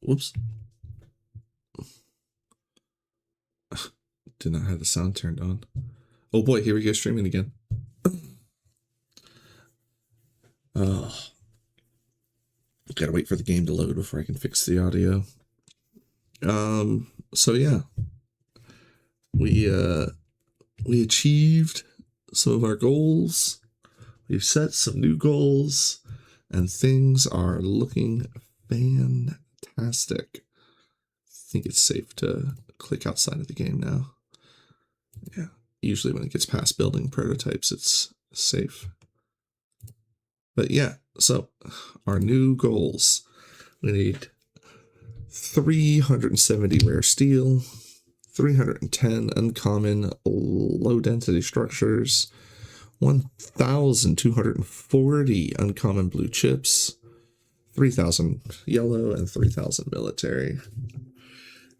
Whoops. Did not have the sound turned on. Oh boy, here we go streaming again. Gotta wait for the game to load before I can fix the audio. So yeah. We achieved some of our goals. We've set some new goals, and things are looking fantastic. I think it's safe to click outside of the game now. Yeah, usually when it gets past building prototypes, it's safe. But yeah, so our new goals. We need 370 rare steel, 310 uncommon low density structures, 1,240 uncommon blue chips, 3,000 yellow, and 3,000 military.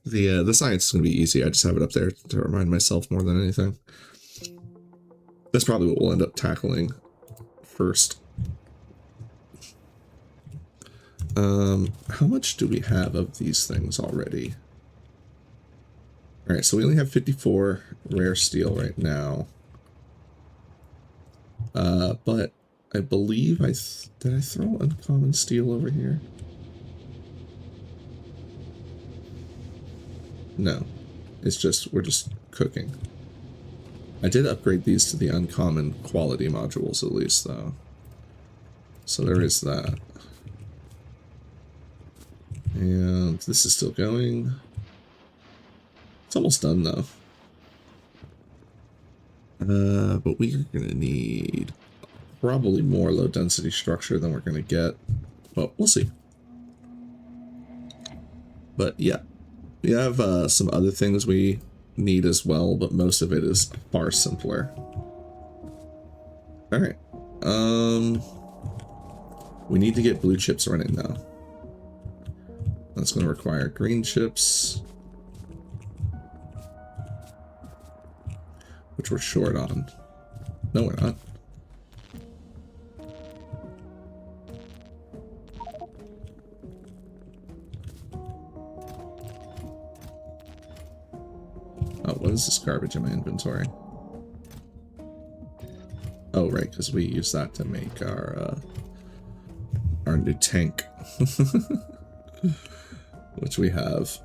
The science is going to be easy. I just have it up there to remind myself more than anything. That's probably what we'll end up tackling first. How much do we have of these things already? All right, so we only have 54 rare steel right now. But I believe did I throw uncommon steel over here? No, it's just, we're just cooking. I did upgrade these to the uncommon quality modules at least though. So there is that. And this is still going. It's almost done though. But we are gonna need probably more low density structure than we're gonna get. Well, we'll see. But yeah, we have some other things we need as well, but most of it is far simpler. All right. We need to get blue chips running now. That's going to require green chips, which we're short on. No, we're not. Oh, what is this garbage in my inventory? Oh, right, because we use that to make our new tank, which we have.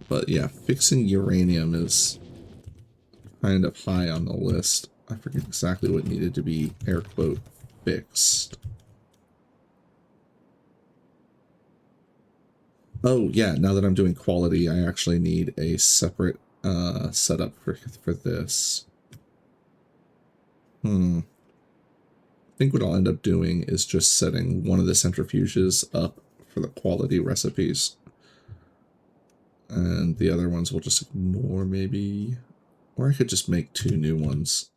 But yeah, fixing uranium is kind of high on the list. I forget exactly what needed to be air quote fixed. Oh yeah, now that I'm doing quality, I actually need a separate setup for this. I think what I'll end up doing is just setting one of the centrifuges up for the quality recipes. And the other ones we'll just ignore maybe. Or I could just make 2 new ones.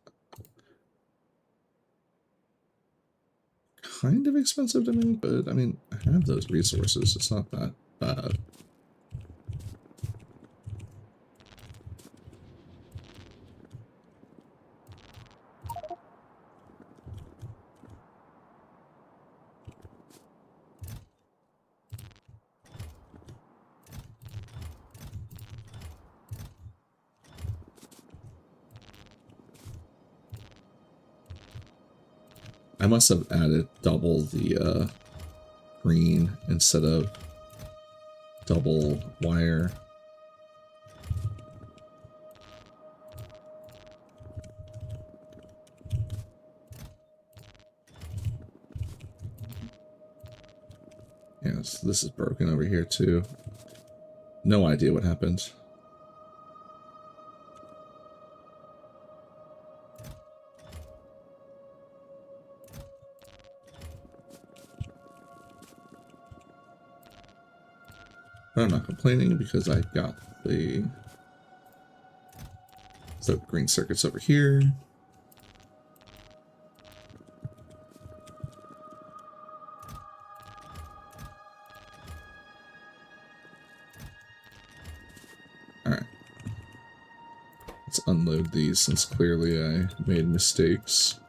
Kind of expensive to me, but I mean, I have those resources. It's not that bad. I must have added double the green instead of double wire. Yes, this is broken over here too. No idea what happened. But I'm not complaining because I got the green circuits over here. Let's download these since clearly I made mistakes.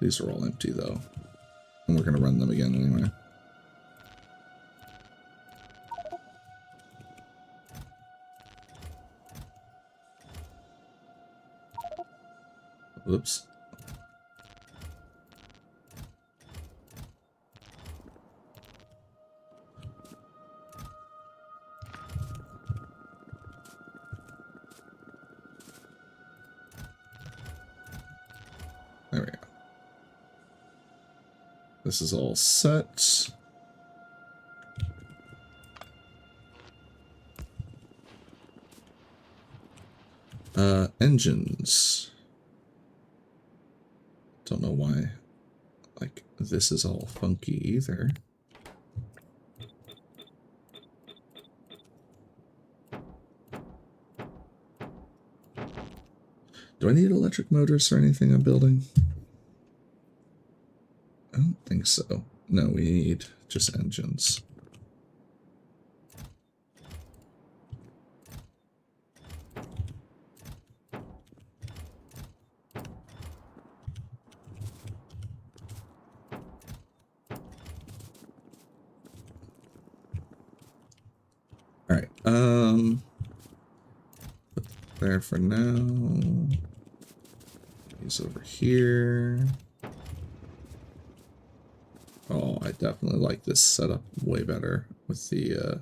These are all empty though, and we're gonna run them again anyway. Oops. There we go. This is all set. Engines. Don't know why, like, this is all funky either. Do I need electric motors or anything I'm building? I don't think so. No, we need just engines. All right. Put there for now. These over here. Oh, I definitely like this setup way better with the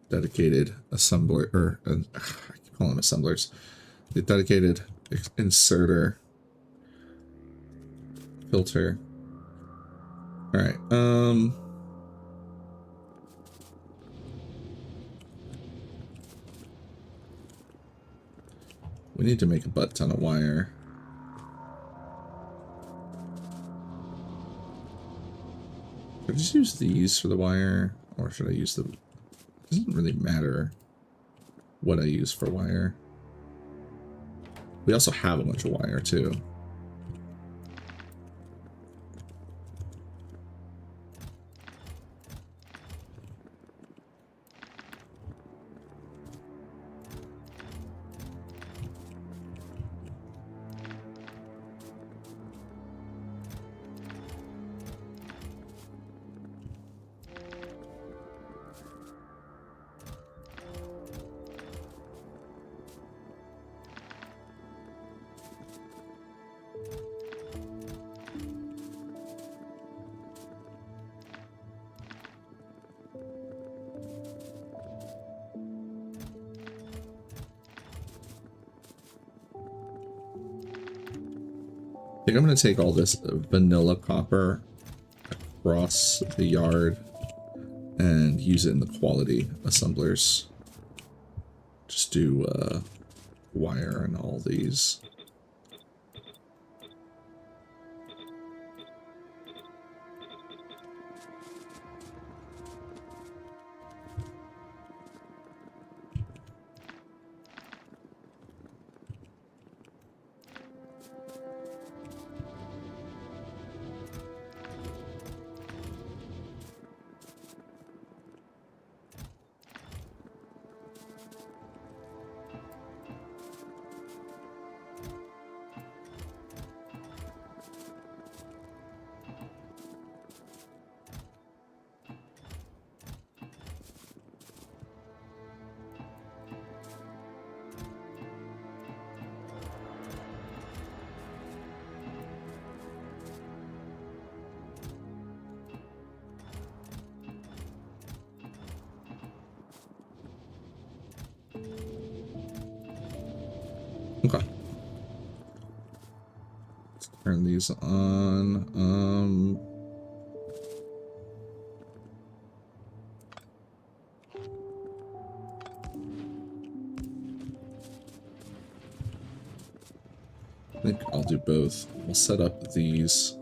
dedicated assembler, or I keep calling them assemblers. The dedicated inserter filter. All right. We need to make a butt ton of wire. Should I just use these for the wire, or should I use the... It doesn't really matter what I use for wire. We also have a bunch of wire, too. I think I'm going to take all this vanilla copper across the yard and use it in the quality assemblers. Just do wire and all these. Okay. Let's turn these on. I think I'll do both. We'll set up these.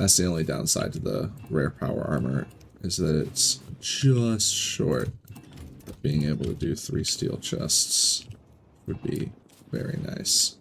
That's the only downside to the rare power armor, is that it's just short of being able to do 3 steel chests. Would be very nice.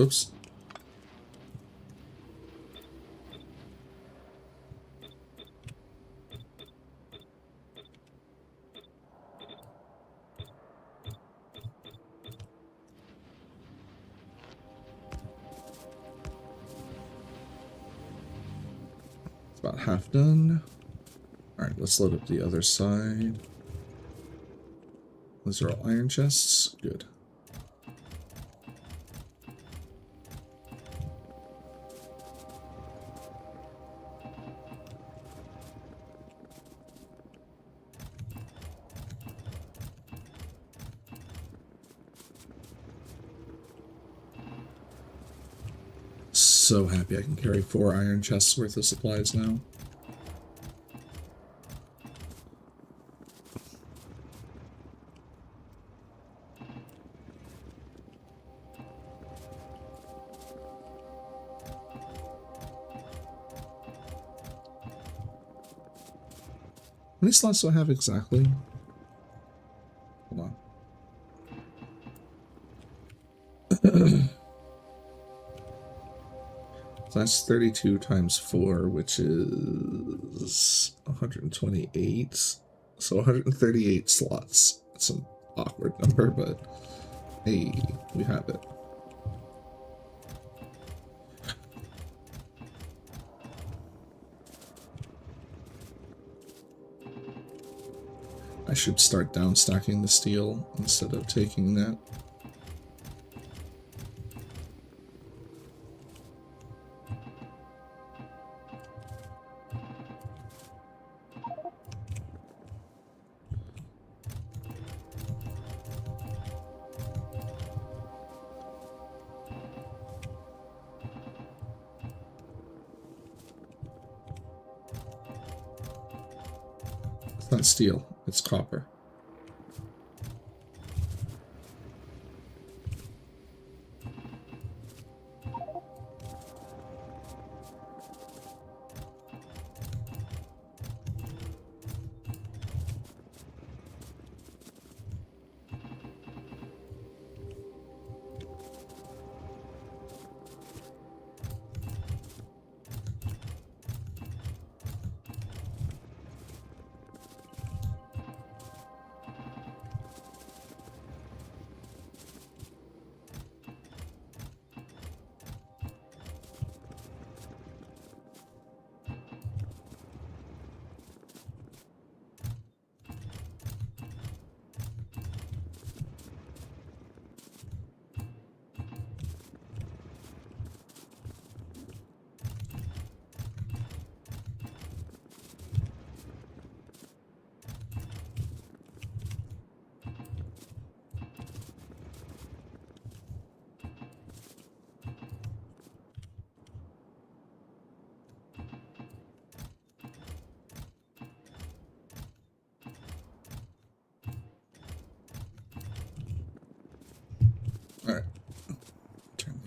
Oops. It's about half done. Alright, let's load up the other side. Those are all iron chests. Good. So happy I can carry 4 iron chests worth of supplies now. How many slots do I have exactly? Hold on. So that's 32 times 4, which is 128. So 138 slots. It's an awkward number, but hey, we have it. I should start down stacking the steel instead of taking that. It's not steel, it's copper.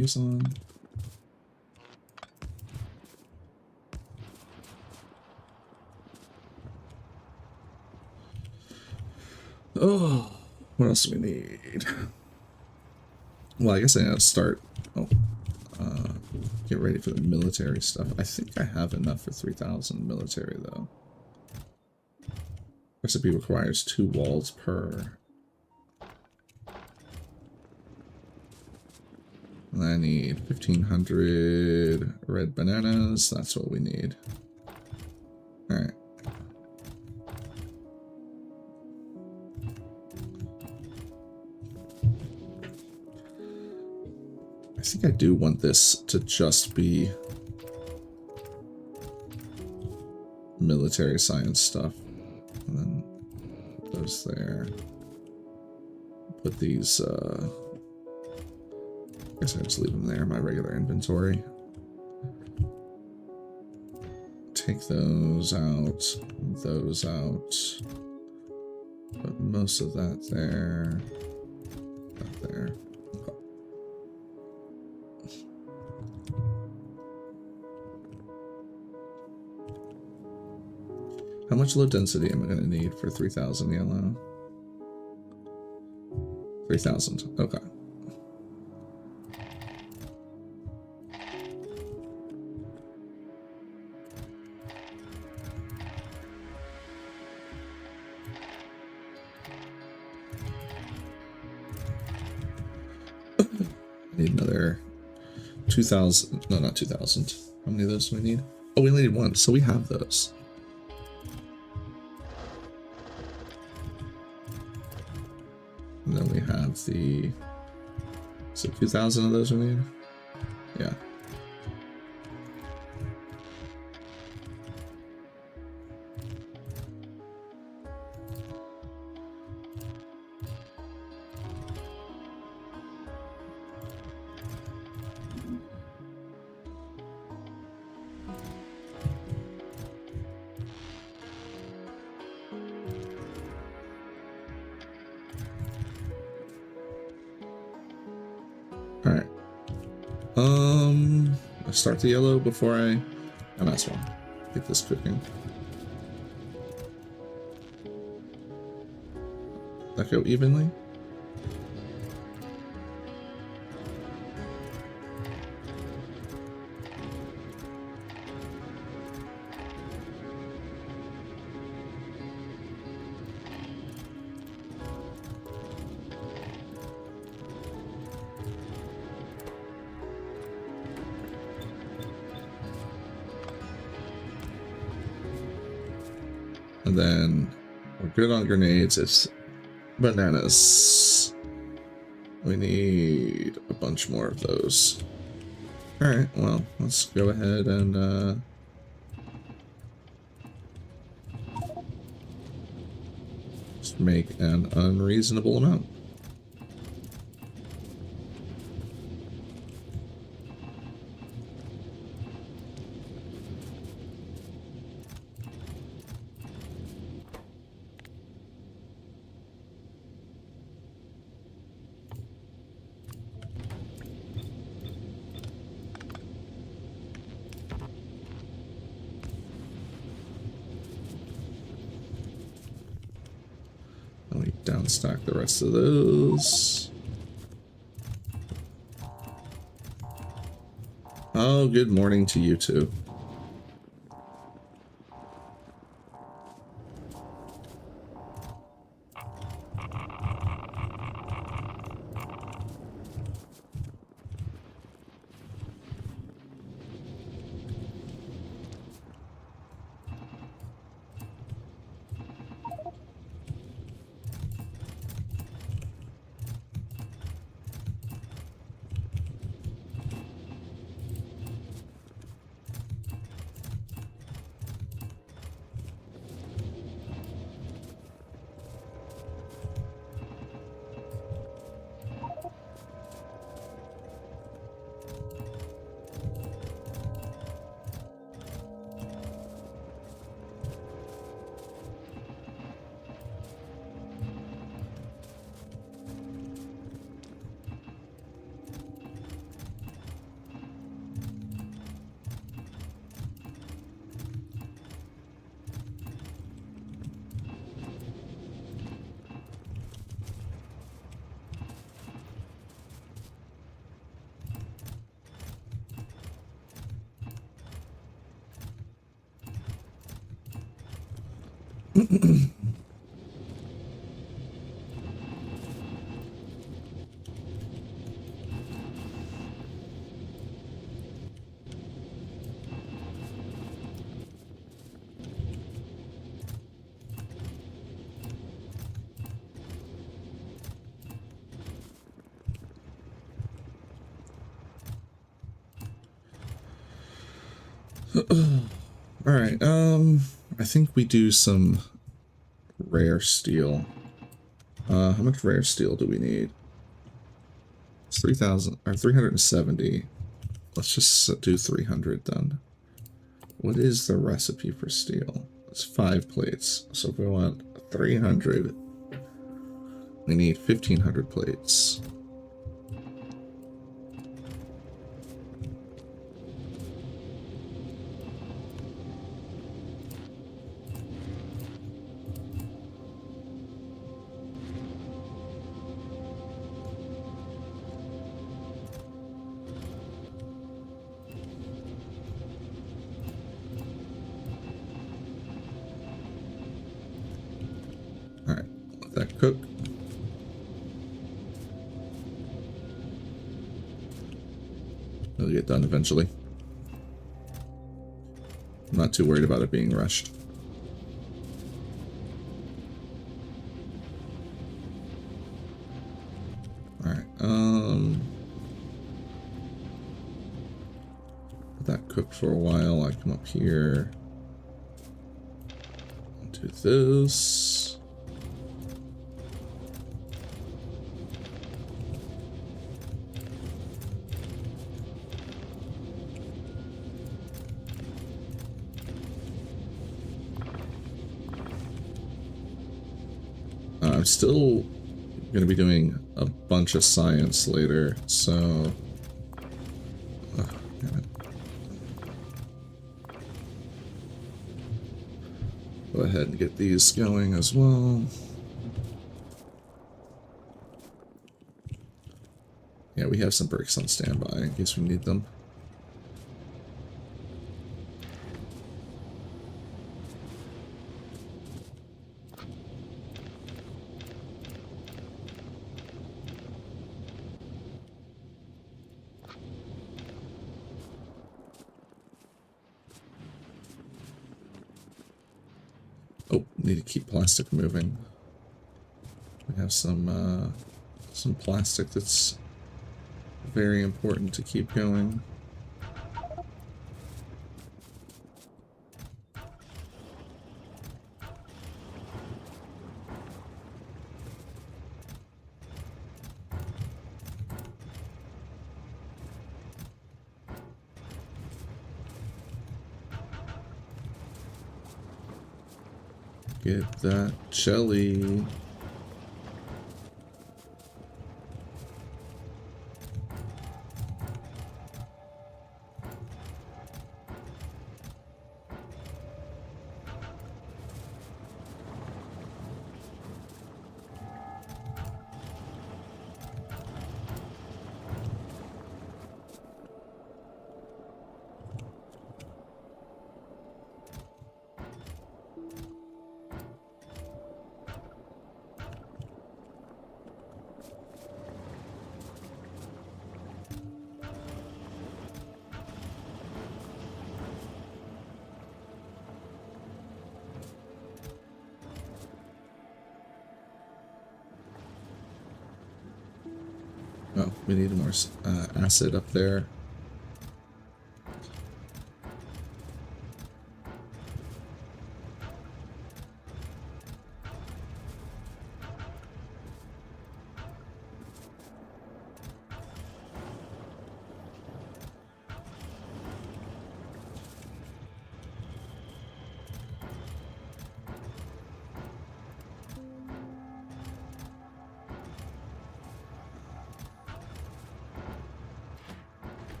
liaison. Oh, what else do we need? Well, I guess I gotta start. Oh, get ready for the military stuff. I think I have enough for 3,000 military, though. Recipe requires 2 walls per. And I need 1,500 red bananas. That's what we need. Alright. I think I do want this to just be military science stuff. And then put those there. Put these, I guess I just leave them there, my regular inventory. Take those out, those out. Put most of that there. That there. Okay. How much low density am I going to need for 3,000 yellow? 3,000. Okay. Need another 2,000. No, not 2,000. How many of those do we need? Oh, we only need 1, so we have those. And then we have the. So 2,000 of those we need? Yeah. Alright. I start the yellow before I might as well get this cooking. That go evenly? And then we're good on grenades. It's bananas. We need a bunch more of those. Alright, well, let's go ahead and just make an unreasonable amount. Let me downstack the rest of those. Oh, good morning to you too. All right. I think we do some rare steel. How much rare steel do we need? It's 3,000 or 370. Let's just do 300 then. What is the recipe for steel? It's 5 plates. So if we want 300, we need 1,500 plates. Alright, let that cook. It'll get done eventually. I'm not too worried about it being rushed. Alright, let that cook for a while. I come up here. Do this. I'm still going to be doing a bunch of science later, so... damn it. Go ahead and get these going as well. Yeah, we have some bricks on standby in case we need them. Oh, need to keep plastic moving. We have some plastic that's very important to keep going. Get that jelly. Oh, we need more acid up there.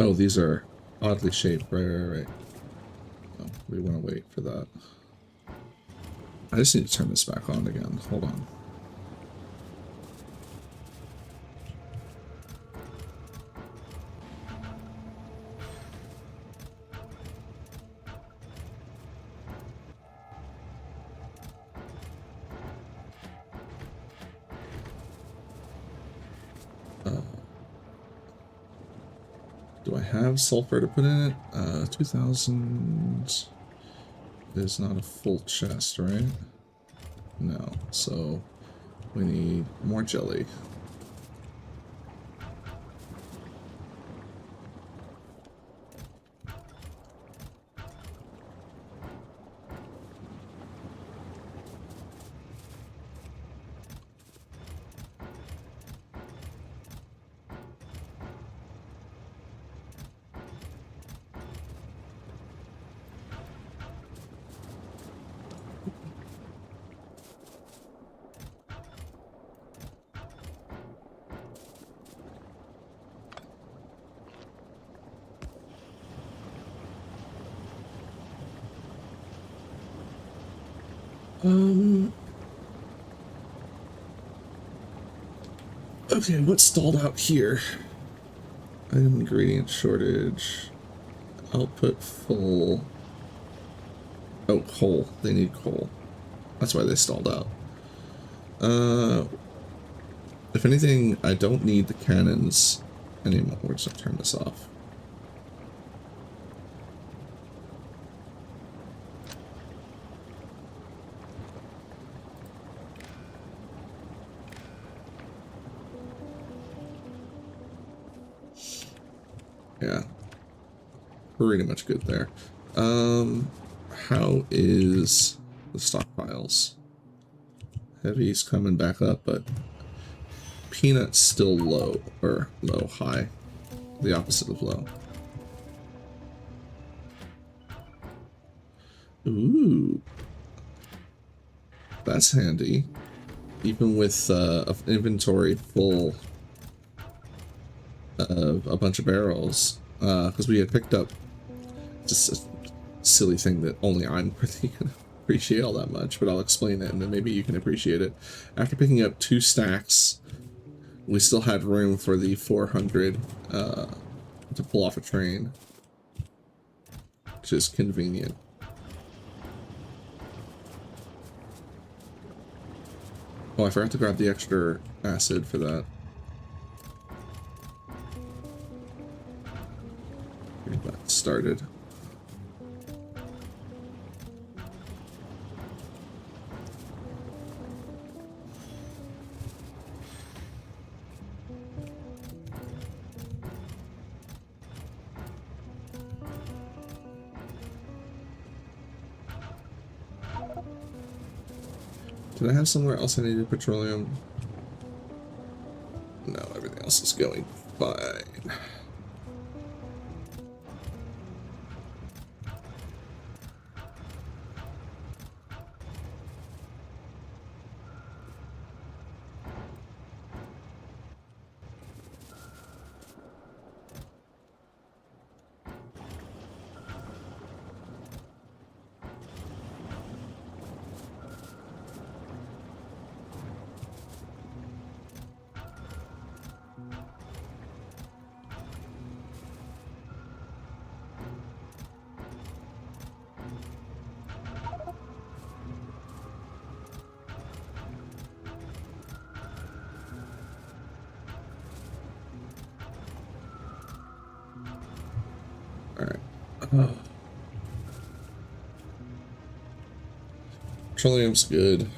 Oh, these are oddly shaped. Right. Oh, we want to wait for that. I just need to turn this back on again. Hold on. Do I have sulfur to put in it? 2000 is not a full chest, right? No, so we need more jelly. Okay, what stalled out here? Item ingredient shortage. Output full. Oh, coal. They need coal. That's why they stalled out. If anything, I don't need the cannons anymore. We're just gonna turn this off. Yeah. Pretty much good there. How is the stockpiles? Heavy's coming back up, but peanut's still low, or low, high. The opposite of low. Ooh. That's handy. Even with an inventory full of a bunch of barrels. Because we had picked up just a silly thing that only I'm really going to appreciate all that much, but I'll explain it and then maybe you can appreciate it. After picking up 2 stacks, we still had room for the 400 to pull off a train, which is convenient. Oh, I forgot to grab the extra acid for that. Get that started. Did I have somewhere else I needed petroleum? No, everything else is going fine. Petroleum's good.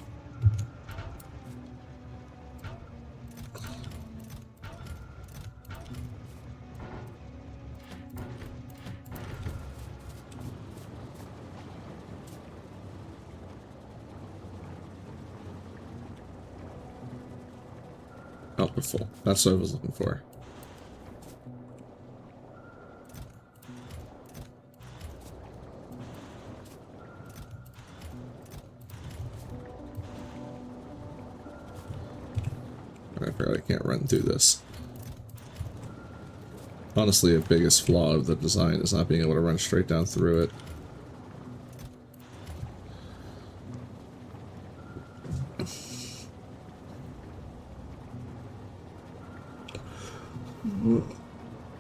Output full. That's what I was looking for. I forgot I can't run through this. Honestly, a biggest flaw of the design is not being able to run straight down through it.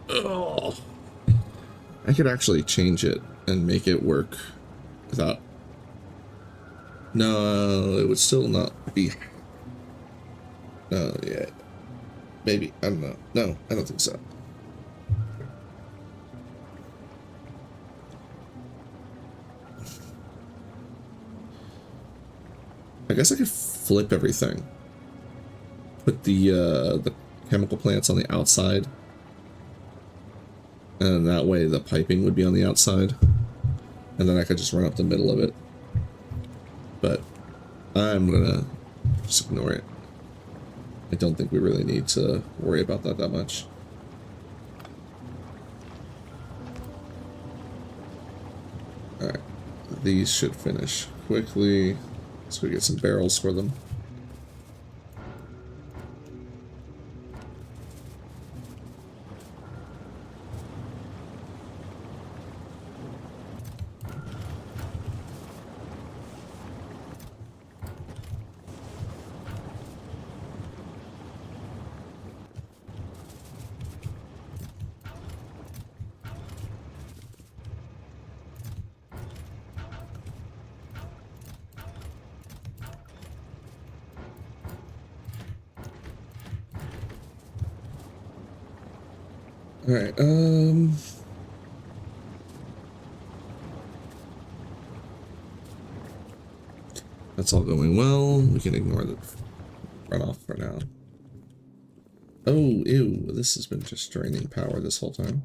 Oh. I could actually change it and make it work without... No, it would still not be... Yeah. Maybe. I don't know. No, I don't think so. I guess I could flip everything. Put the chemical plants on the outside. And that way the piping would be on the outside. And then I could just run up the middle of it. But I'm gonna just ignore it. I don't think we really need to worry about that much. Alright. These should finish quickly. So we get some barrels for them. Alright, that's all going well. We can ignore the runoff for now. Oh, ew, this has been just draining power this whole time.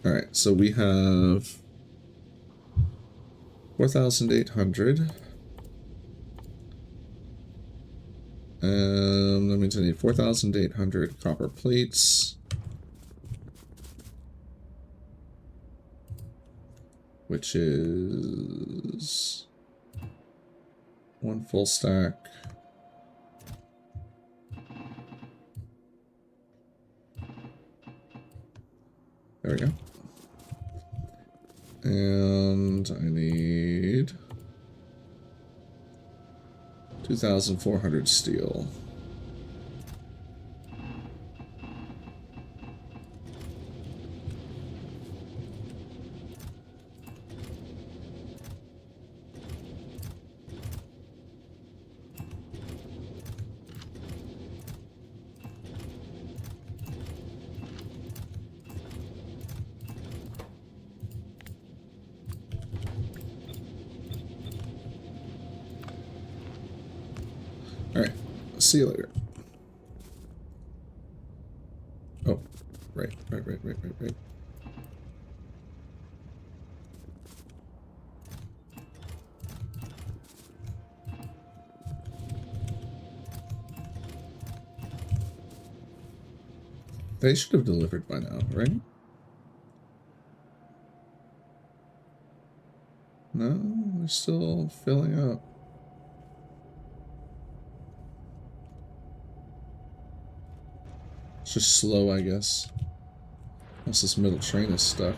Alright, so we have 4,800. That means I need 4,800 copper plates. Which is 1 full stack. There we go. And I need 2,400 steel. Alright, see you later. Oh, right. They should have delivered by now, right? No, they're still filling up. It's just slow, I guess. Unless this middle train is stuck.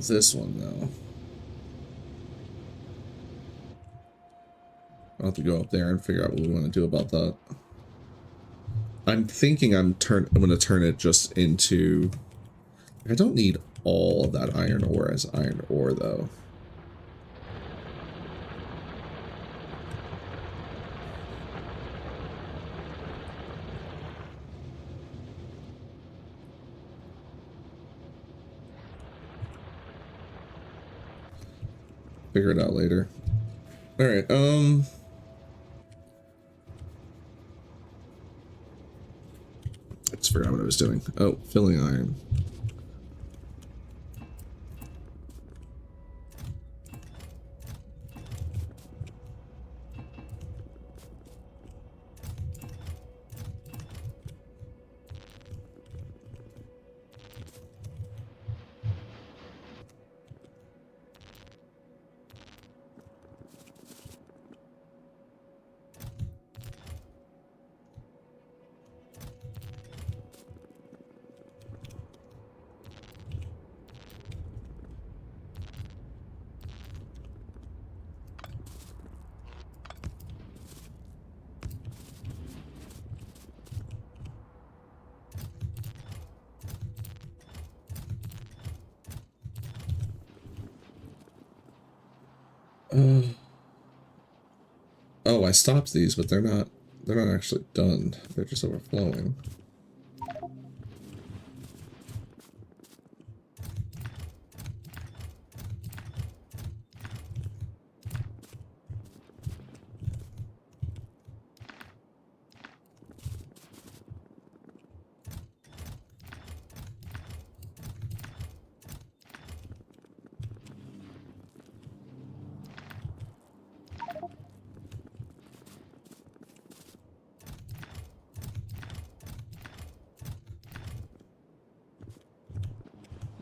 This one, though. I'll have to go up there and figure out what we want to do about that. I'm thinking I'm going to turn it just into... I don't need all of that iron ore as iron ore, though. Figure it out later. Alright, I just forgot what I was doing. Oh, filling iron. Oh, I stopped these, but they're not actually done. They're just overflowing.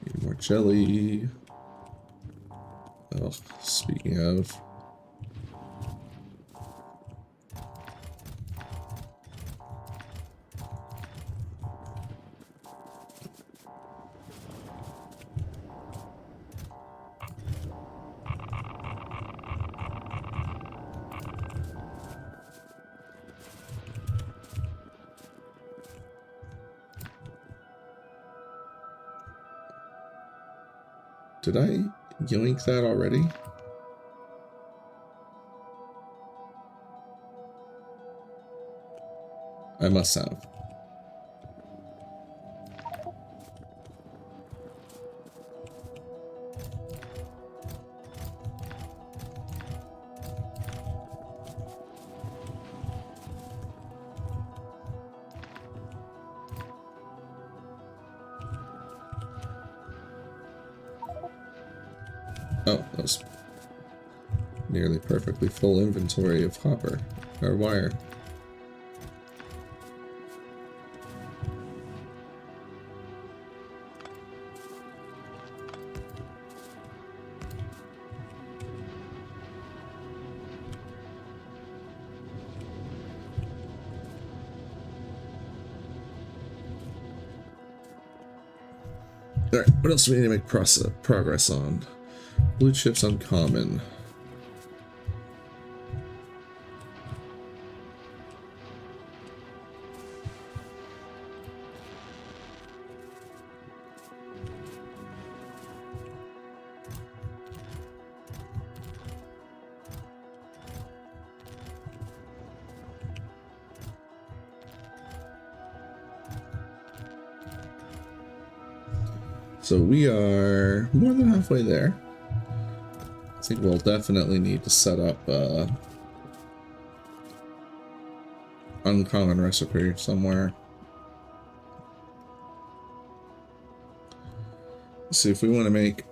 Need more jelly. Oh, speaking of. Did I yoink that already? I must have. Oh, that was nearly perfectly full inventory of hopper or wire. Alright, what else do we need to make progress on? Blue chips uncommon. So we are more than halfway there. I think we'll definitely need to set up uncommon recipe somewhere. Let's see if we want to make,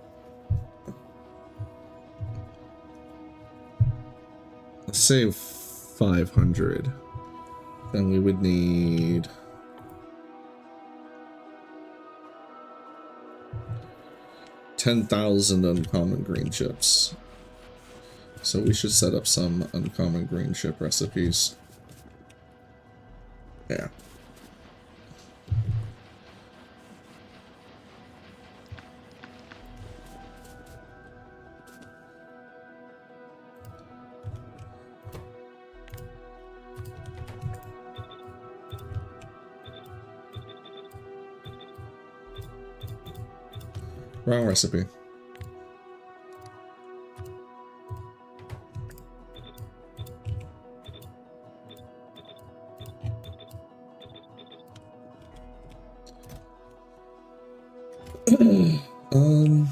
let's say 500, then we would need 10,000 uncommon green chips. So we should set up some uncommon green chip recipes. Yeah. Wrong recipe. um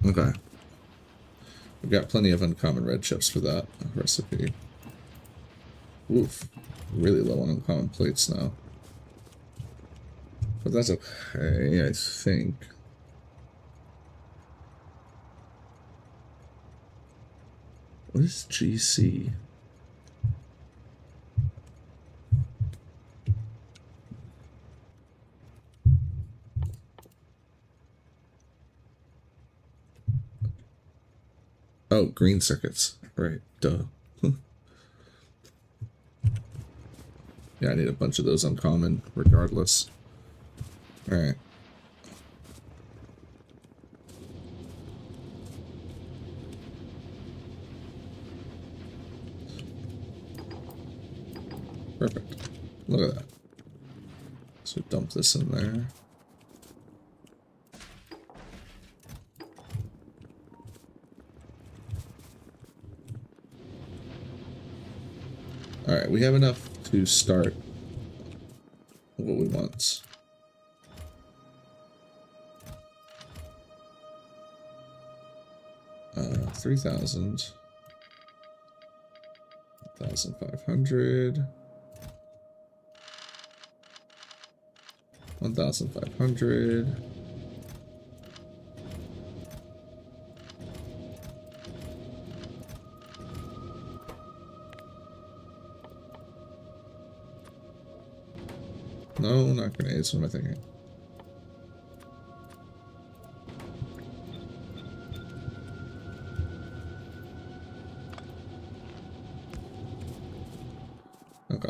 Okay. We've got plenty of uncommon red chips for that recipe. Oof. Really low on uncommon plates now. But that's okay, I think. What is GC? Oh, green circuits. Right, duh. Yeah, I need a bunch of those uncommon, regardless. Alright. Perfect. Look at that. So dump this in there. Alright, we have enough to start what we want. Uh, 3,000. 1,500. 1,500. No, not grenades. What am I thinking? Okay.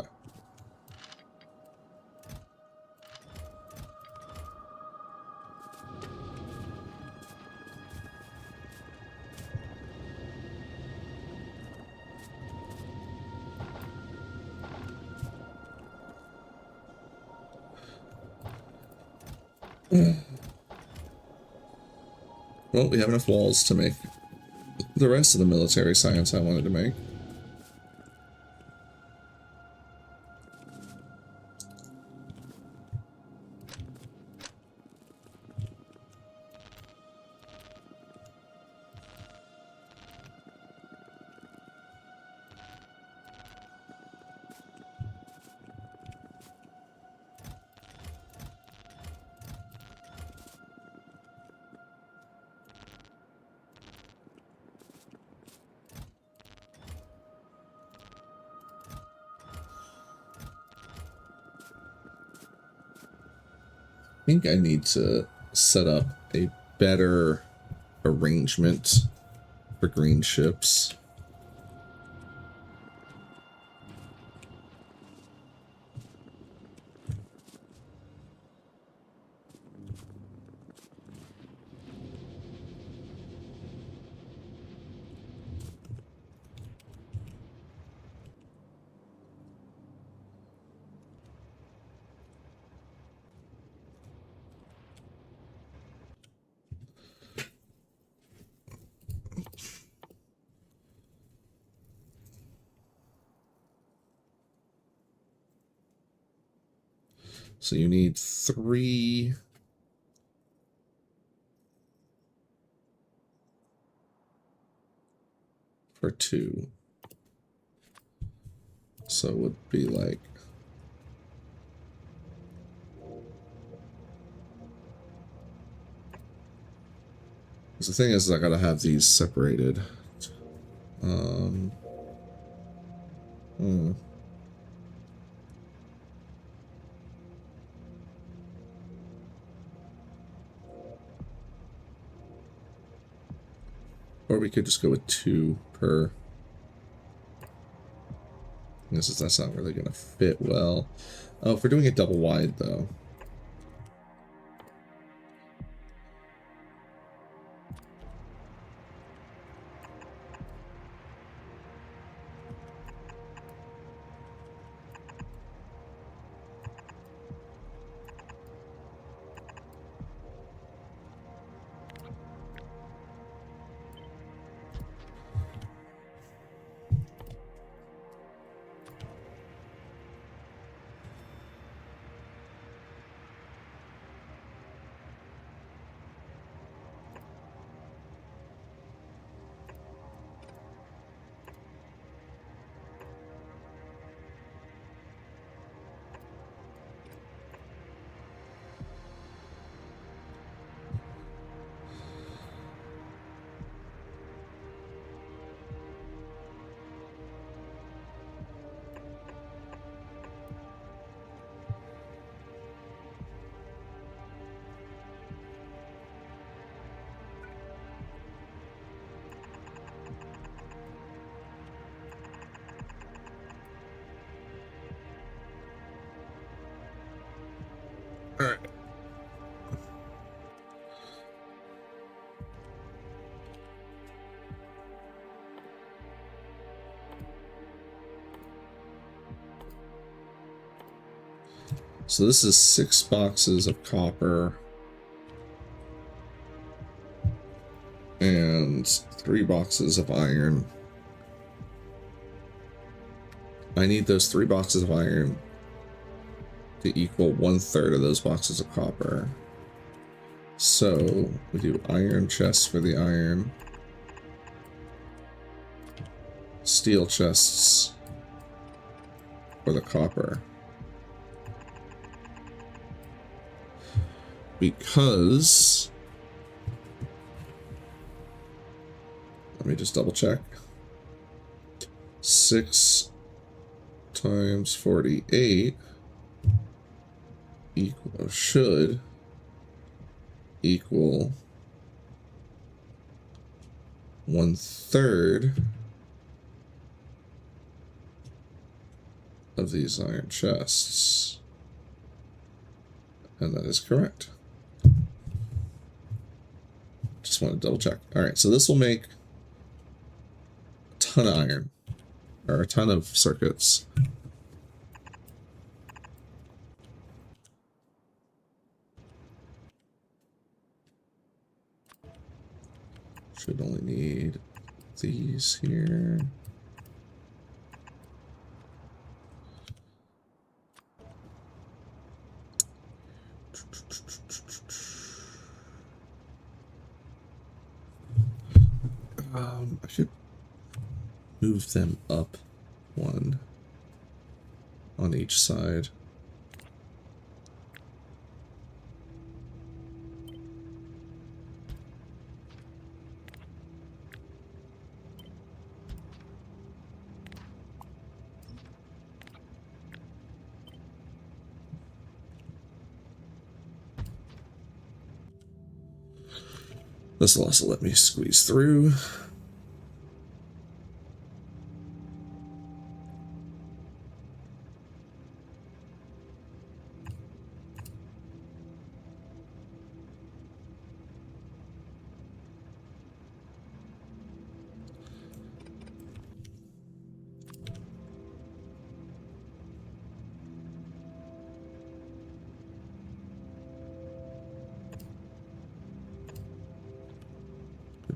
Well, we have enough walls to make the rest of the military science I wanted to make. I think I need to set up a better arrangement for green ships. So you need 3 for 2. So it would be like... Because the thing is, I gotta have these separated. Or we could just go with 2 per. That's not really gonna fit well. Oh, if we're doing it double wide though. So this is 6 boxes of copper and 3 boxes of iron. I need those 3 boxes of iron to equal 1/3 of those boxes of copper. So we do iron chests for the iron, steel chests for the copper. Because, let me just double check. 6 times 48 should equal 1/3 of these iron chests. And that is correct. Just want to double check. Alright, so this will make a ton of iron, or a ton of circuits. Should only need these here. I should move them up 1 on each side. This will also let me squeeze through.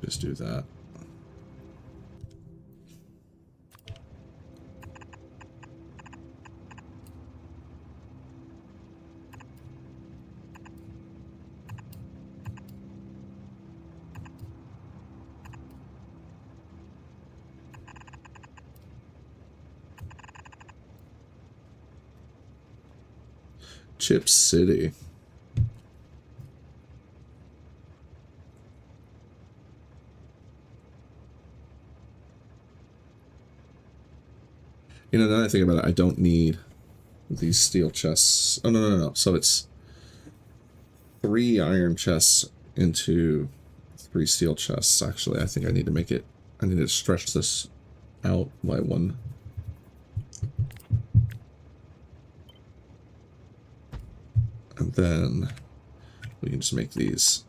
Just do that. Chip City. You know, now that I think about it, I don't need these steel chests. Oh, no. So it's 3 iron chests into 3 steel chests. Actually, I think I need to make it... I need to stretch this out by 1. And then we can just make these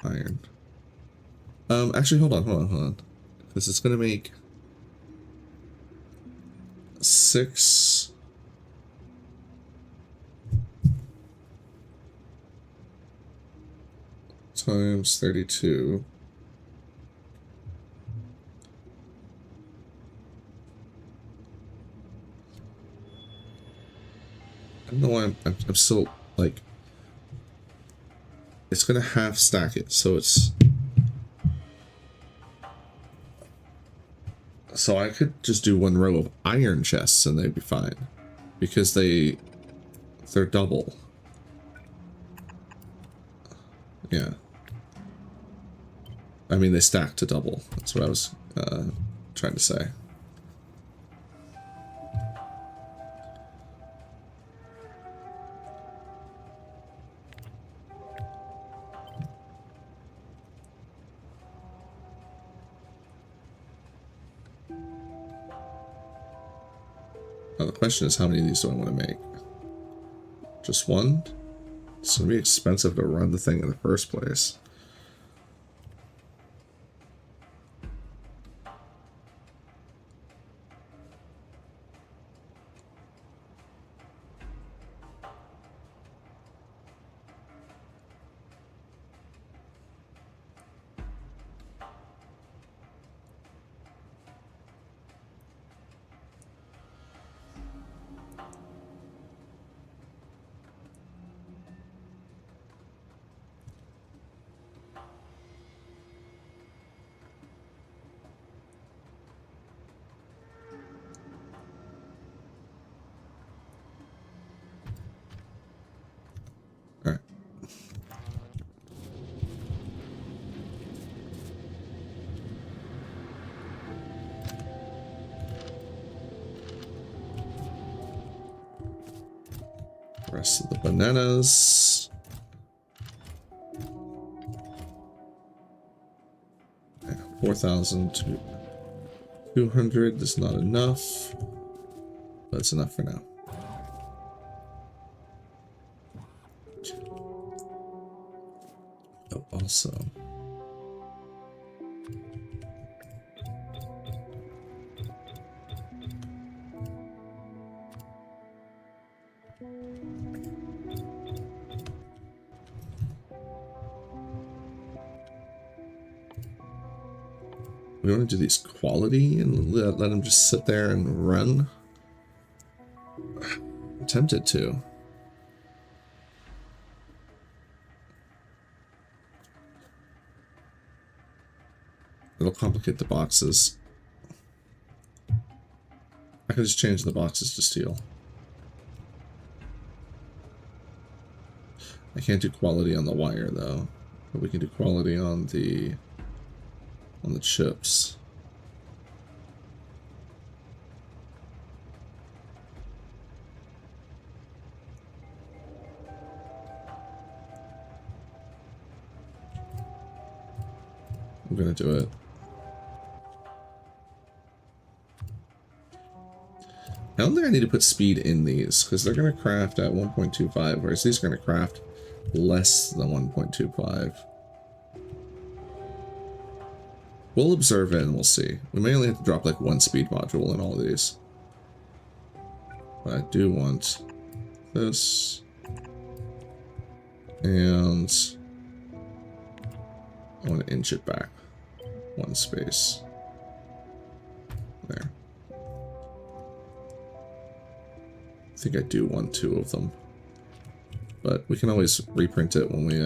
iron. Actually, hold on. This is going to make 6 times 32. I don't know why I'm still, like, it's going to half stack it, so it's... So I could just do 1 row of iron chests and they'd be fine. Because they're double. Yeah. I mean, they stack to double. That's what I was trying to say. Now the question is, how many of these do I want to make? Just 1? It's going to be expensive to run the thing in the first place. Rest of the bananas. Yeah, 4,200 is not enough, but it's enough for now. Oh, also. We want to do these quality and let them just sit there and run. I'm tempted to. It'll complicate the boxes. I can just change the boxes to steel. I can't do quality on the wire though, but we can do quality on the chips. I'm gonna do it. I don't think I need to put speed in these because they're gonna craft at 1.25, whereas these are gonna craft less than 1.25. We'll observe it and we'll see. We may only have to drop like one speed module in all of these. But I do want this. And I want to inch it back one space. There. I think I do want 2 of them. But we can always reprint it when we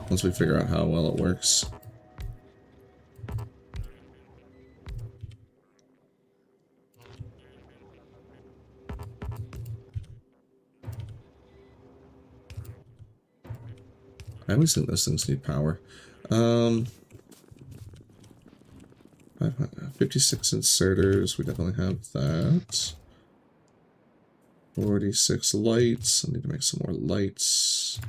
once we figure out how well it works. I always think those things need power. 56 inserters, we definitely have that. 46 lights, I need to make some more lights.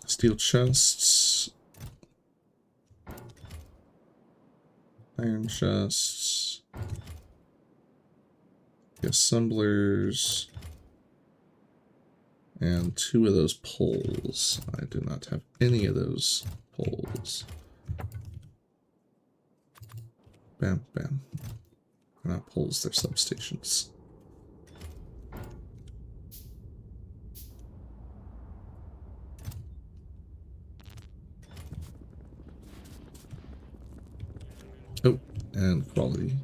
Steel chests. Iron chests. The assemblers. And 2 of those poles. I do not have any of those poles. Bam, bam. They're not poles, they're substations. Oh, and quality.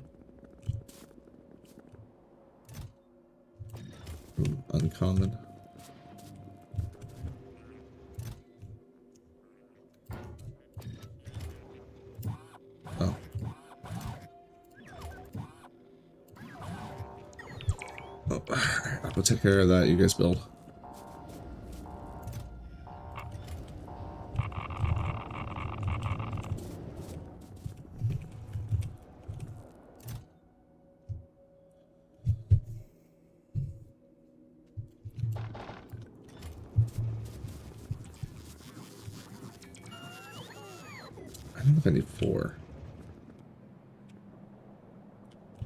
Ooh, uncommon. Oh. Oh, I'll go take care of that. You guys build. I don't know if I need 4.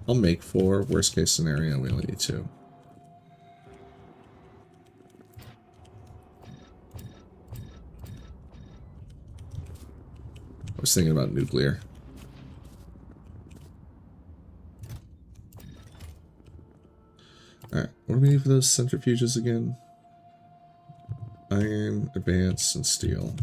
I'll make 4. Worst case scenario, we only need 2. I was thinking about nuclear. Alright, what do we need for those centrifuges again? Iron, advance, and steel.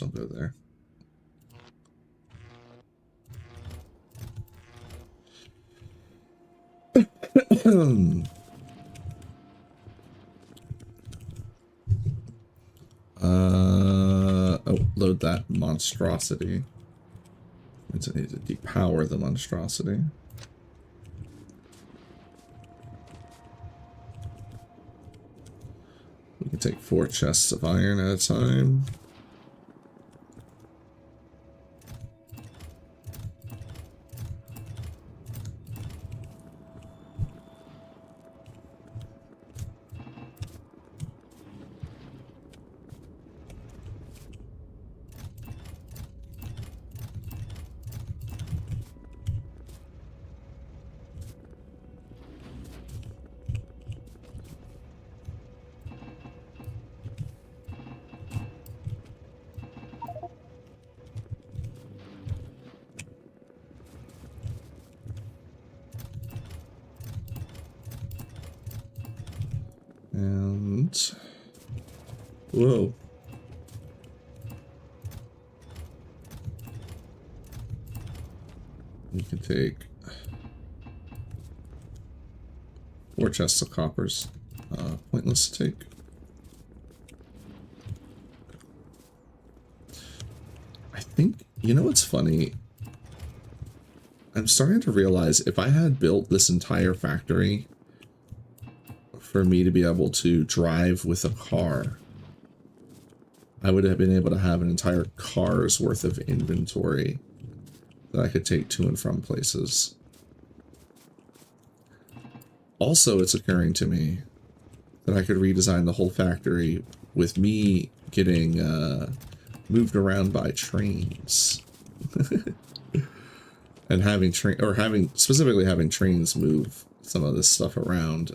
Just don't go there. Oh, load that monstrosity. Means I need to depower the monstrosity. We can take 4 chests of iron at a time. And whoa. You can take 4 chests of coppers. Pointless to take. I think, you know what's funny? I'm starting to realize if I had built this entire factory for me to be able to drive with a car, I would have been able to have an entire car's worth of inventory that I could take to and from places. Also, it's occurring to me that I could redesign the whole factory with me getting moved around by trains. And having specifically having trains move some of this stuff around,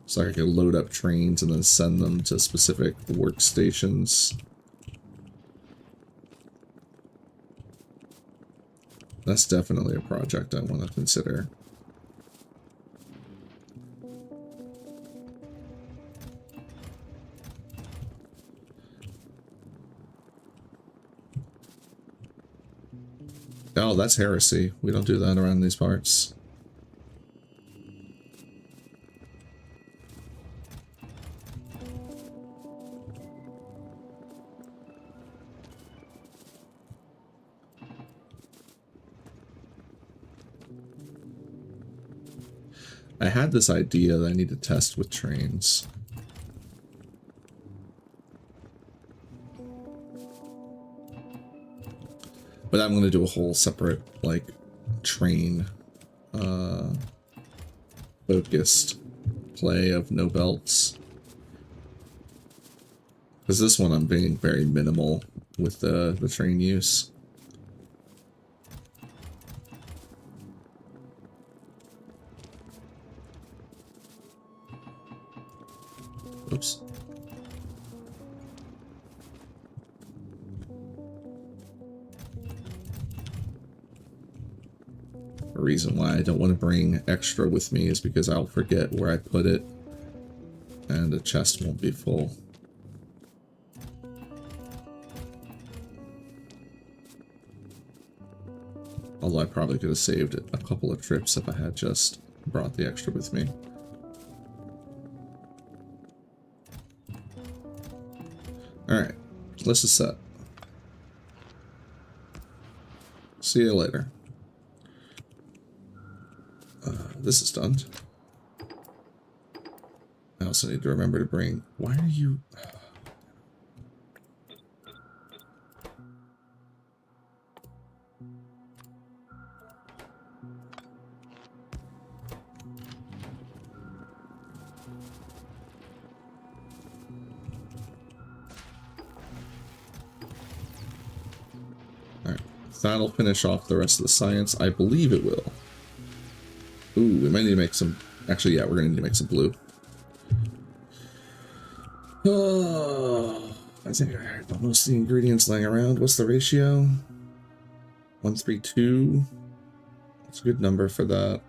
so I could load up trains and then send them to specific workstations. That's definitely a project I want to consider. Oh, that's heresy. We don't do that around these parts. I had this idea that I need to test with trains. But I'm going to do a whole separate, like, train focused play of no belts. Because this one I'm being very minimal with the train use. Oops. A reason why I don't want to bring extra with me is because I'll forget where I put it and the chest won't be full. Although I probably could have saved a couple of trips if I had just brought the extra with me. Alright, list is set. See you later. This is done. I also need to remember to bring... Why are you... Alright, that'll finish off the rest of the science. I believe it will. Ooh, we might need to make some... Actually, yeah, we're going to need to make some blue. Oh, I think I heard most of the ingredients laying around. What's the ratio? 132. That's a good number for that.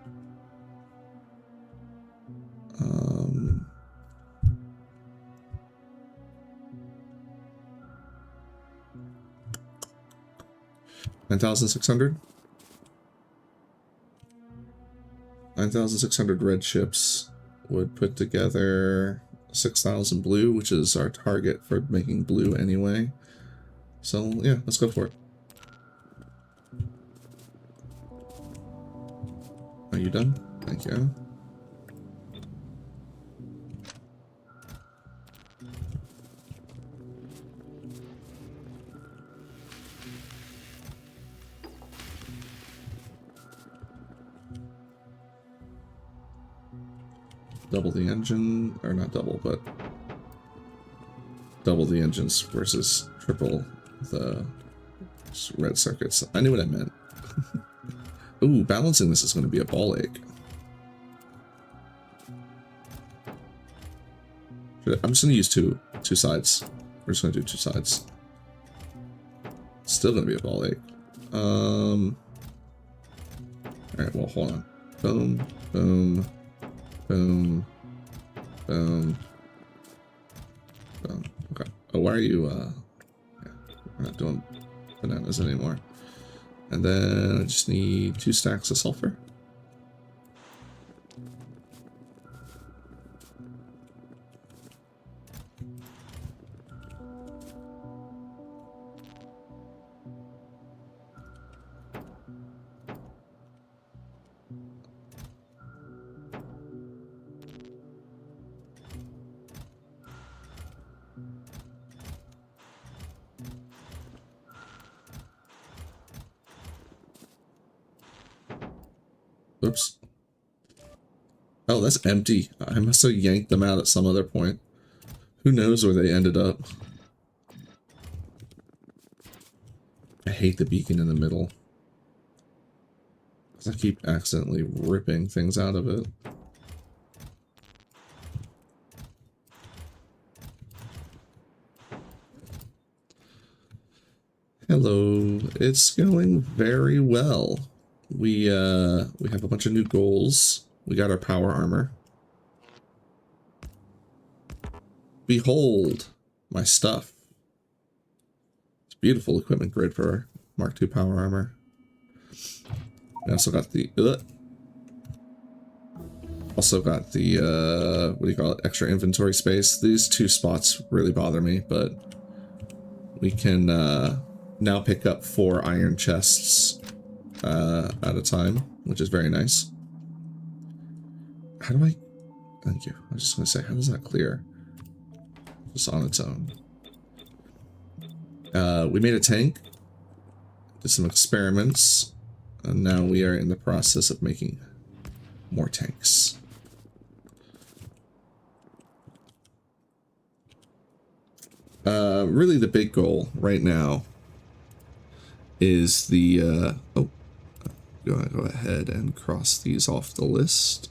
9,600? 9,600 red chips would put together 6,000 blue, which is our target for making blue anyway. So yeah, let's go for it. Are you done? Thank you. Double the engine, or not double, but double the engines versus triple the red circuits. I knew what I meant. Ooh, balancing this is going to be a ball ache. I'm just going to use two sides. We're just going to do two sides. Still going to be a ball ache. Alright, well, hold on. Boom, boom, boom, boom, boom. Okay. Oh, why are you, yeah, we're not doing bananas anymore. And then I just need 2 stacks of sulfur. Oops. Oh, that's empty. I must have yanked them out at some other point. Who knows where they ended up? I hate the beacon in the middle. Because I keep accidentally ripping things out of it. Hello. It's going very well. We have a bunch of new goals. We got our power armor. Behold my stuff. It's beautiful equipment grid for Mark II power armor. We also got the what do you call it? Extra inventory space. These 2 spots really bother me, but we can now pick up 4 iron chests at a time, which is very nice. How do I... Thank you. I was just going to say, how does that clear? Just on its own. We made a tank. Did some experiments. And now we are in the process of making more tanks. Really the big goal right now is the... oh. Go ahead and cross these off the list.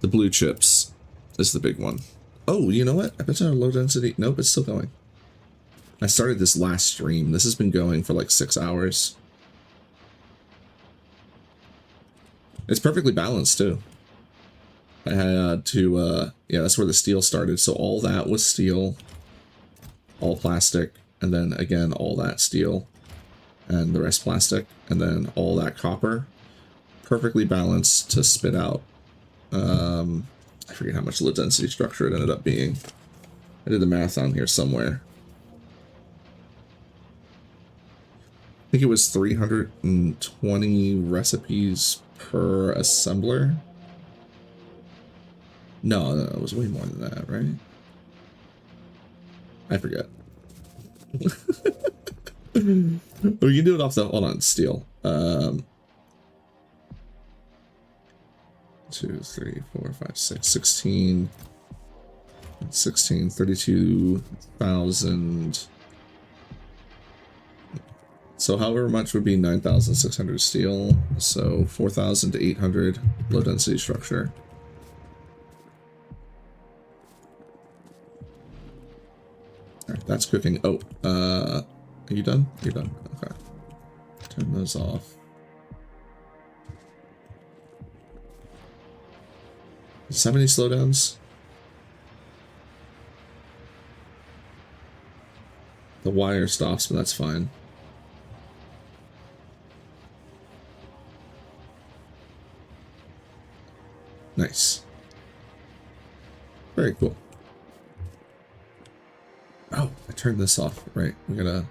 The blue chips is the big one. Oh, you know what? I bet you our low density... Nope, it's still going. I started this last stream. This has been going for like 6 hours. It's perfectly balanced, too. I had to, yeah, that's where the steel started. So all that was steel. All plastic. And then, again, all that steel. And the rest plastic. And then all that copper. Perfectly balanced to spit out. I forget how much low density structure it ended up being. I did the math on here somewhere. I think it was 320 recipes per assembler. No, it was way more than that, right? I forget. We can do it off the... Hold on, steel. 2, 3, 4, 5, 6, 16. 16, 32,000. So however much would be 9,600 steel. So 4,800 low density structure. Alright, that's cooking. Oh, are you done? You're done. Okay. Turn those off. Does it have any slowdowns? The wire stops, but that's fine. Nice. Very cool. Oh, I turned this off. Right, we gotta...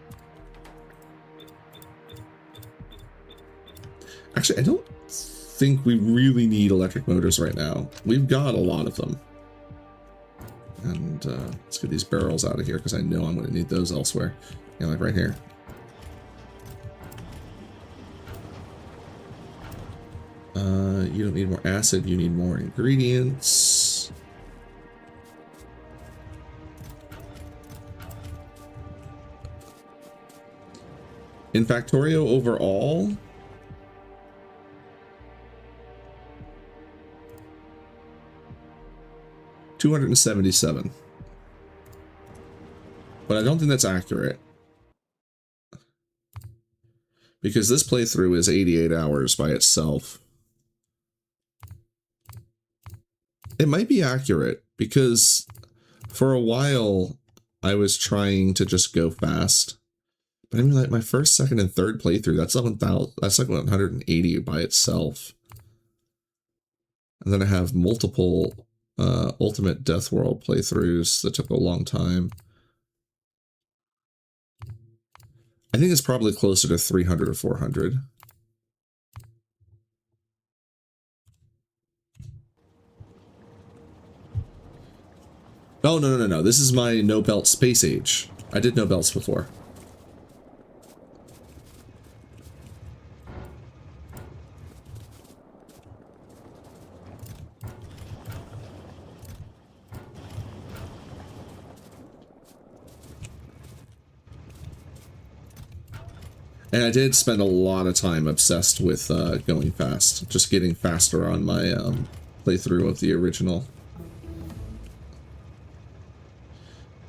Actually, I don't think we really need electric motors right now. We've got a lot of them. And let's get these barrels out of here, because I know I'm going to need those elsewhere. Yeah, like right here. You don't need more acid, you need more ingredients. In Factorio overall, $277. But I don't think that's accurate. Because this playthrough is 88 hours by itself. It might be accurate, because for a while I was trying to just go fast. But I mean, like my first, second, and third playthrough, that's like 180 by itself. And then I have multiple Ultimate Death World playthroughs that took a long time. I think it's probably closer to 300 or 400. Oh, no. This is my no belt space age. I did no belts before. And I did spend a lot of time obsessed with going fast. Just getting faster on my playthrough of the original.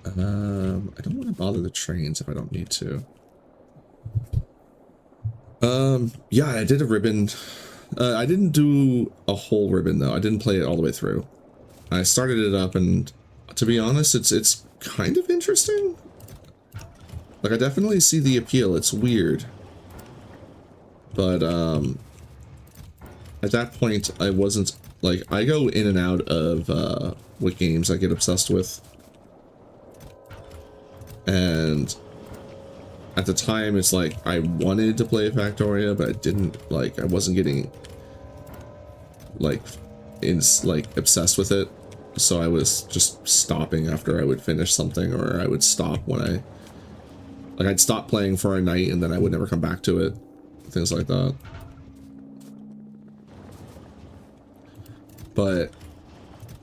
I don't want to bother the trains if I don't need to. Yeah, I did a ribbon. I didn't do a whole ribbon though. I didn't play it all the way through. I started it up, and to be honest, it's kind of interesting. Like, I definitely see the appeal. It's weird. But at that point, I wasn't, like, I go in and out of what games I get obsessed with. And at the time, it's like, I wanted to play Factoria, but I didn't, like, I wasn't getting, like, obsessed with it. So I was just stopping after I would finish something, or I would stop when I, like, I'd stop playing for a night and then I would never come back to it. Things like that. But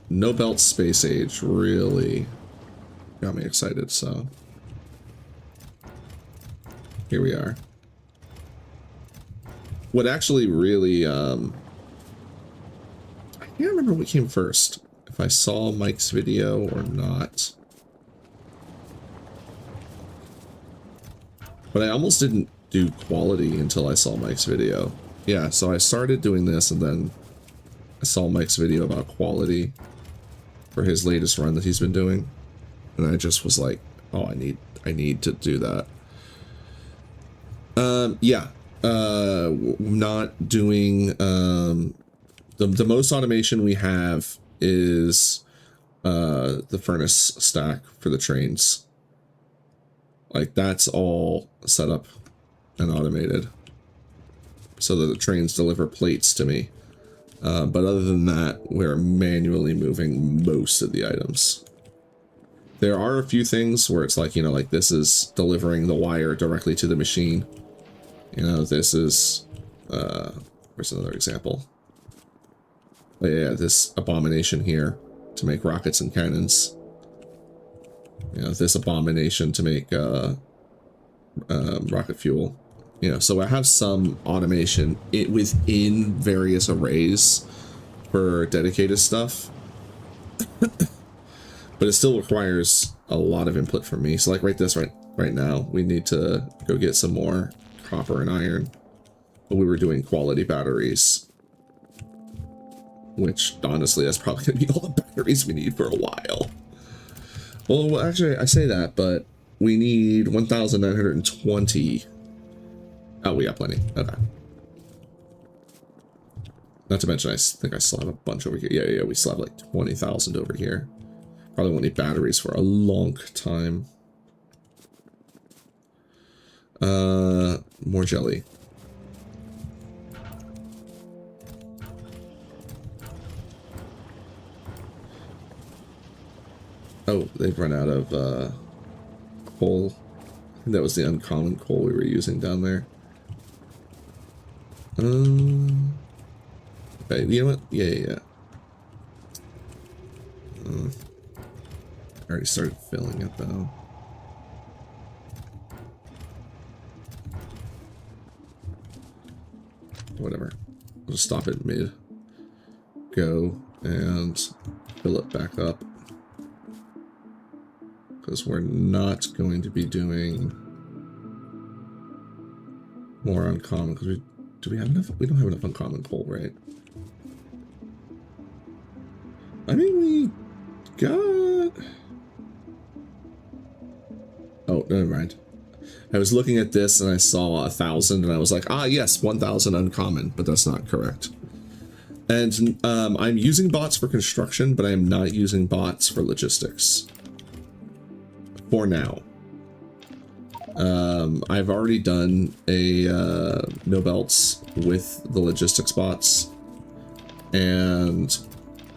No Belt Space Age really got me excited, so here we are. What actually really, I can't remember what came first, if I saw Mike's video or not. But I almost didn't do quality until I saw Mike's video. Yeah, so I started doing this, and then I saw Mike's video about quality for his latest run that he's been doing. And I just was like, oh, I need to do that. Yeah. Not doing, the most automation we have is, the furnace stack for the trains. Like, that's all set up and automated so that the trains deliver plates to me. But other than that, we're manually moving most of the items. There are a few things where it's like, you know, like this is delivering the wire directly to the machine. You know, this is, where's another example? But yeah, this abomination here to make rockets and cannons. You know, this abomination to make rocket fuel. You know, so I have some automation within various arrays for dedicated stuff. But it still requires a lot of input from me. So like right now, we need to go get some more copper and iron. But we were doing quality batteries. Which, honestly, that's probably going to be all the batteries we need for a while. Well, actually, I say that, but we need 1,920. Oh, we got plenty. Okay. Not to mention, I think I still have a bunch over here. Yeah, we still have like 20,000 over here. Probably won't need batteries for a long time. More jelly. Oh, they've run out of coal. I think that was the uncommon coal we were using down there. Okay, you know what? Yeah. I already started filling it though. Whatever. I'll just stop it mid. Go and fill it back up. Because we're not going to be doing more uncommon. Because do we have enough? We don't have enough uncommon coal, right? I mean, we got... Oh, never mind. I was looking at this and I saw 1,000 and I was like, ah, yes, 1,000 uncommon, but that's not correct. And I'm using bots for construction, but I am not using bots for logistics. For now. I've already done a no belts with the logistics bots, and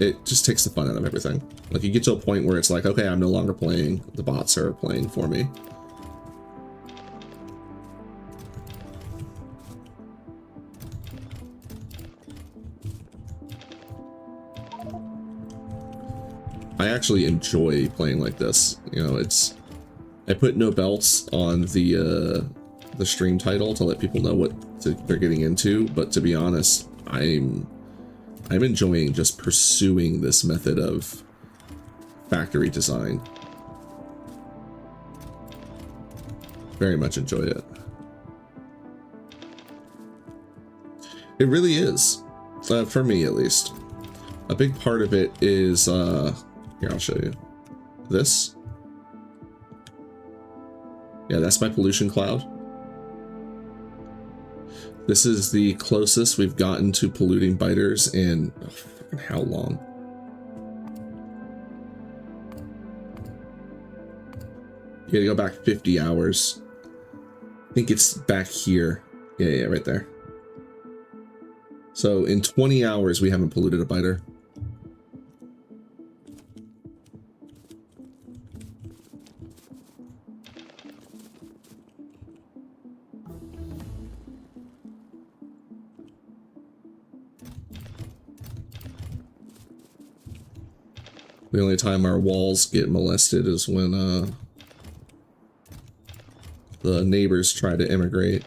it just takes the fun out of everything. Like, you get to a point where it's like, okay, I'm no longer playing, the bots are playing for me. I actually enjoy playing like this. You know, I put no belts on the stream title to let people know what they're getting into, but to be honest, I'm enjoying just pursuing this method of factory design. Very much enjoy it. It really is, for me at least. A big part of it is, here, I'll show you. This. Yeah, that's my pollution cloud. This is the closest we've gotten to polluting biters in how long? You gotta go back 50 hours. I think it's back here. Yeah, right there. So in 20 hours, we haven't polluted a biter. The only time our walls get molested is when the neighbors try to immigrate.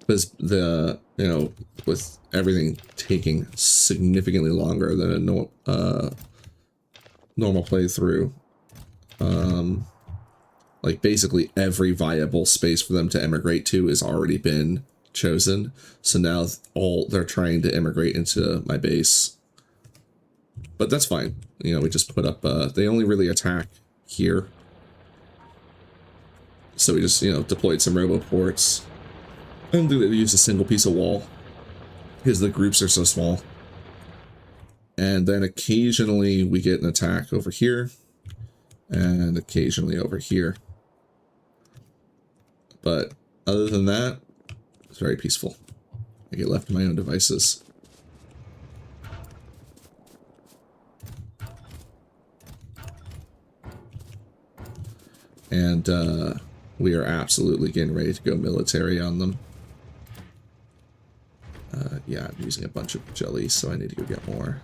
Because with everything taking significantly longer than a normal playthrough, like basically every viable space for them to immigrate to has already been chosen. So now they're trying to immigrate into my base. But that's fine. You know, we just put up, they only really attack here. So we just, deployed some roboports. I don't think they used a single piece of wall, because the groups are so small. And then occasionally we get an attack over here, and occasionally over here. But other than that, it's very peaceful. I get left to my own devices. And we are absolutely getting ready to go military on them. Yeah, I'm using a bunch of jellies, so I need to go get more.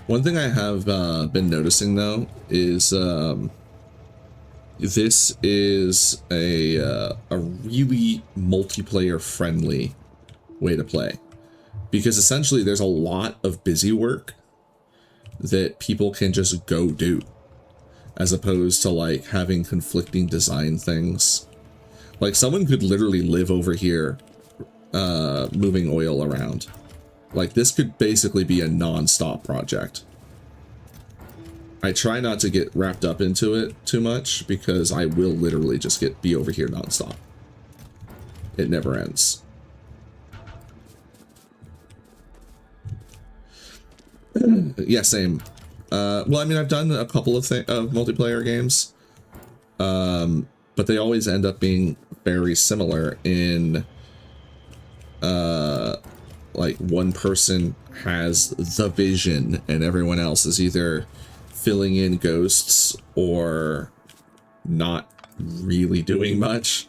One thing I have been noticing, though, is this is a really multiplayer-friendly way to play. Because essentially there's a lot of busy work that people can just go do, as opposed to like having conflicting design things. Like someone could literally live over here moving oil around. Like this could basically be a non-stop project. I try not to get wrapped up into it too much because I will literally just be over here non-stop. It never ends. Yeah, same. Well, I mean, I've done a couple of multiplayer games, but they always end up being very similar in, like one person has the vision and everyone else is either filling in ghosts or not really doing much.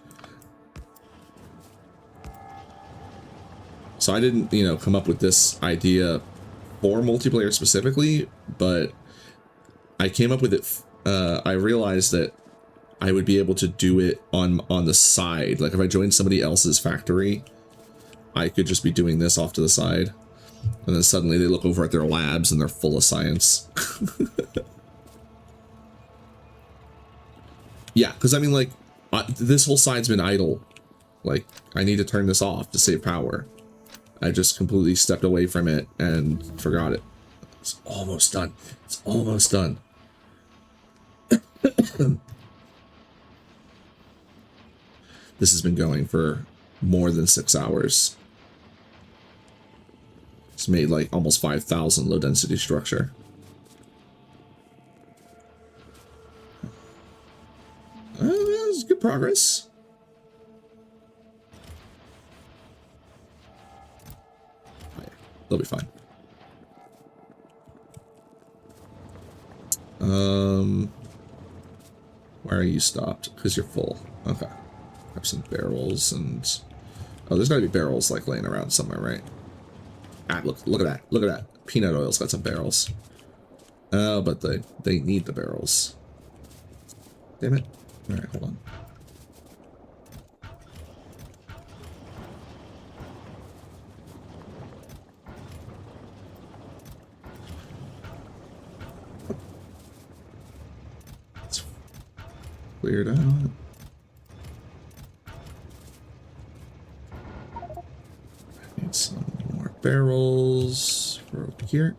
So I didn't, you know, come up with this idea for multiplayer specifically, but I came up with it. I realized that I would be able to do it on the side. Like if I joined somebody else's factory, I could just be doing this off to the side, and then suddenly they look over at their labs and they're full of science. Yeah, because I mean, like, this whole side's been idle. Like, I need to turn this off to save power. I just completely stepped away from it and forgot it. It's almost done. It's almost done. This has been going for more than 6 hours. It's made like almost 5,000 low density structure. That's good progress. Oh, yeah. They'll be fine. Why are you stopped? Because you're full. Okay. Have some barrels and... Oh, there's gotta be barrels like laying around somewhere, right? Ah, look at that. Look at that. Peanut oil's got some barrels. Oh, but they need the barrels. Damn it. Alright, hold on. Let's clear it out. I need some more barrels for over here.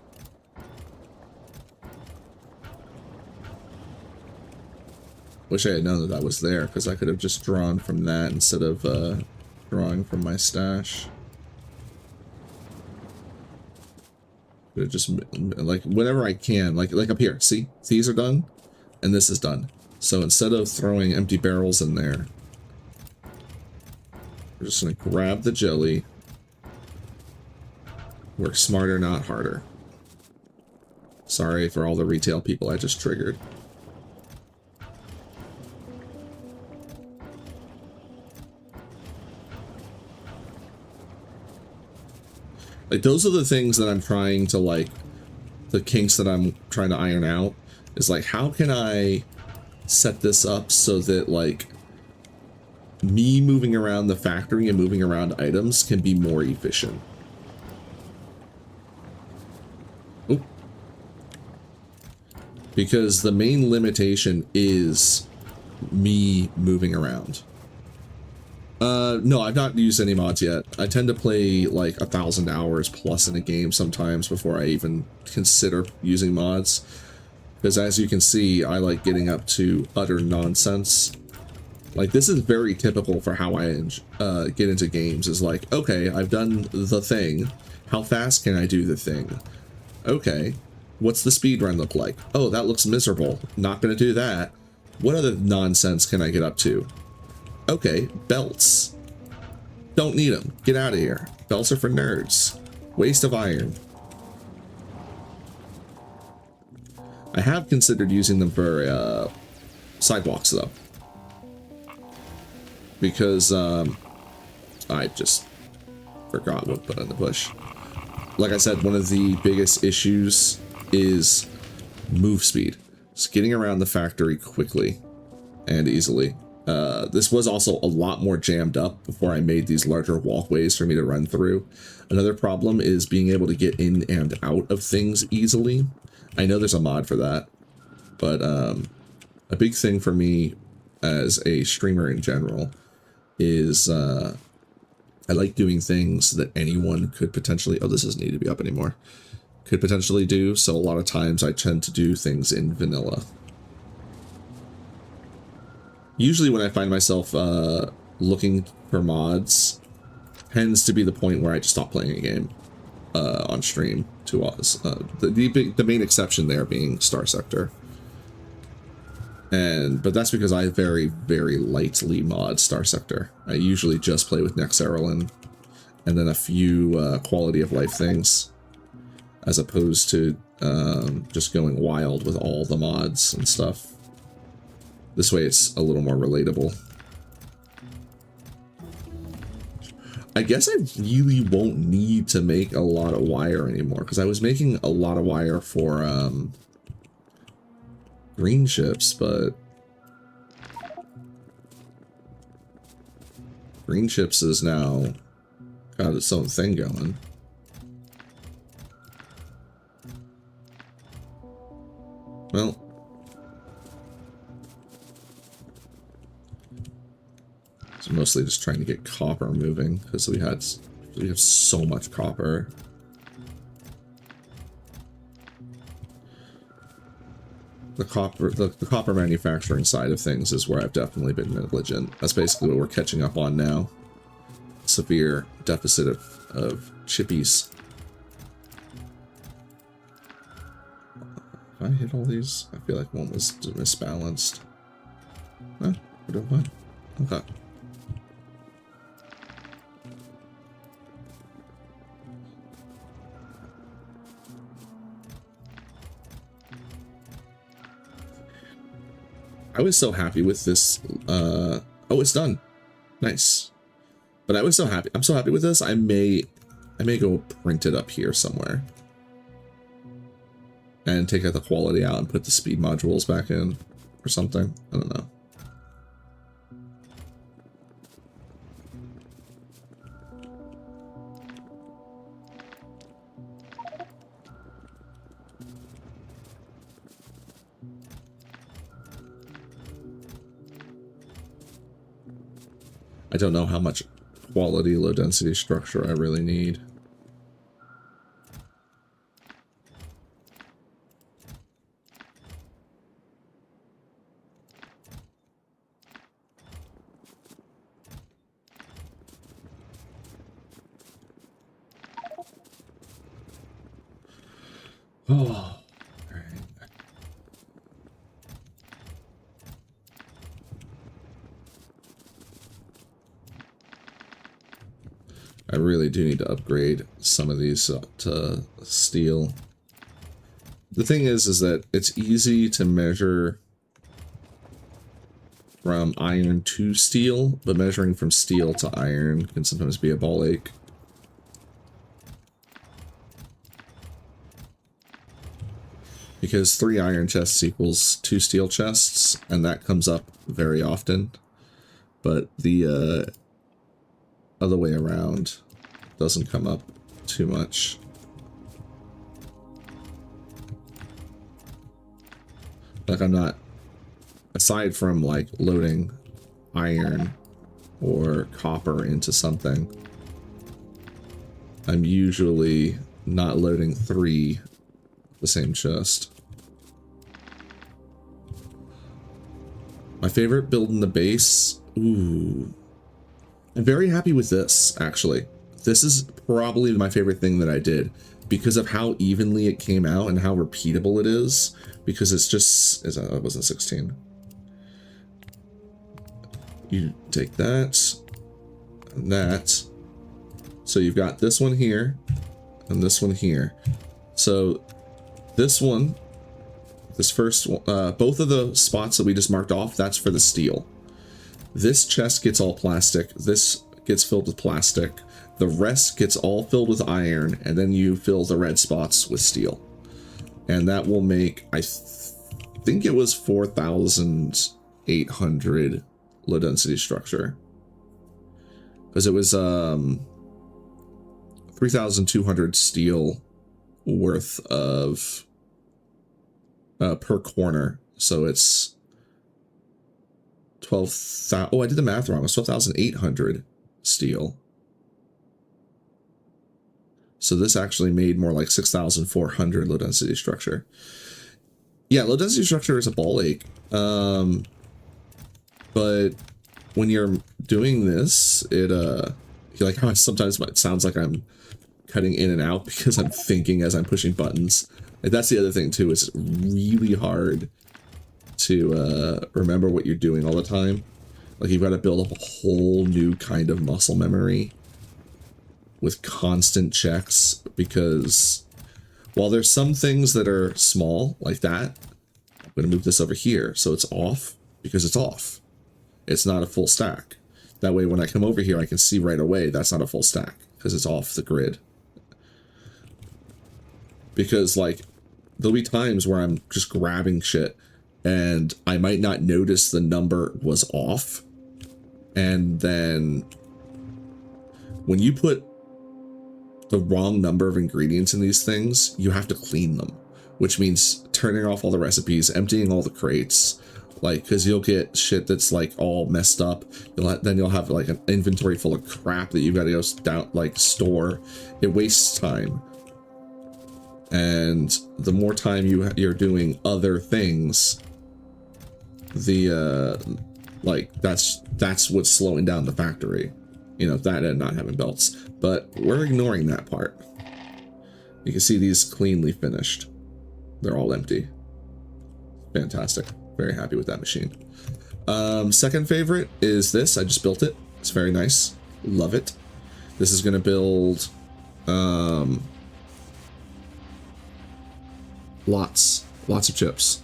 Wish I had known that that was there, because I could have just drawn from that instead of drawing from my stash. Could have just, like, whenever I can, like up here, see? These are done, and this is done. So instead of throwing empty barrels in there, we're just going to grab the jelly. Work smarter, not harder. Sorry for all the retail people I just triggered. Like, those are the things that I'm trying to, like, the kinks that I'm trying to iron out, is, like, how can I set this up so that, like, me moving around the factory and moving around items can be more efficient. Oop. Because the main limitation is me moving around. No, I've not used any mods yet. I tend to play like 1,000 hours plus in a game sometimes before I even consider using mods. Because as you can see, I like getting up to utter nonsense. Like, this is very typical for how I get into games, is like, okay, I've done the thing. How fast can I do the thing? Okay, what's the speed run look like? Oh, that looks miserable. Not gonna do that. What other nonsense can I get up to? Okay, belts. Don't need them. Get out of here. Belts are for nerds. Waste of iron. I have considered using them for sidewalks, though. Because I just forgot what to put on the bush. Like I said, one of the biggest issues is move speed. Just getting around the factory quickly and easily. This was also a lot more jammed up before I made these larger walkways for me to run through. Another problem is being able to get in and out of things easily. I know there's a mod for that, but a big thing for me as a streamer in general is I like doing things that anyone could potentially... Oh, this doesn't need to be up anymore. Could potentially do, so a lot of times I tend to do things in vanilla. Usually when I find myself looking for mods, tends to be the point where I just stop playing a game on stream to us. The main exception there being Star Sector. But that's because I very, very lightly mod Star Sector. I usually just play with Nexerolin and then a few quality of life things, as opposed to just going wild with all the mods and stuff. This way it's a little more relatable. I guess I really won't need to make a lot of wire anymore, because I was making a lot of wire for green ships, but green ships is now got its own thing going. Well, it's mostly just trying to get copper moving, because we have so much copper. The copper manufacturing side of things is where I've definitely been negligent. That's basically what we're catching up on now. Severe deficit of chippies. If I hit all these, I feel like one was misbalanced. Huh, we're doing fine. Okay. I was so happy with this. Oh, it's done. Nice. But I was so happy. I'm so happy with this. I may go print it up here somewhere and take out the quality out and put the speed modules back in or something. I don't know. I don't know how much quality low density structure I really need. Oh. I really do need to upgrade some of these to steel. The thing is that it's easy to measure from iron to steel, but measuring from steel to iron can sometimes be a ball ache. Because 3 iron chests equals 2 steel chests, and that comes up very often. But the other way around doesn't come up too much. Like, I'm not, aside from like loading iron or copper into something, I'm usually not loading 3 the same chest. My favorite build in the base, ooh. I'm very happy with this, actually. This is probably my favorite thing that I did because of how evenly it came out and how repeatable it is. Because it's just, it wasn't 16. You take that and that. So you've got this one here and this one here. So this one, this first one, both of the spots that we just marked off, that's for the steel. This chest gets all plastic. This gets filled with plastic. The rest gets all filled with iron, and then you fill the red spots with steel. And that will make, I think it was 4,800 low density structure. Because it was 3,200 steel worth of per corner. So it's 12,000. Oh, I did the math wrong. It's 12,800 steel. So this actually made more like 6,400 low density structure. Yeah, low density structure is a ball ache. But when you're doing this, it like how sometimes it sounds like I'm cutting in and out because I'm thinking as I'm pushing buttons. Like that's the other thing too. It's really hard to remember what you're doing all the time. Like you've got to build up a whole new kind of muscle memory with constant checks, because while there's some things that are small like that, I'm going to move this over here so it's off, because it's off. It's not a full stack. That way when I come over here I can see right away that's not a full stack because it's off the grid. Because like there'll be times where I'm just grabbing shit and I might not notice the number was off, and then when you put the wrong number of ingredients in these things, you have to clean them, which means turning off all the recipes, emptying all the crates, like, because you'll get shit that's like all messed up. Then you'll have like an inventory full of crap that you've got to go down, like store. It wastes time, and the more time you're doing other things, the like that's what's slowing down the factory. You know, that and not having belts. But we're ignoring that part. You can see these cleanly finished. They're all empty. Fantastic. Very happy with that machine. Second favorite is this. I just built it. It's very nice. Love it. This is going to build lots of chips.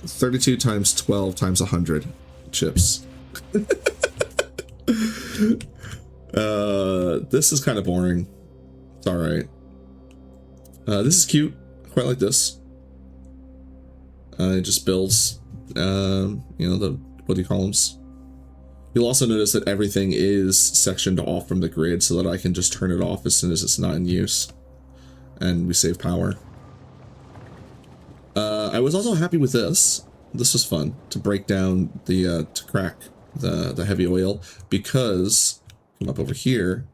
32 times 12 times 100 chips. This is kind of boring. It's all right. This is cute. I quite like this. It just builds, you know, the, what do you call them? You'll also notice that everything is sectioned off from the grid so that I can just turn it off as soon as it's not in use. And we save power. I was also happy with this. This was fun to break down the, to crack the heavy oil, because come up over here,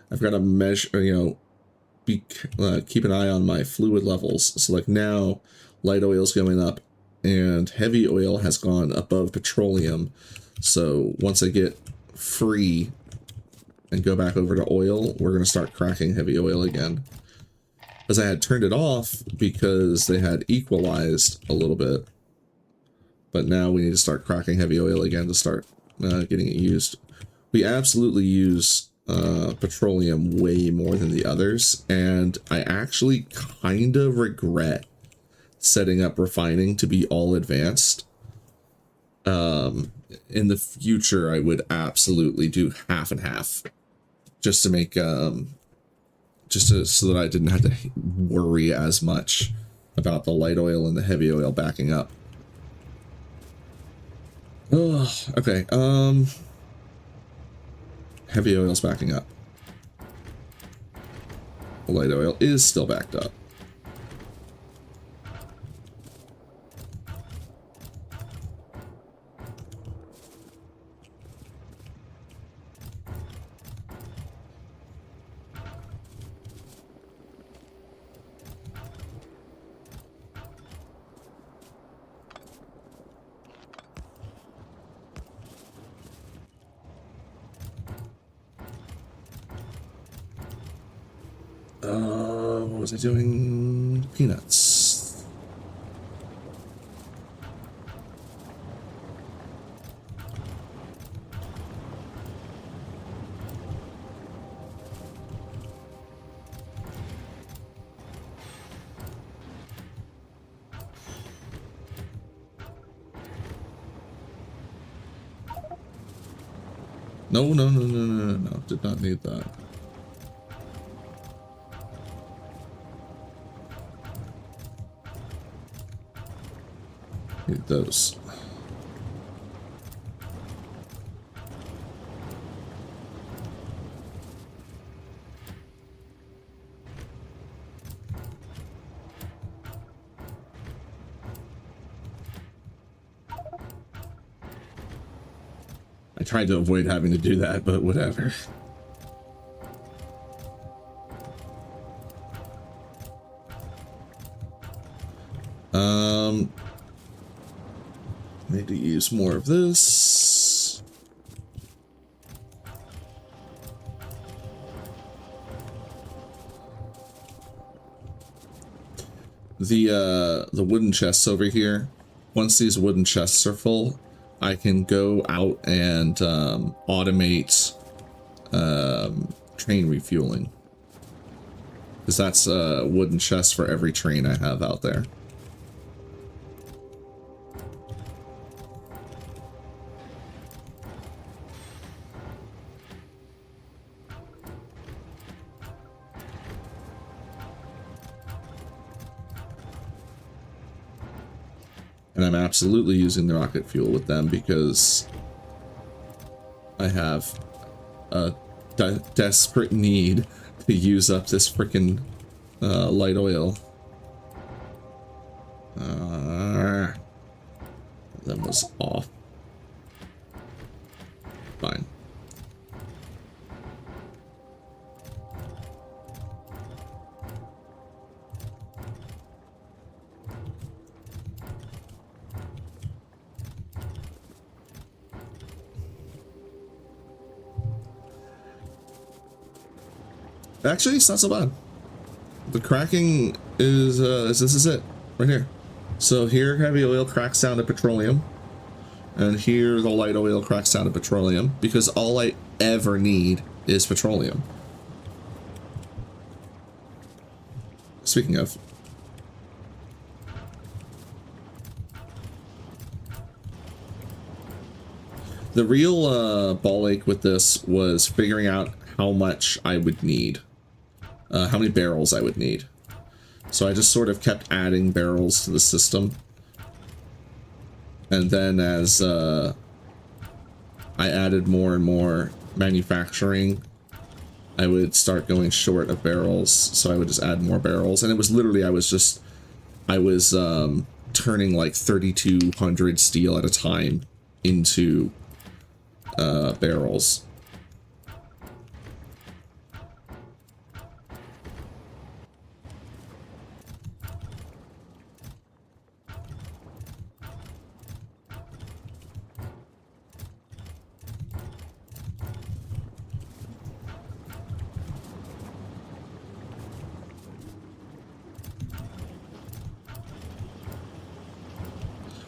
I've got to measure, you know, keep an eye on my fluid levels. So like now light oil is going up and heavy oil has gone above petroleum. So once I get free and go back over to oil, we're going to start cracking heavy oil again. Because I had turned it off because they had equalized a little bit. But now we need to start cracking heavy oil again to start getting it used. We absolutely use petroleum way more than the others, and I actually kind of regret setting up refining to be all advanced. In the future, I would absolutely do half and half, just to make so that I didn't have to worry as much about the light oil and the heavy oil backing up. Oh, okay. Heavy oil's backing up. The light oil is still backed up. What was I doing? Peanuts. No, did not need that. Need those. I tried to avoid having to do that, but whatever. Need to use more of this. The wooden chests over here. Once these wooden chests are full, I can go out and automate train refueling. Because that's a wooden chest for every train I have out there. And I'm absolutely using the rocket fuel with them because I have a desperate need to use up this freaking light oil. That was off. Fine. Actually, it's not so bad. The cracking is this is it right here. So here heavy oil cracks down to petroleum, and here the light oil cracks down to petroleum because all I ever need is petroleum. Speaking of, the real ball ache with this was figuring out how much I would need. How many barrels I would need. So I just sort of kept adding barrels to the system. And then as I added more and more manufacturing, I would start going short of barrels. So I would just add more barrels. And it was literally, I was turning like 3,200 steel at a time into barrels.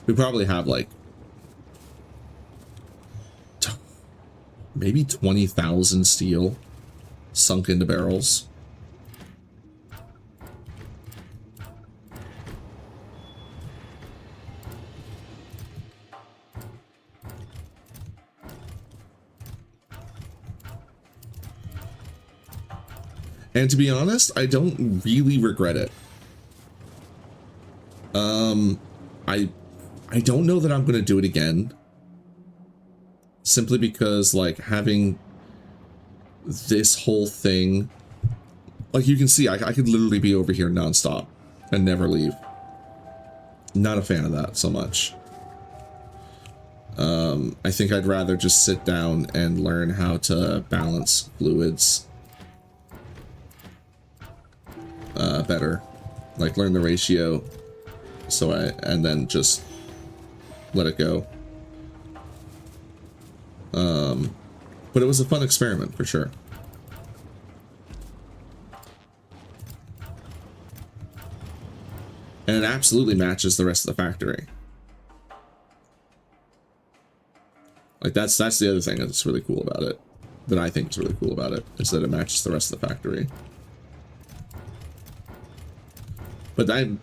We probably have like maybe 20,000 steel sunk into barrels. And to be honest, I don't really regret it. I don't know that I'm going to do it again. Simply because, like, having this whole thing... Like, you can see, I could literally be over here nonstop and never leave. Not a fan of that so much. I think I'd rather just sit down and learn how to balance fluids better. Like, learn the ratio. And then just let it go. But it was a fun experiment for sure. And it absolutely matches the rest of the factory. Like that's the other thing that's really cool about it. That I think is really cool about it, is that it matches the rest of the factory. But I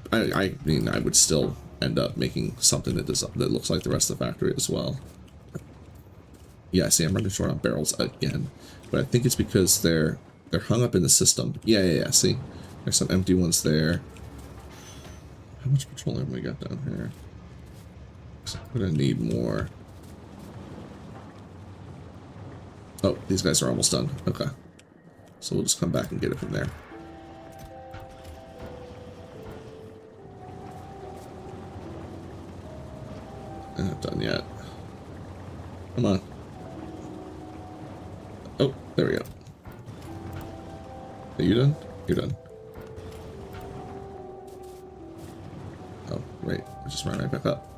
mean, I would still end up making something that looks like the rest of the factory as well. Yeah, see, I'm running short on barrels again, but I think it's because they're hung up in the system. Yeah. See, there's some empty ones there. How much petroleum we got down here? So I'm gonna need more. Oh, these guys are almost done. Okay. So we'll just come back and get it from there. Not done yet. Come on. Oh, there we go. Are you done? You're done. Oh, wait. I just ran right back up.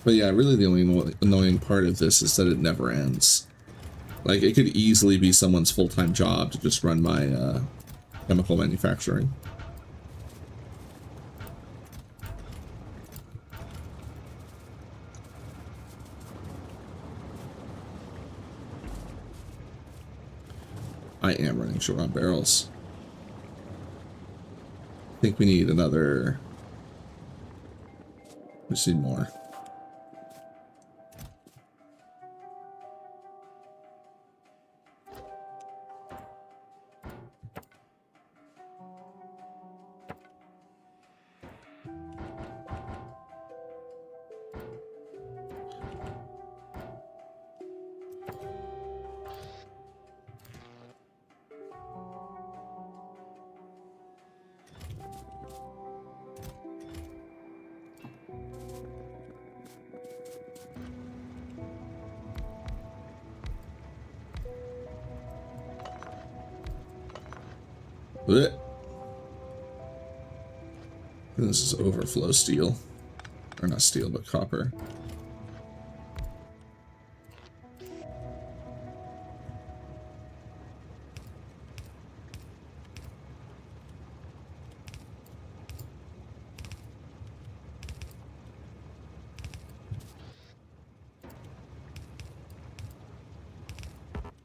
But yeah, really the only annoying part of this is that it never ends. Like, it could easily be someone's full-time job to just run my chemical manufacturing. I am running short on barrels. I think we need another... We just need more. Blech. This is overflow steel. Or not steel, but copper.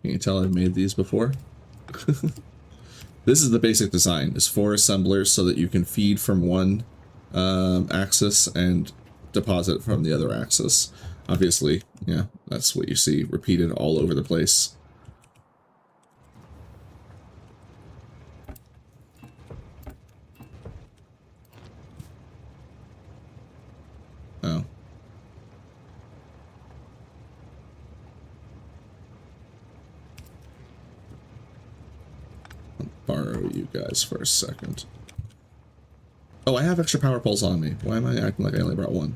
Can you tell I've made these before? This is the basic design. It's 4 assemblers so that you can feed from one axis and deposit from the other axis. Obviously, yeah, that's what you see repeated all over the place. Oh. I'll borrow you guys for a second. Oh, I have extra power poles on me. Why am I acting like I only brought one?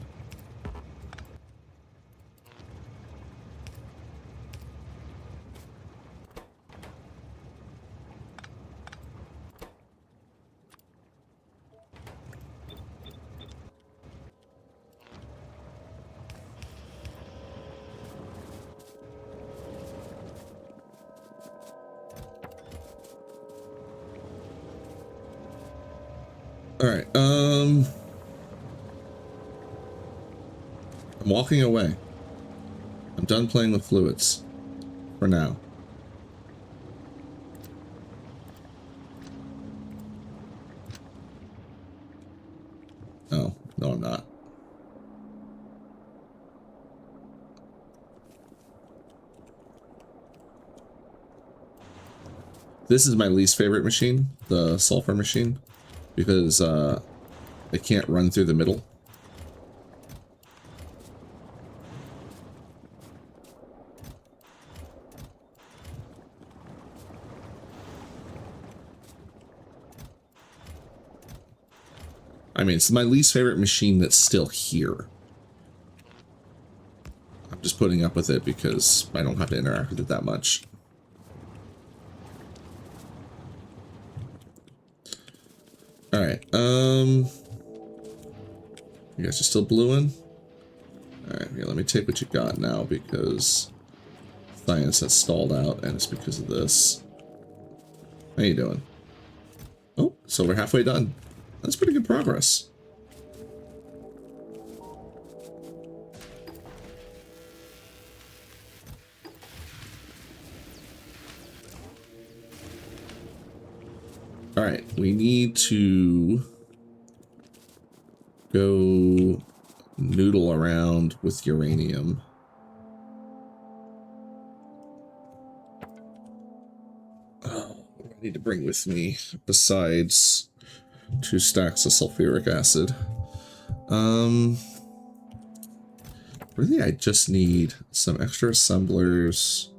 Alright, I'm walking away. I'm done playing with fluids. For now. Oh, no I'm not. This is my least favorite machine, the sulfur machine, because it can't run through the middle. I mean, it's my least favorite machine that's still here. I'm just putting up with it because I don't have to interact with it that much. Alright, you guys are still bluing? Alright, yeah, let me take what you got now because science has stalled out and it's because of this. How you doing? Oh, so we're halfway done. That's pretty good progress. All right, we need to go noodle around with uranium. Oh, what do I need to bring with me besides 2 stacks of sulfuric acid? Really, I just need some extra assemblers.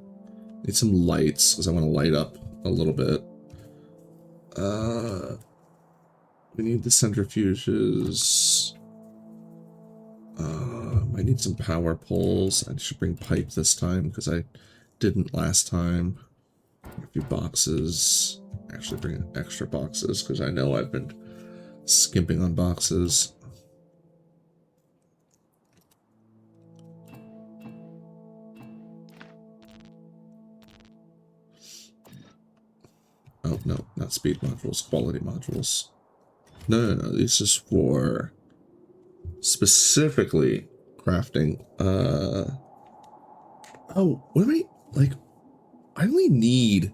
Need some lights because I want to light up a little bit. We need the centrifuges. I need some power poles. I should bring pipe this time because I didn't last time. A few boxes. Actually bring extra boxes because I know I've been skimping on boxes. Oh, no, not speed modules, quality modules. No, this is for specifically crafting. Oh, what am I, like, I only need,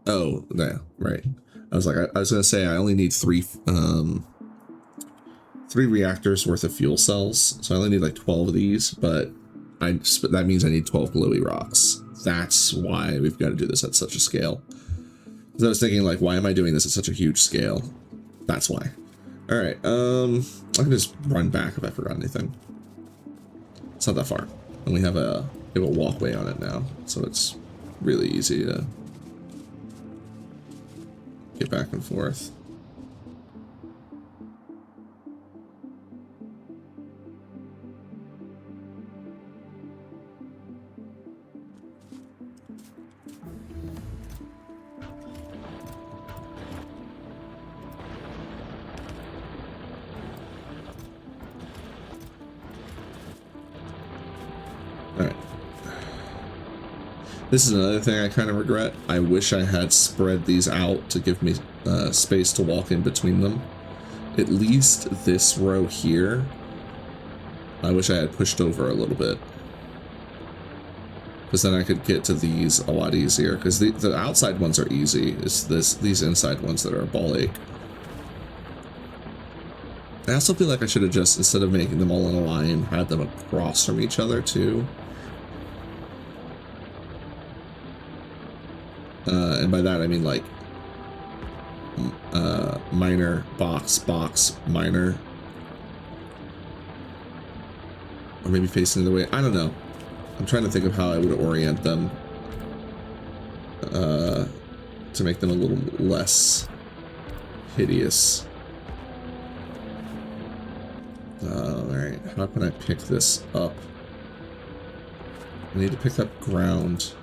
oh, no, right. I was like, I was going to say I only need 3 reactors worth of fuel cells. So I only need like 12 of these, but that means I need 12 glowy rocks. That's why we've got to do this at such a scale. Because I was thinking, like, why am I doing this at such a huge scale? That's why. All right, I can just run back if I forgot anything. It's not that far, and we have a walkway on it now, so it's really easy to get back and forth. This is another thing I kind of regret. I wish I had spread these out to give me space to walk in between them. At least this row here, I wish I had pushed over a little bit. Because then I could get to these a lot easier. Because the outside ones are easy. It's these inside ones that are a ball ache. I also feel like I should have just, instead of making them all in a line, had them across from each other too. And by that I mean like miner, box, miner. Or maybe facing the way, I don't know. I'm trying to think of how I would orient them to make them a little less hideous. Alright, how can I pick this up? I need to pick up ground.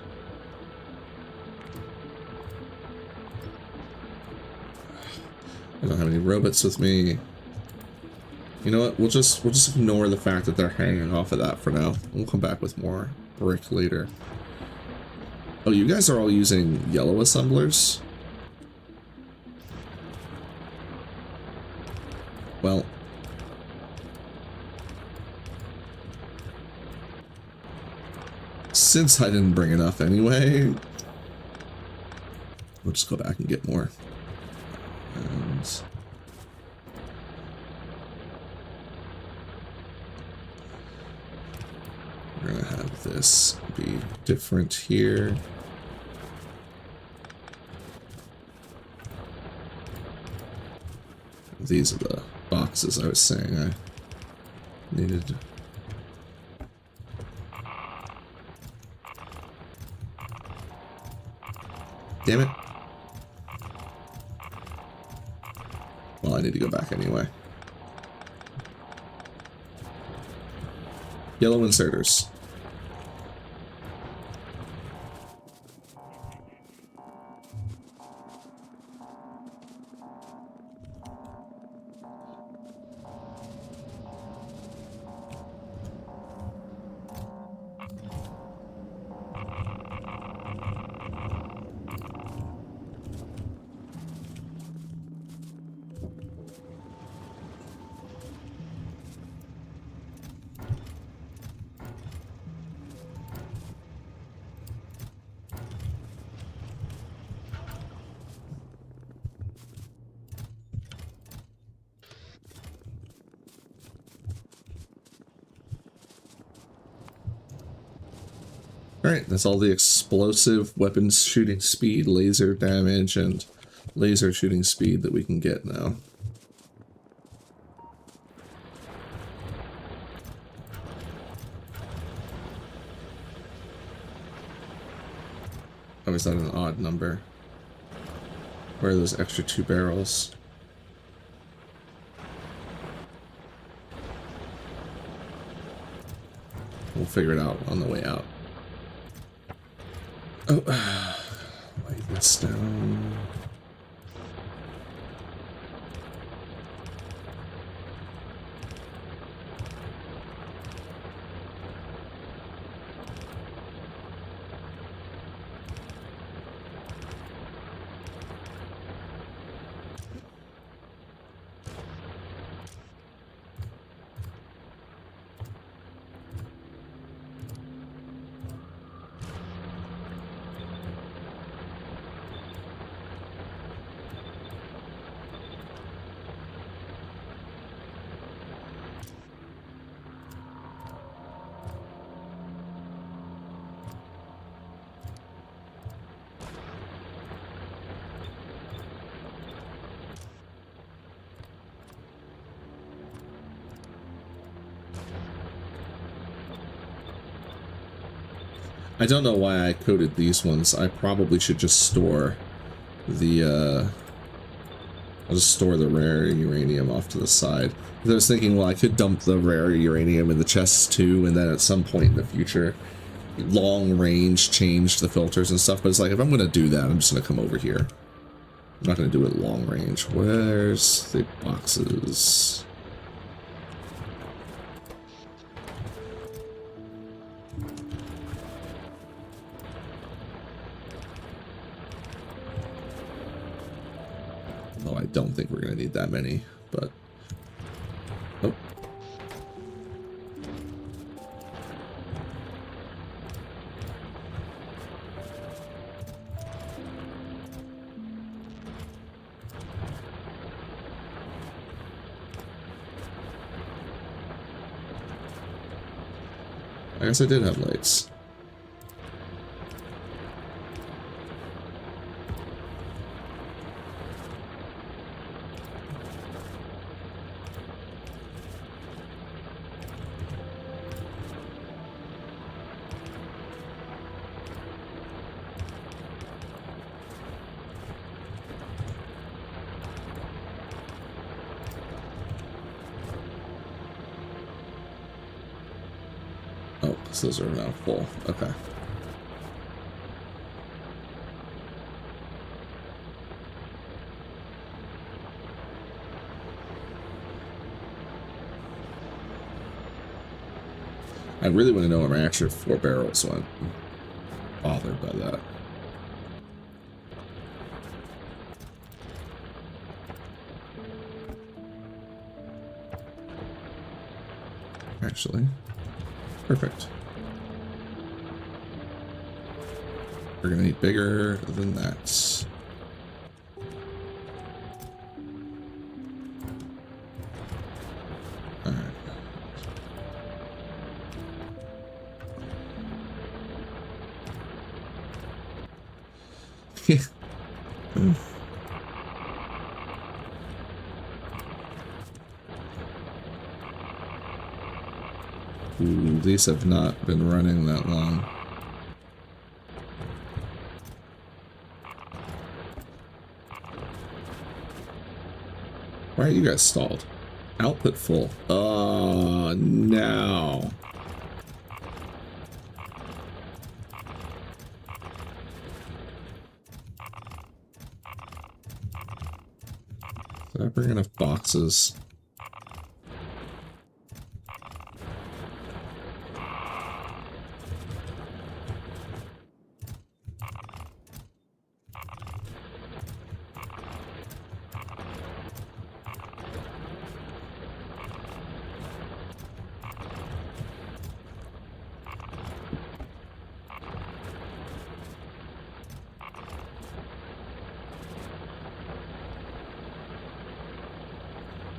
I don't have any robots with me. You know what? We'll just ignore the fact that they're hanging off of that for now. We'll come back with more brick later. Oh, you guys are all using yellow assemblers? Well, since I didn't bring enough anyway, we'll just go back and get more. And we're gonna have this be different here. These are the boxes I was saying I needed. Damn it. Well, I need to go back anyway. Yellow inserters. Alright, that's all the explosive weapons shooting speed, laser damage, and laser shooting speed that we can get now. Oh, is that an odd number? Where are those extra 2 barrels? We'll figure it out on the way out. Oh, lay this down. I don't know why I coded these ones. I probably should just store the, I'll just store the rare uranium off to the side. I was thinking, well, I could dump the rare uranium in the chests too, and then at some point in the future, long range change the filters and stuff, but it's like, if I'm going to do that, I'm just going to come over here. I'm not going to do it long range. Where's the boxes? I don't think we're going to need that many, but... Oh. I guess I did have lights. Those are now full. Okay. I really want to know where my extra 4 barrels went. I'm bothered by that. Actually, perfect. We're gonna need bigger than that. Alright. Ooh, these have not been running that long. Why are you guys stalled? Output full. Oh, no. Did I bring enough boxes?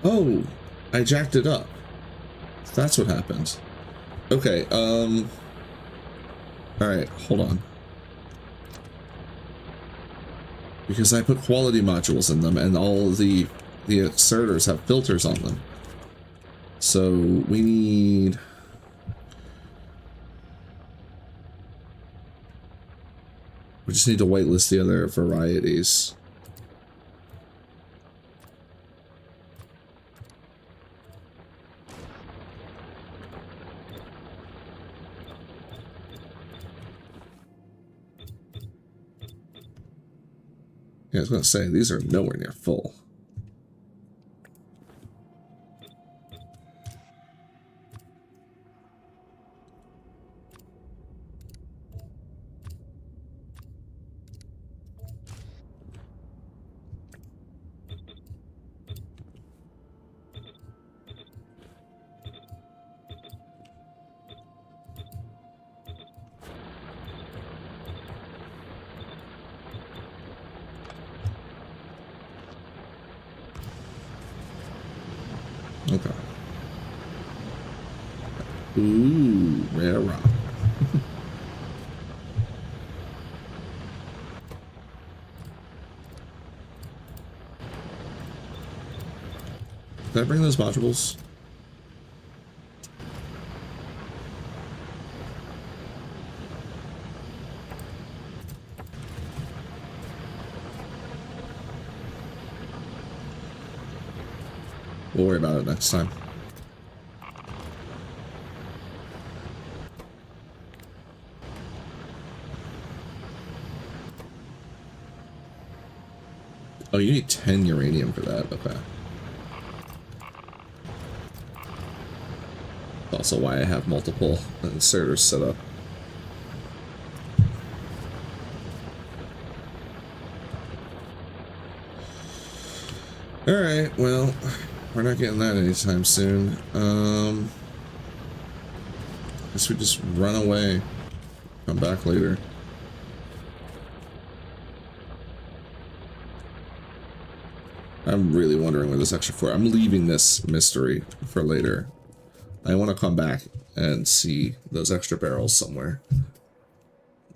Oh, I jacked it up. That's what happened. Okay, All right, hold on. Because I put quality modules in them, and all the exerters have filters on them. So we need... We just need to whitelist the other varieties. Yeah, I was going to say, these are nowhere near full. Okay. Ooh, rare rock. Did I bring those modules? We'll worry about it next time. Oh, you need 10 uranium for that. Okay. Also why I have multiple inserters set up. Alright, well, we're not getting that anytime soon. I guess we just run away. Come back later. I'm really wondering where this extra for. I'm leaving this mystery for later. I want to come back and see those extra barrels somewhere.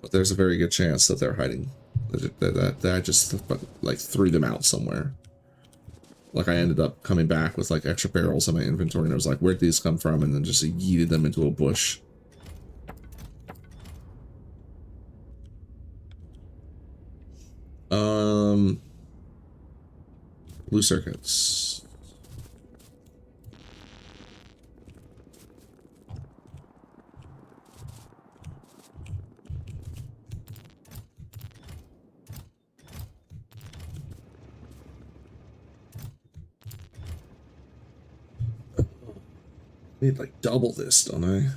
But there's a very good chance that they're hiding. That I just like threw them out somewhere. Like I ended up coming back with like extra barrels in my inventory and I was like, where'd these come from? And then just yeeted them into a bush. Blue circuits. I need like double this, don't I?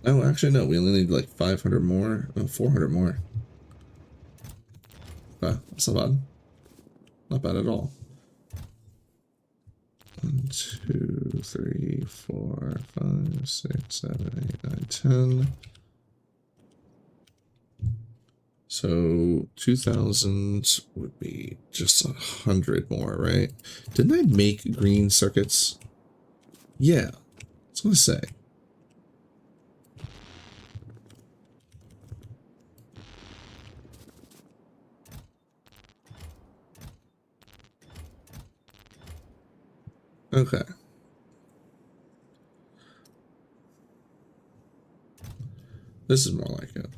Oh, actually no, we only need like 500 more. Oh, 400 more. That's not bad. Not bad at all. 1, 2, 3, 4, 5, 6, 7, 8, 9, 10. So 2,000 would be just 100 more, right? Didn't I make green circuits? Yeah, I was gonna say. Okay. This is more like it.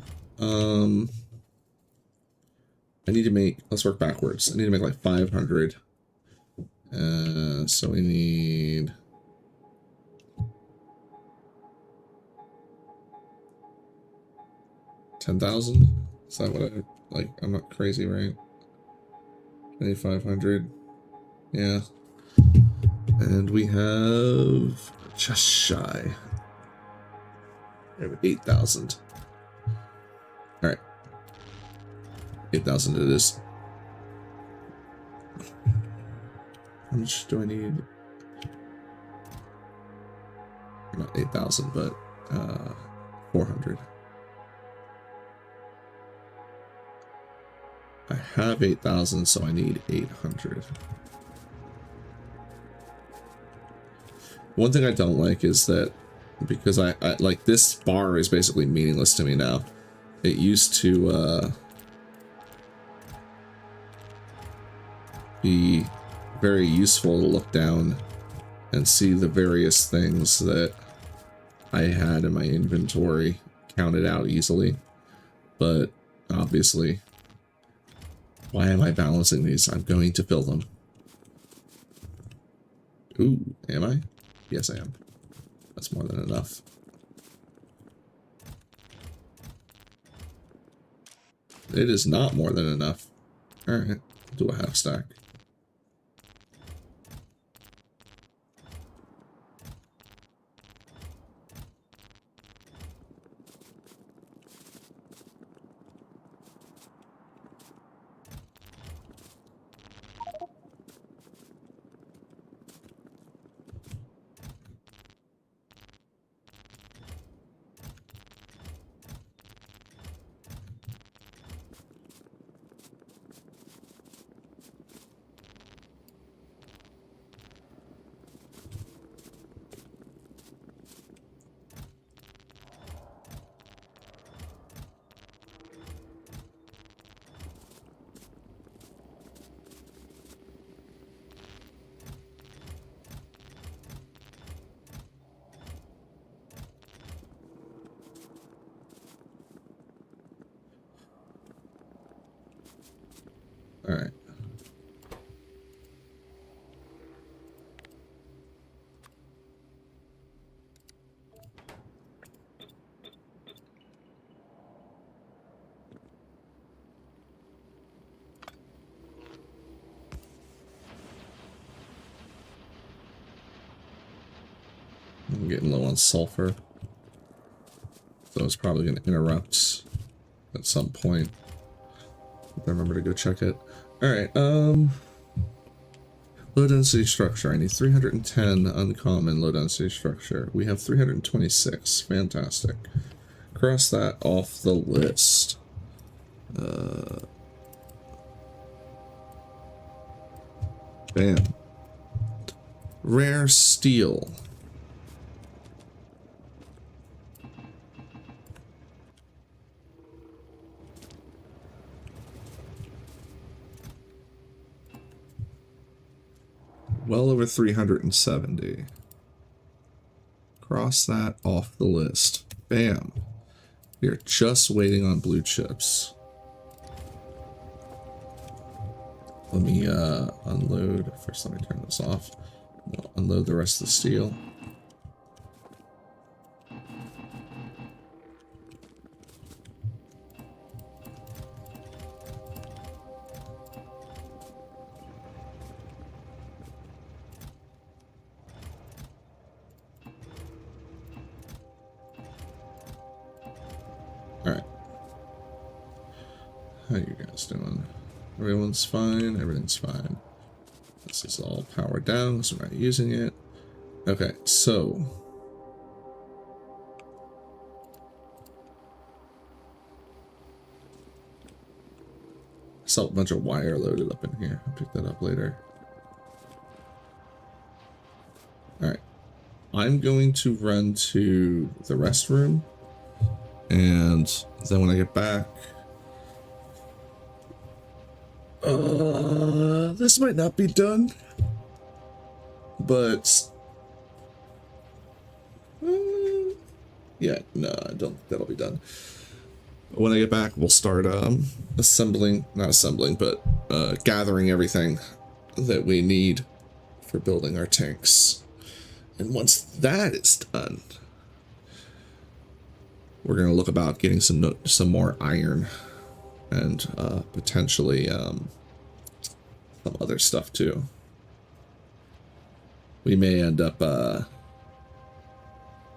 I need to make, let's work backwards. I need to make like 500. So we need 10,000. Is that what I, like, I'm not crazy, right? 2,500. Yeah. And we have just shy. We have 8,000. All right. 8,000 it is. How much do I need? Not 8,000, but 400. I have 8,000, so I need 800. One thing I don't like is that because I like this bar is basically meaningless to me now. It used to be very useful to look down and see the various things that I had in my inventory counted out easily. But obviously, why am I balancing these? I'm going to fill them. Ooh, am I? Yes, I am. That's more than enough. It is not more than enough. Alright, do a half stack. Alright. I'm getting low on sulfur. So it's probably going to interrupt at some point. If I remember to go check it. Alright, low density structure. I need 310 uncommon low density structure. We have 326. Fantastic. Cross that off the list. Bam. Rare steel. Well over 370. Cross that off the list. Bam. We are just waiting on blue chips. Let me unload. First, let me turn this off. We'll unload the rest of the steel. Alright. How you guys doing? Everyone's fine? Everything's fine. This is all powered down because we're not using it. Okay, so... I saw a bunch of wire loaded up in here. I'll pick that up later. Alright. I'm going to run to the restroom. And then when I get back... this might not be done. But... yeah, no, I don't think that'll be done. When I get back, we'll start assembling, not assembling, but gathering everything that we need for building our tanks. And once that is done, we're going to look about getting some more iron and potentially some other stuff too. We may end up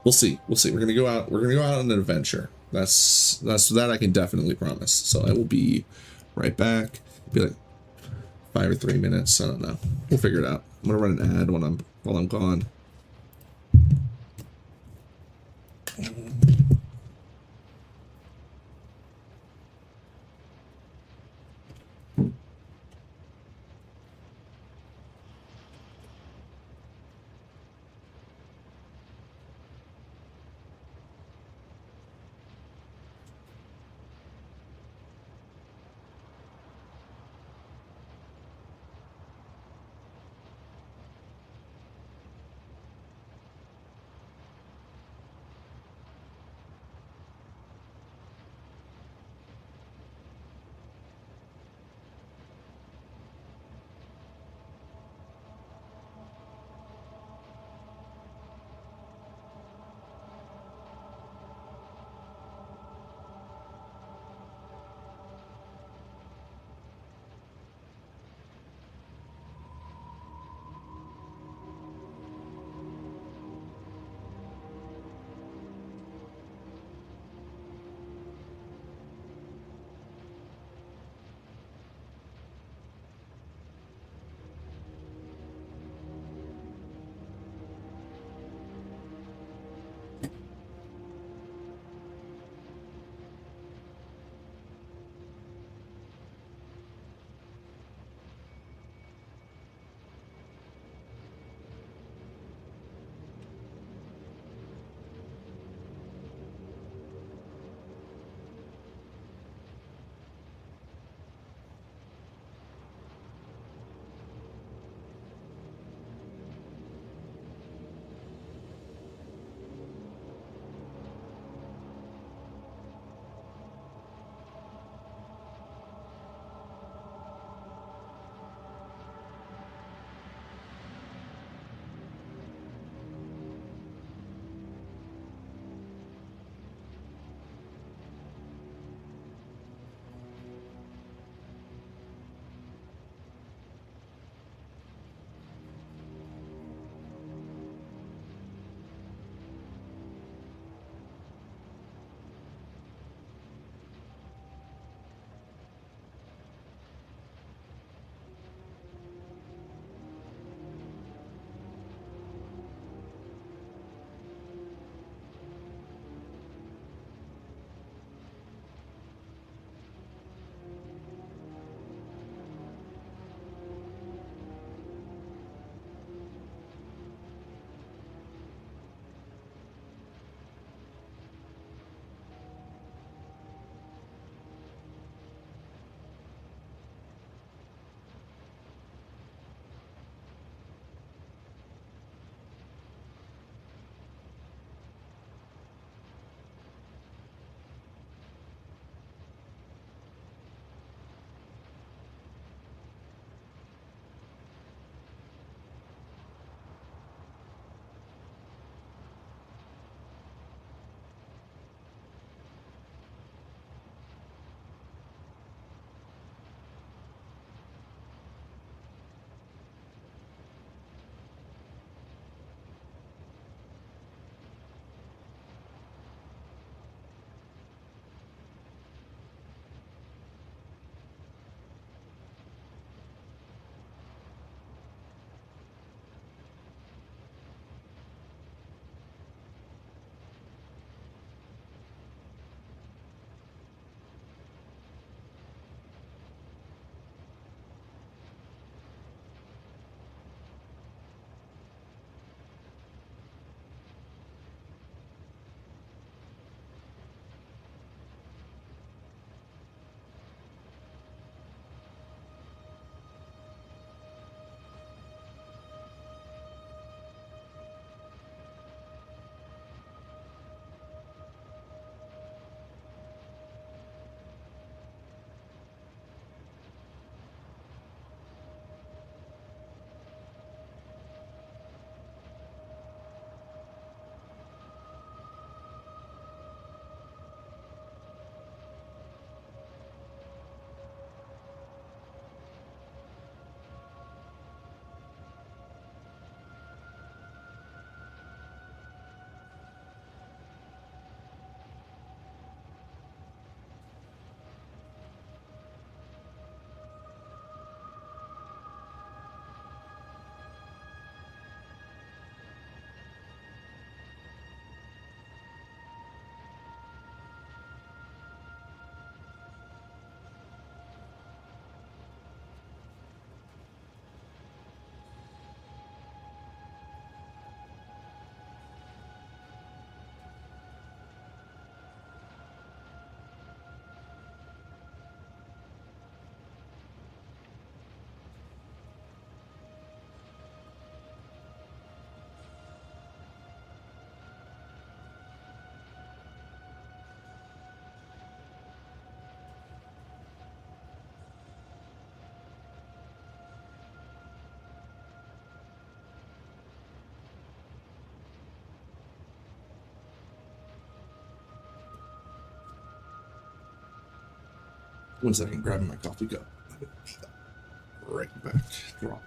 we'll see. We're going to go out. We're going to go out on an adventure. That I can definitely promise. So I will be right back. It'll be like 5 or 3 minutes. I don't know. We'll figure it out. I'm gonna run an ad while I'm gone. 1 second, grabbing my coffee cup. Right back. Drop.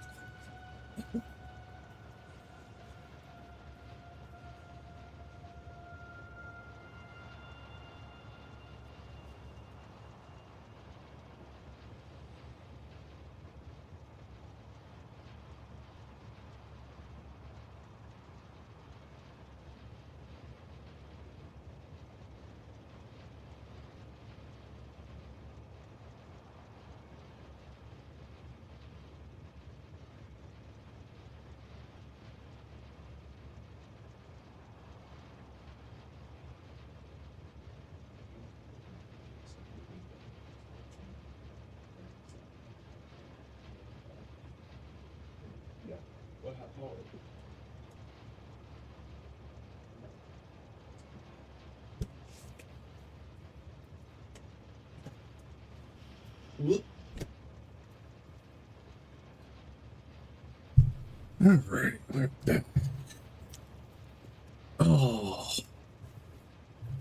All right, we're back. Oh,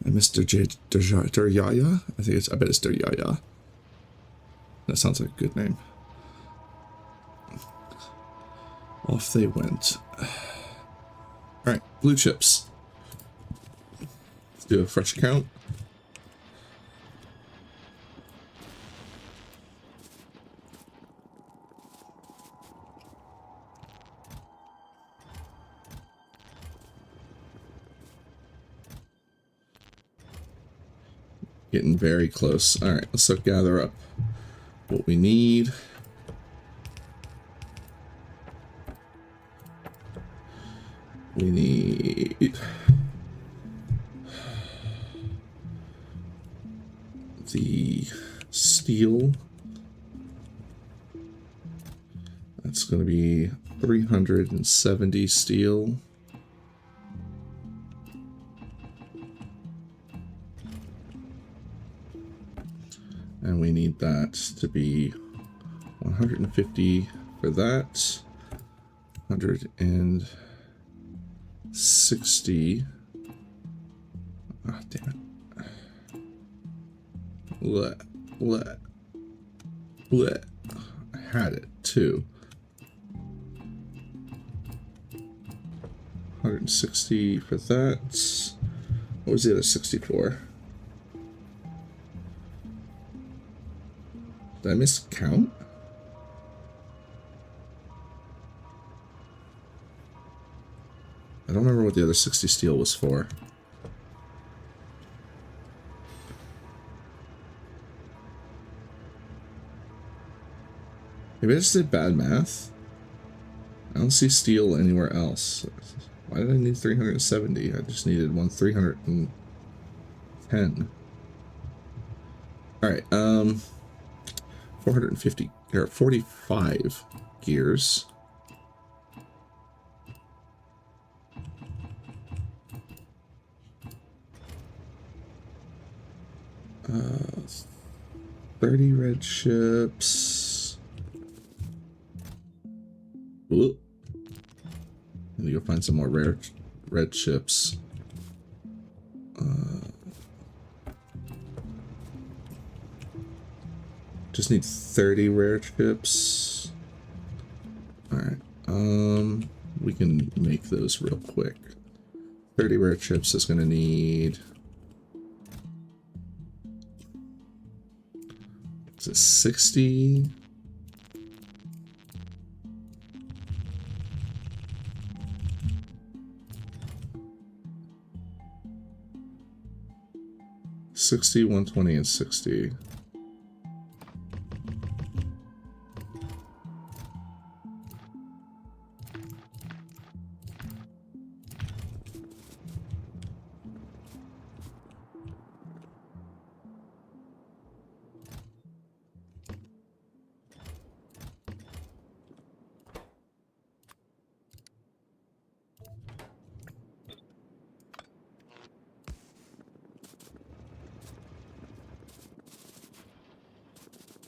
and Mr. Yaya. I bet it's Yaya. That sounds like a good name. Off they went. All right, blue chips. Let's do a fresh count. Getting very close. All right, let's gather up what we need. We need the steel. That's going to be 370 steel. And we need that to be 150 for that. 160. Ah, damn it. I had it too. 160 for that. What was the other 64? Did I miscount? I don't remember what the other 60 steel was for. Maybe I just did bad math. I don't see steel anywhere else. Why did I need 370? I just needed 310. All right, 450 or 45 gears. Uh, 30 red chips. Ooh. I need to go find some more rare red chips. Just need 30 rare chips. Alright. We can make those real quick. 30 rare chips is gonna need... Is it 60? $60, 120, and 60.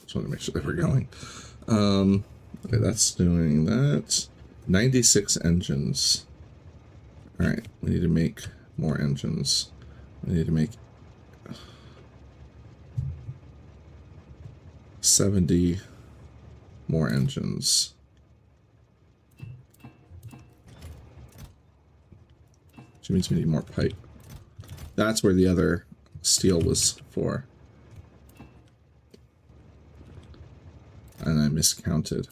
Just want to make sure that we're going. Okay, that's doing that. 96 engines. All right, we need to make more engines. We need to make 70 more engines. Which means we need more pipe. That's where the other steel was for. And I miscounted.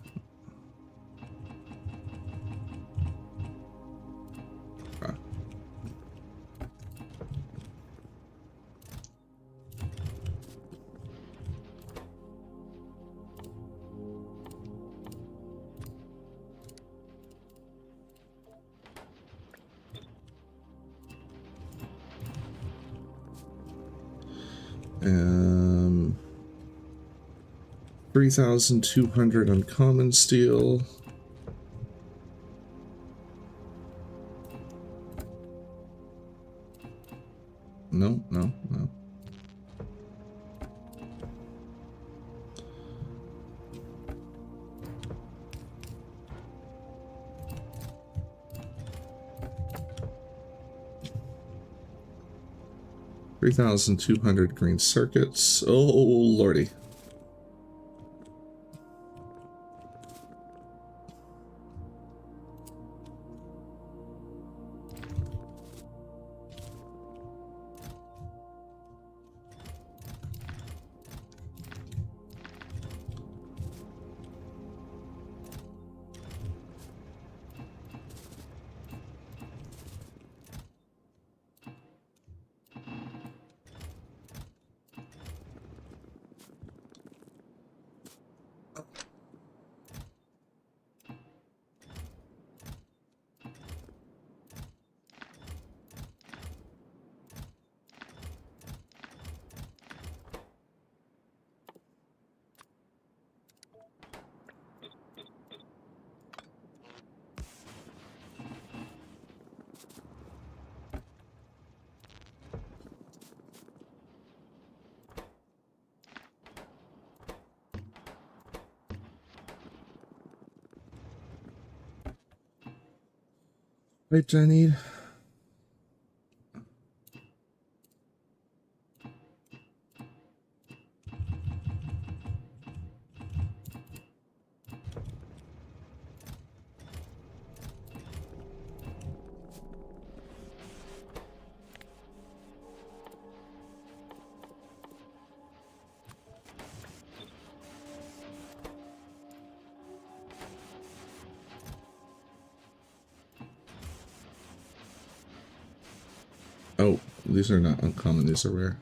Okay. Um, 3,200 uncommon steel. No, no, no. $3,200 green circuits. Oh, lordy. Wait, do I need? Oh, these are not uncommon, these are rare.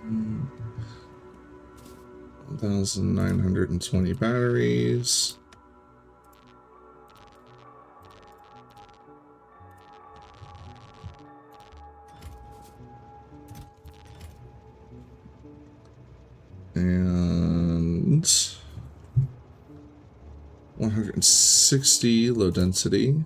Um, 1,920 batteries. And 160 low density.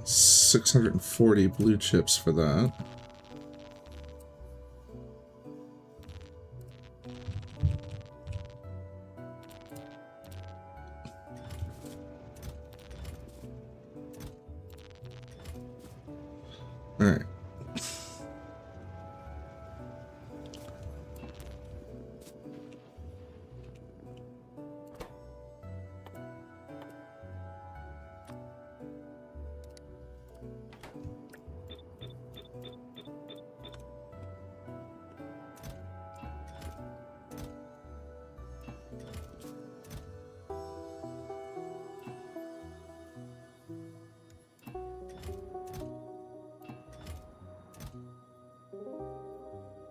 $640 blue chips for that. All right.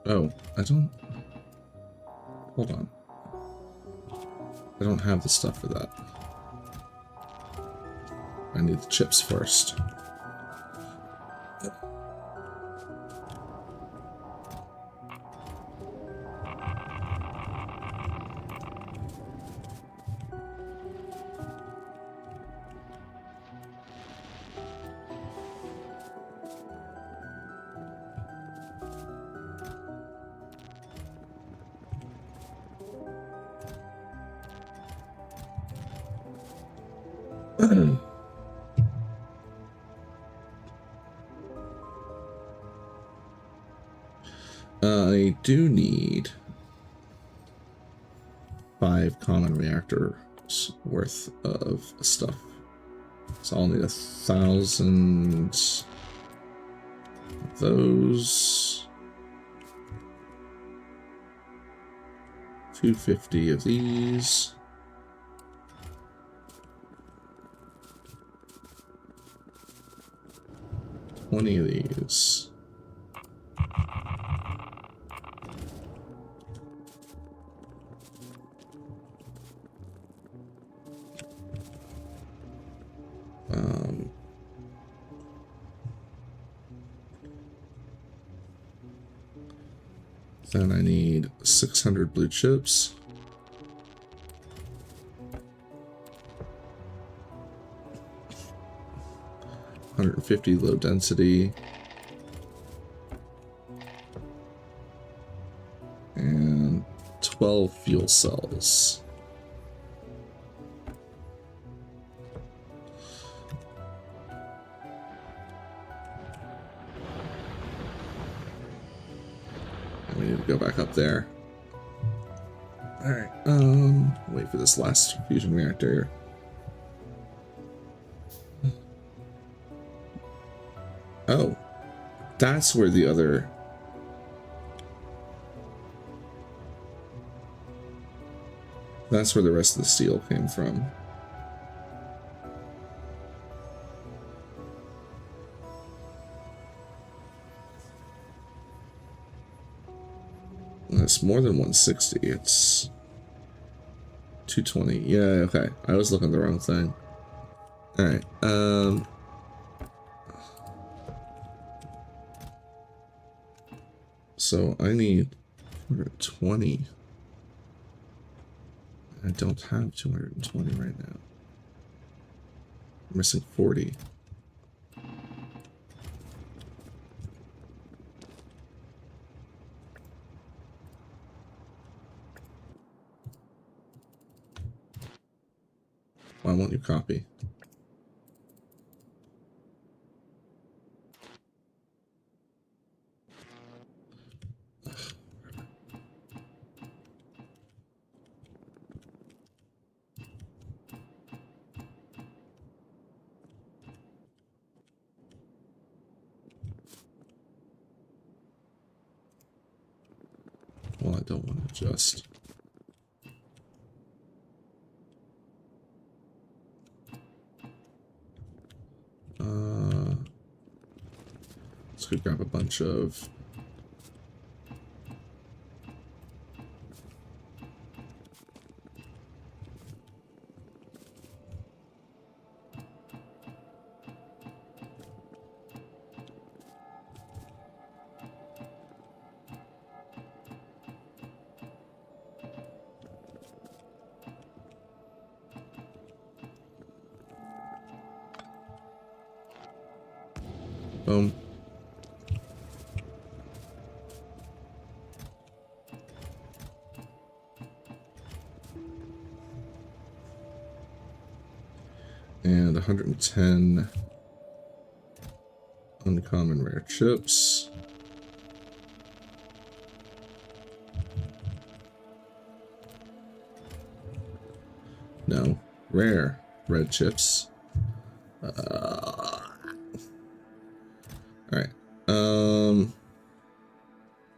Oh, I don't... Hold on. I don't have the stuff for that. I need the chips first. I do need 5 common reactors worth of stuff. So I'll need 1,000 of those. 250 of these. Of these. Then I need 600 blue chips. $150 low density. And 12 fuel cells. We need to go back up there. Alright, wait for this last fusion reactor. Oh, that's where the other... That's where the rest of the steel came from. It's more than 160. It's 220. Yeah, okay. I was looking at the wrong thing. Alright, so I need 220. I don't have 220 right now. I'm missing 40. Why won't you copy? Well, I don't want to adjust. Let's go grab a bunch of... Boom. And 110 uncommon rare chips. No, rare red chips. Alright.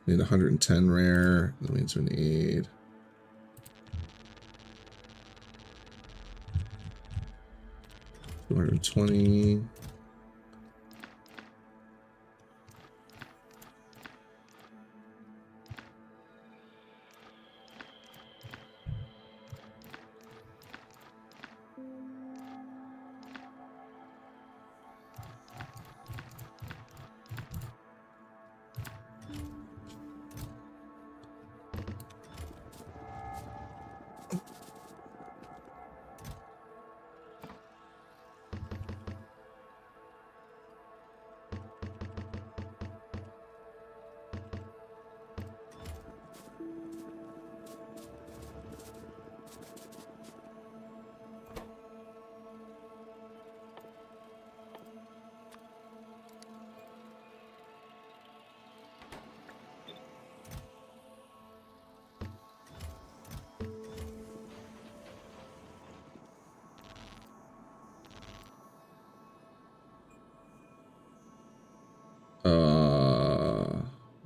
Need 110 rare. That means we need 220.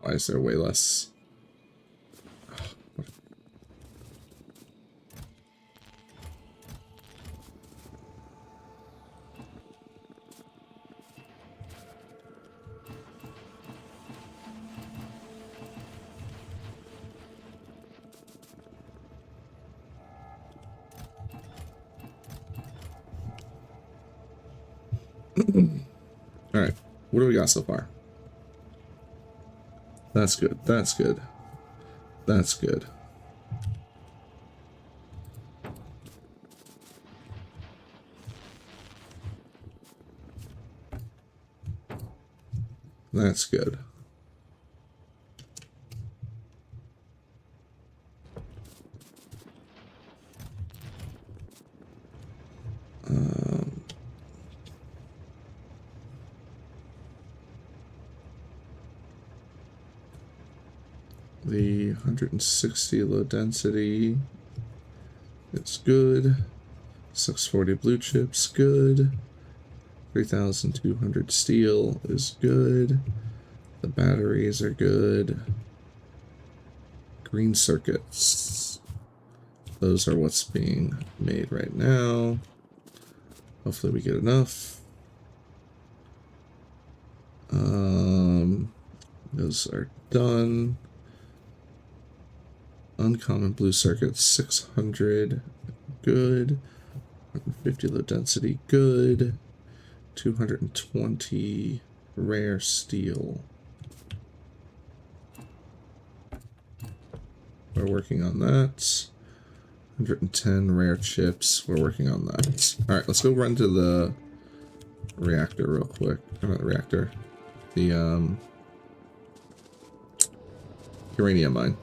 Why is there way less? All right, what do we got so far? That's good. That's good. That's good. That's good. The 160 low density, it's good. 640 blue chips, good. 3,200 steel is good. The batteries are good. Green circuits, those are what's being made right now. Hopefully we get enough. Those are done. Uncommon blue circuits, 600, good. 150 low density, good. 220 rare steel. We're working on that. 110 rare chips. We're working on that. All right, let's go run to the reactor real quick. Not the reactor. The uranium mine.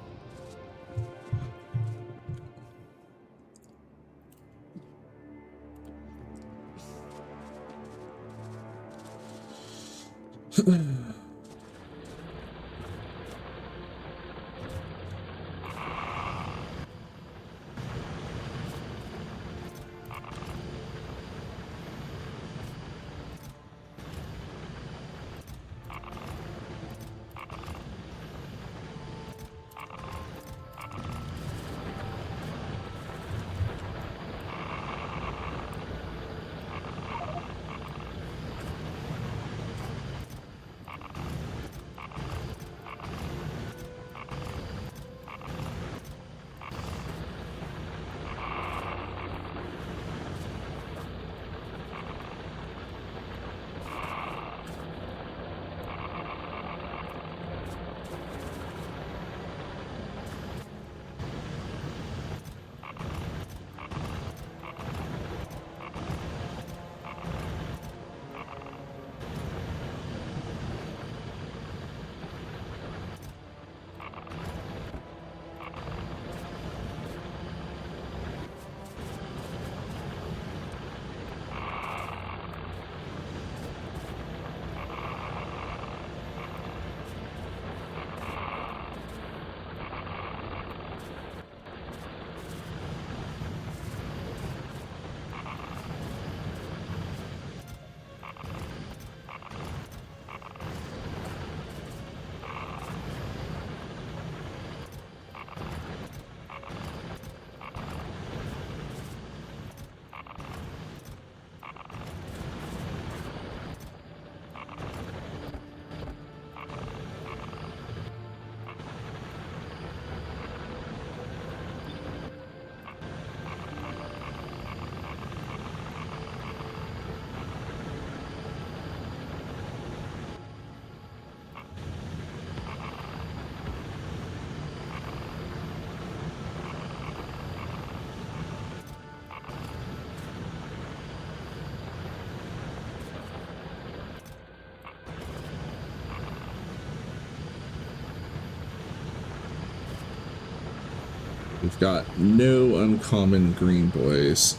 We've got no uncommon green boys.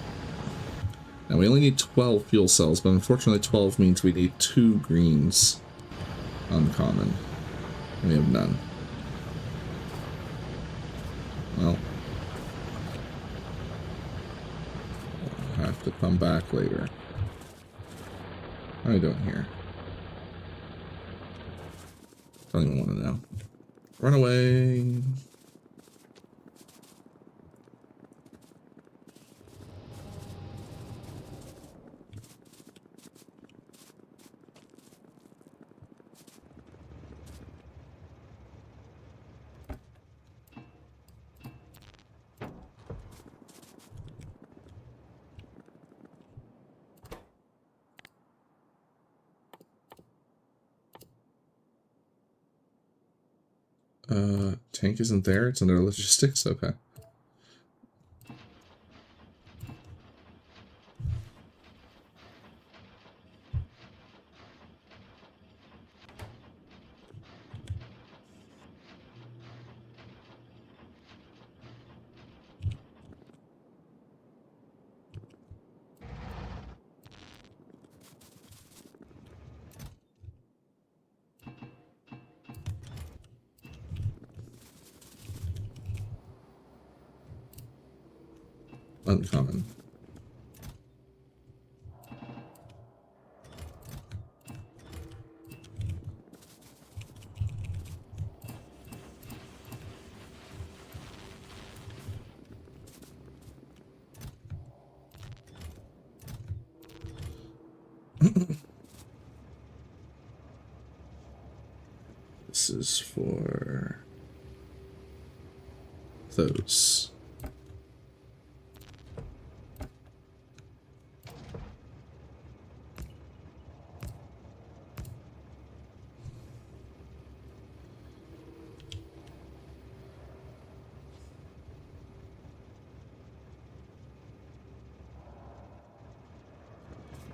Now we only need 12 fuel cells, but unfortunately 12 means we need 2 greens uncommon. We have none. Well, I'll have to come back later. How are you doing here? Don't even want to know. Run away. Tank isn't there. It's under logistics. Okay. Uncommon. This is for those.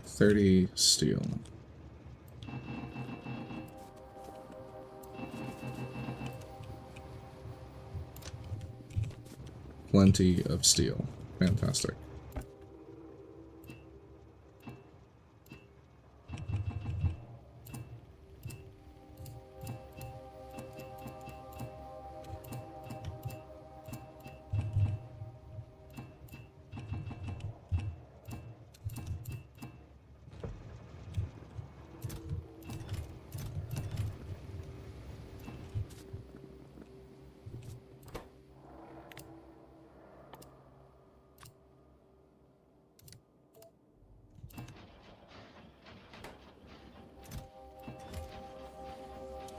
$30 steel. Plenty of steel. Fantastic.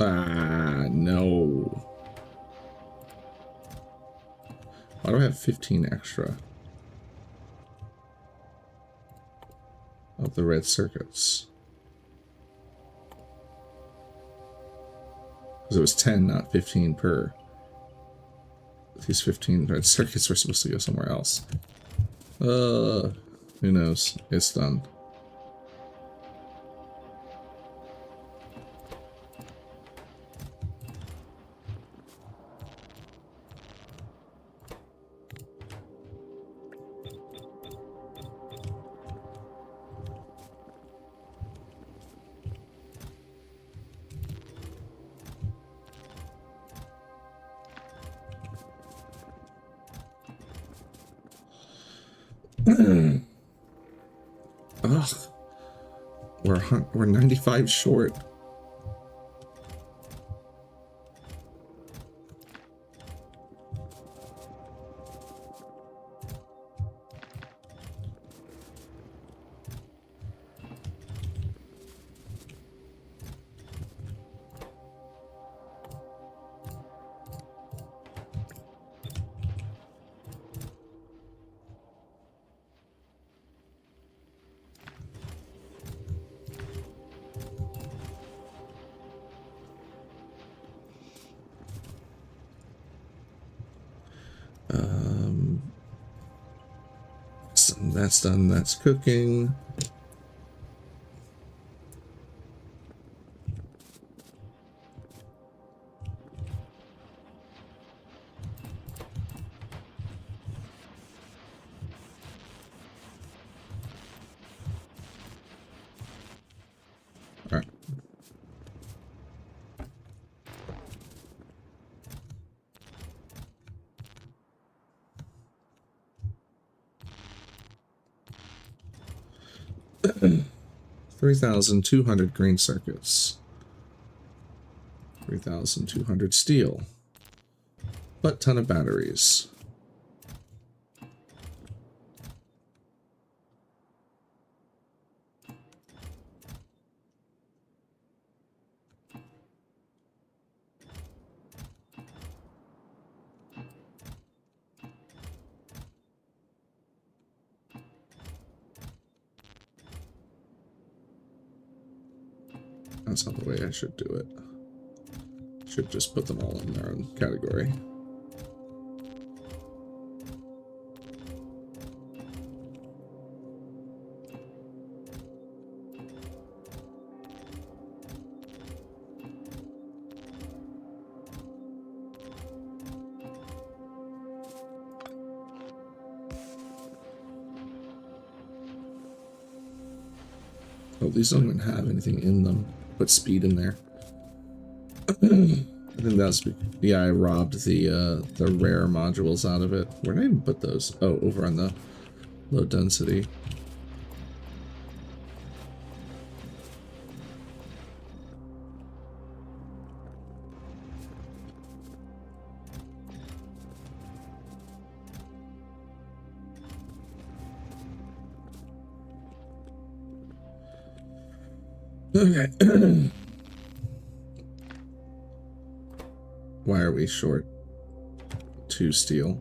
Ah, no. Why do I have 15 extra of the red circuits? Because it was 10, not 15 per. These 15 red circuits were supposed to go somewhere else. Who knows? It's done. Ugh. We're 95 short. So that's done. That's cooking. All right. $3,200 green circuits. 3,200 steel. butt ton of batteries. That's not the way I should do it. Should just put them all in their own category. Oh, these don't even have anything in them. Put speed in there. I think that's, yeah, I robbed the rare modules out of it. Where did I even put those? Oh, over on the low density. Okay. Why are we short 2 steel?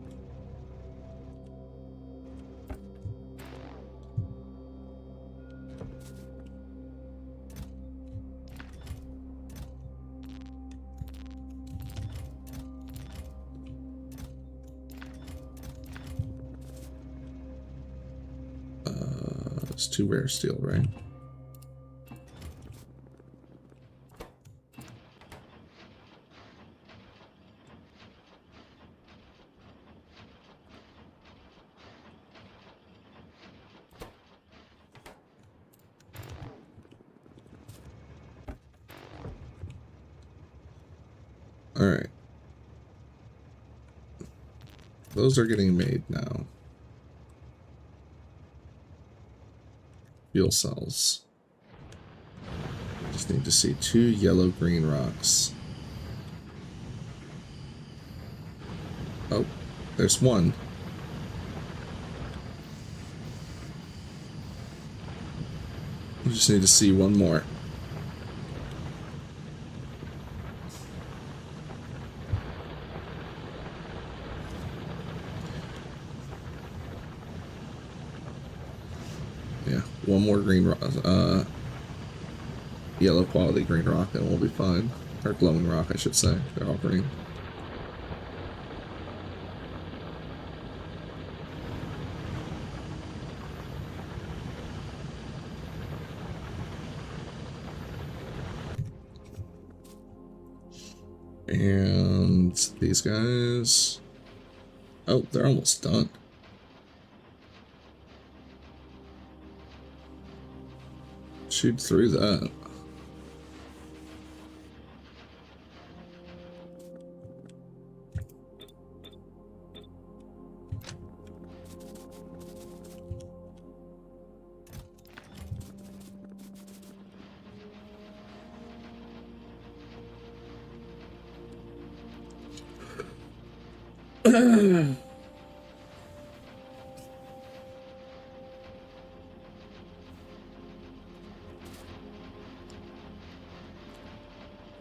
It's 2 rare steel, right? Alright. Those are getting made now. Fuel cells. Just need to see 2 yellow-green rocks. Oh, there's 1. We just need to see 1 more. Yeah, 1 more green rock, yellow quality green rock, and we'll be fine. Or glowing rock, I should say. They're all green. And these guys. Oh, they're almost done. Shoot through that.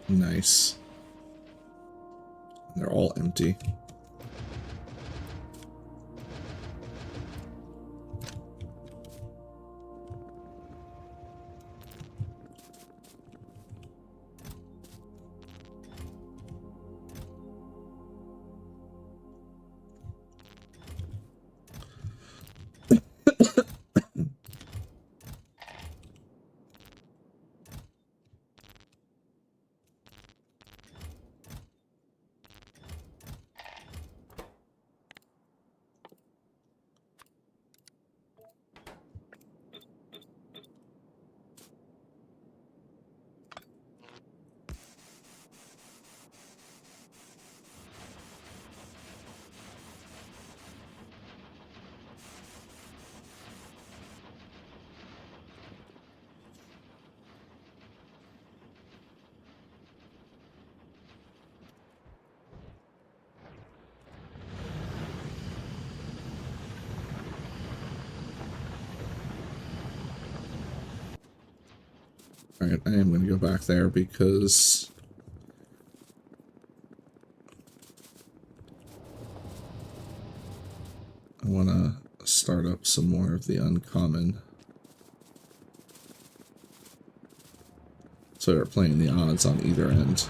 Nice. They're all empty. Alright, I am going to go back there because I want to start up some more of the uncommon. So we're playing the odds on either end.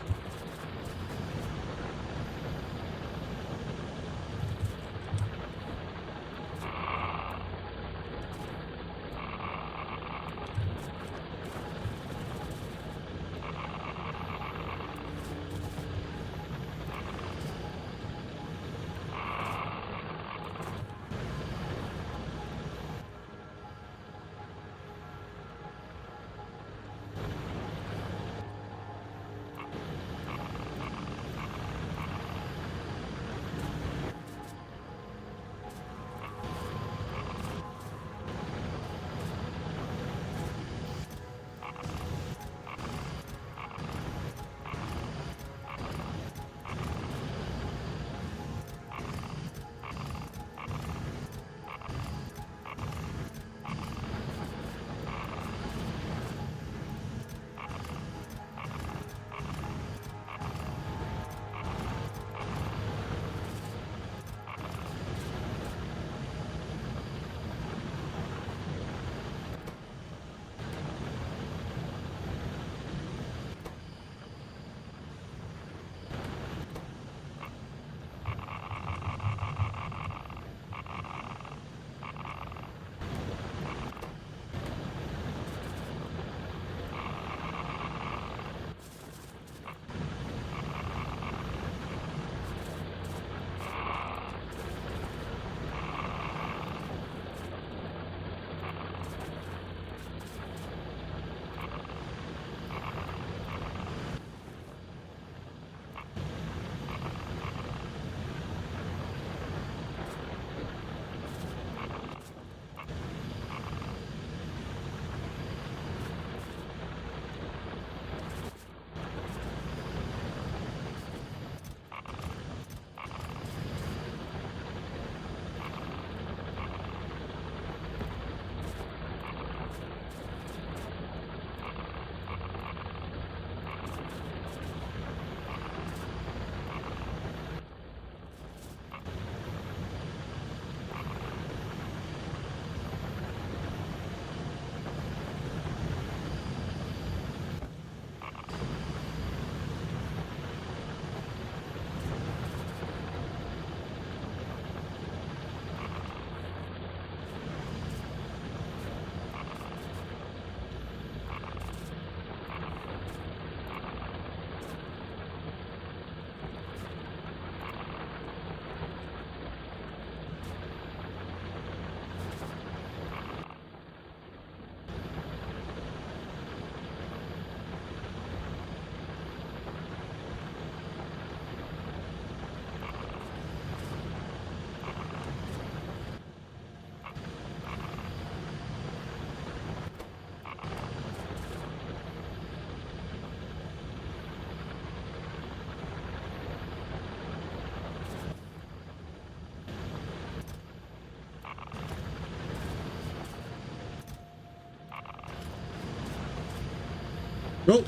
Oh!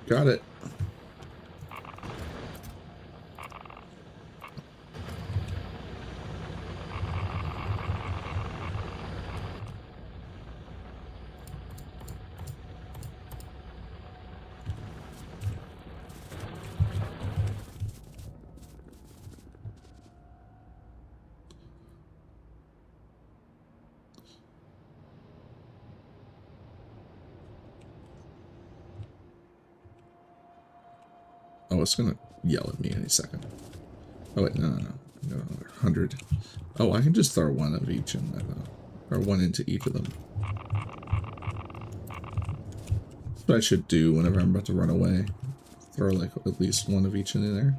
Got it. Oh, it's gonna yell at me any second. Oh wait, no. 100. Oh, I can just throw one of each in there, though. Or one into each of them. That's what I should do whenever I'm about to run away. Throw like at least one of each in there.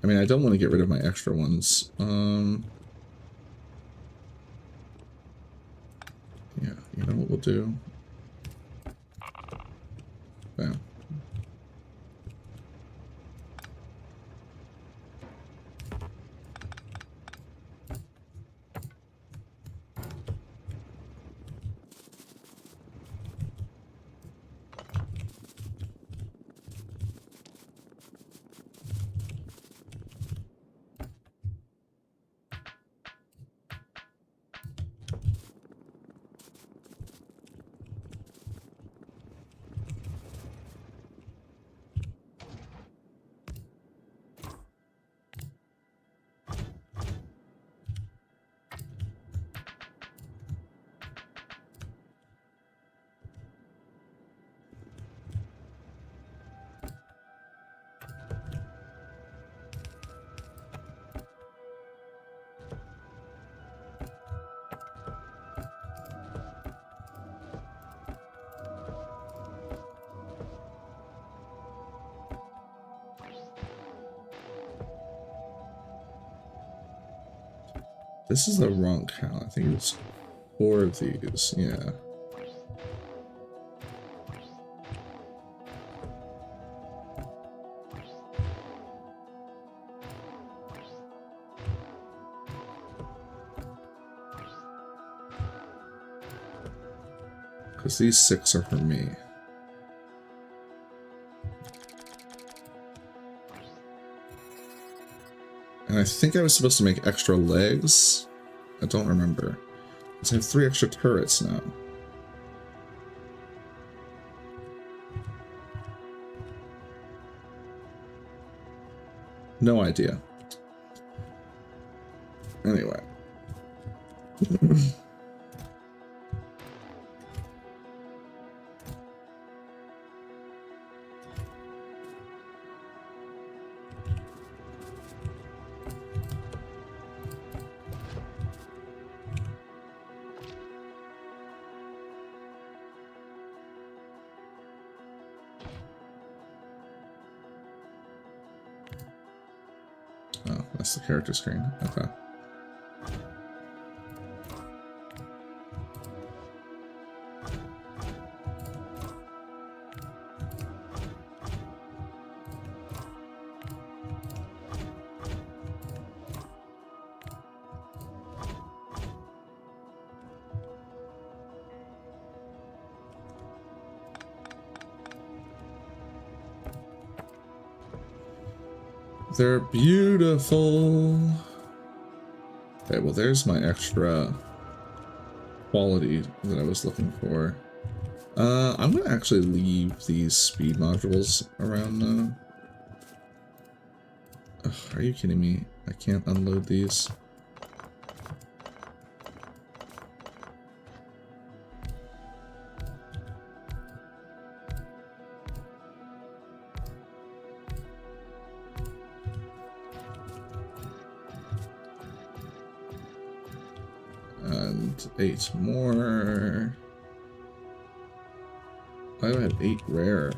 I mean, I don't want to get rid of my extra ones. Yeah, you know what we'll do? Bam. This is the wrong count. I think it's 4 of these. Yeah. Because these 6 are for me. And I think I was supposed to make extra legs. I don't remember. So I have 3 extra turrets now. No idea. Anyway. Oh, that's the character screen. Okay. They're beautiful. Okay, well, there's my extra quality that I was looking for. I'm gonna actually leave these speed modules around now. Ugh, are you kidding me? I can't unload these. And 8 more. I had 8 rare.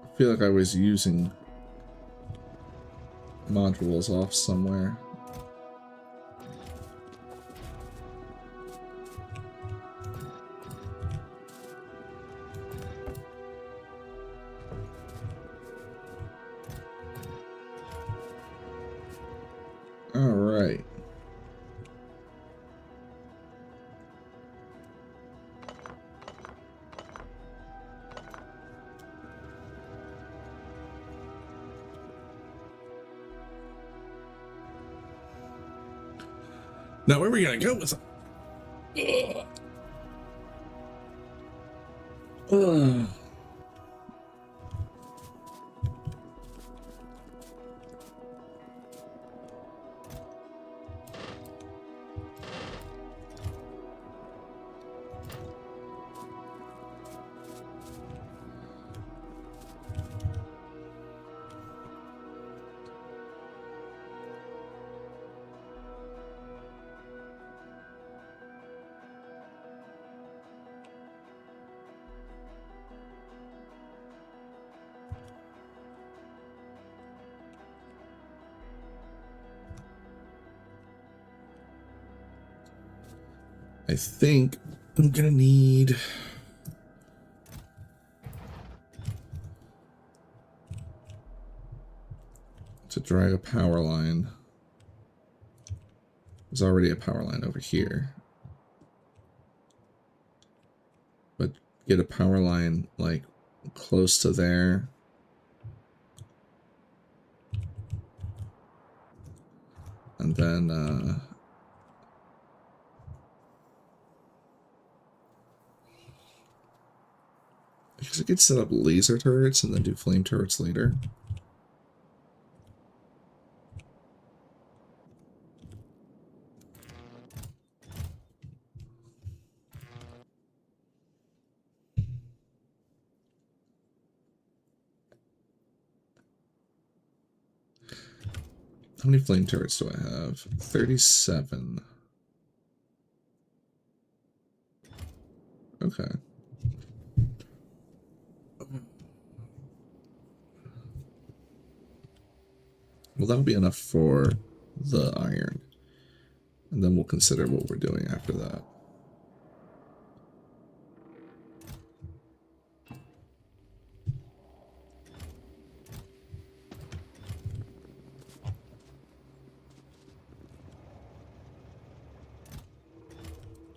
I feel like I was using modules off somewhere. All right. Now, where are we gonna go with it? Ugh. I think I'm gonna need to drag a power line. There's already a power line over here. But get a power line like close to there. And then because I could set up laser turrets and then do flame turrets later. How many flame turrets do I have? 37. Okay. Well, that'll be enough for the iron. And then we'll consider what we're doing after that.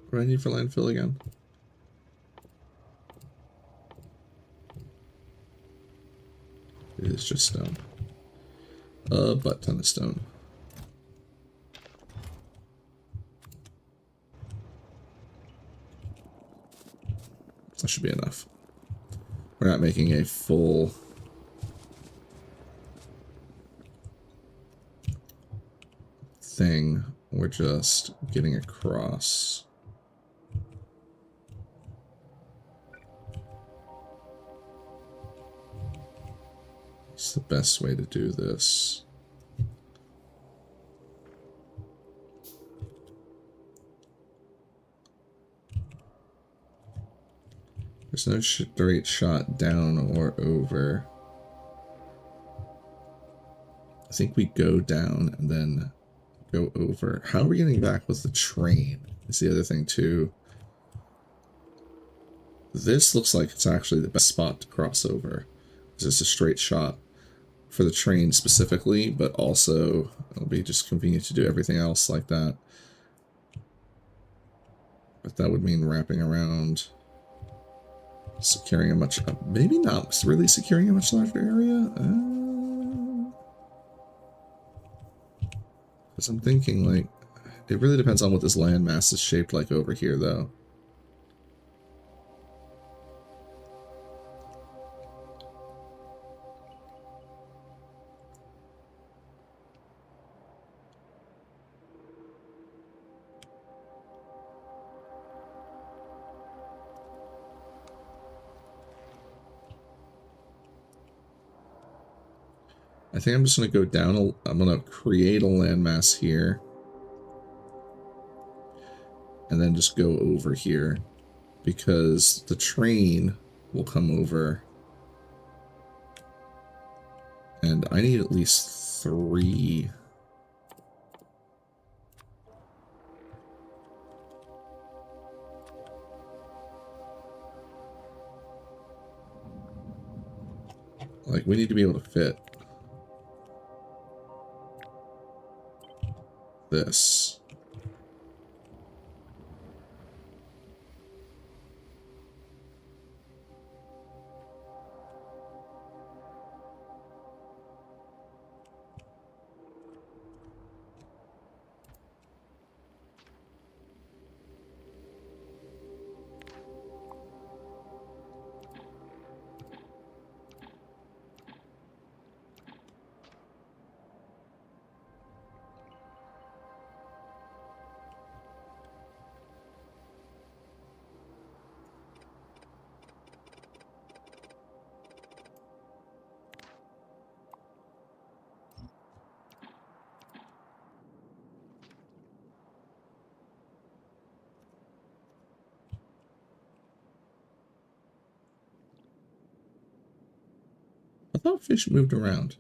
What do I need for landfill again? It is just stone. A butt ton of stone. That should be enough. We're not making a full thing. We're just getting across. It's the best way to do this. There's no straight shot down or over. I think we go down and then go over. How are we getting back with the train? Is the other thing too. This looks like it's actually the best spot to cross over. It's just a straight shot for the train specifically, but also it'll be just convenient to do everything else like that. But that would mean wrapping around, securing a much, maybe not really securing a much larger area. Because I'm thinking, like, it really depends on what this landmass is shaped like over here, though. I think I'm just going to go down, I'm going to create a landmass here. And then just go over here. Because the train will come over. And I need at least 3. Like, we need to be able to fit this. I thought fish moved around.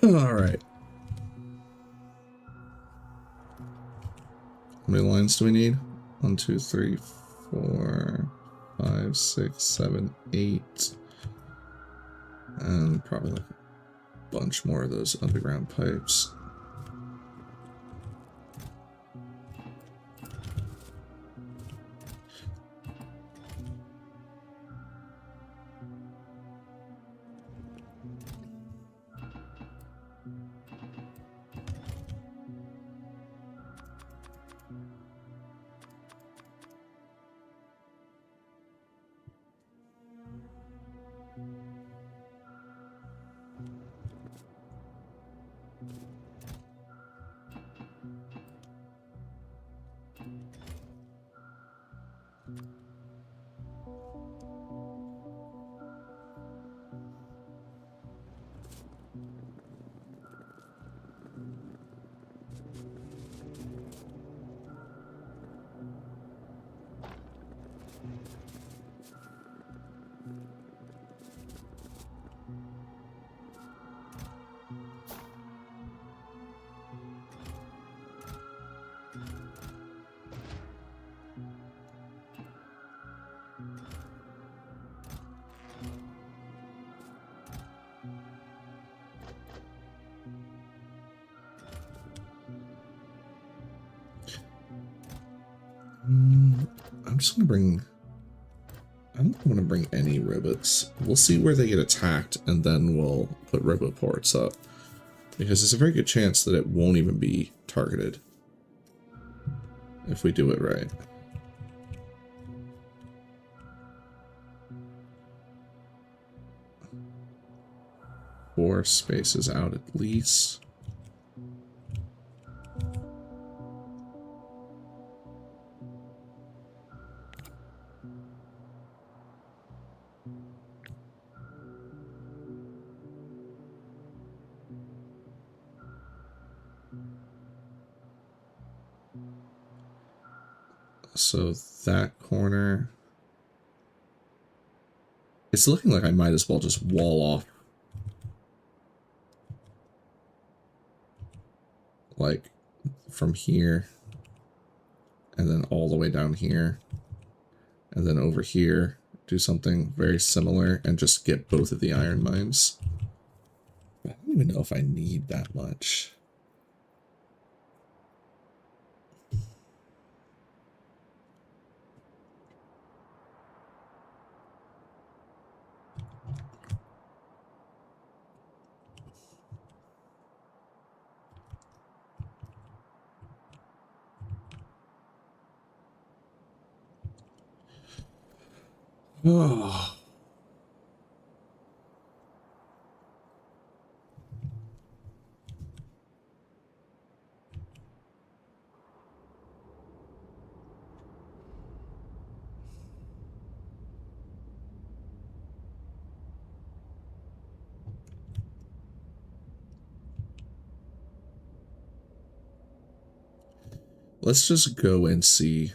All right. How many lines do we need? 1, 2, 3, 4, 5, 6, 7, 8. And probably like a bunch more of those underground pipes. I'm just gonna bring... I don't want to bring any robots. We'll see where they get attacked, and then we'll put roboports up. Because there's a very good chance that it won't even be targeted. If we do it right. Four spaces out at least. So that corner, it's looking like I might as well just wall off, like, from here, and then all the way down here, and then over here, do something very similar, and just get both of the iron mines. I don't even know if I need that much. Oh. Let's just go and see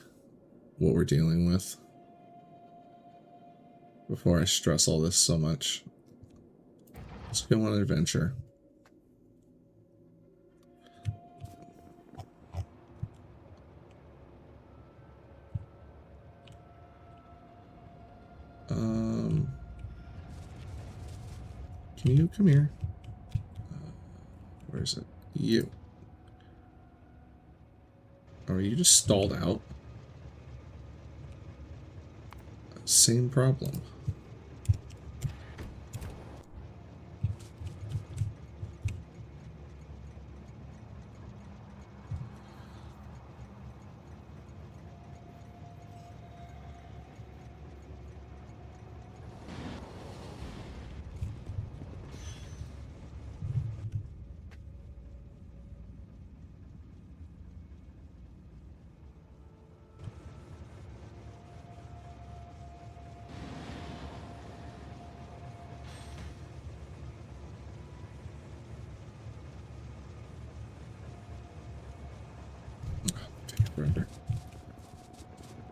what we're dealing with before I stress all this so much. Let's go on an adventure. Can you come here? Where is it? You. Are you just stalled out? Same problem. Forever.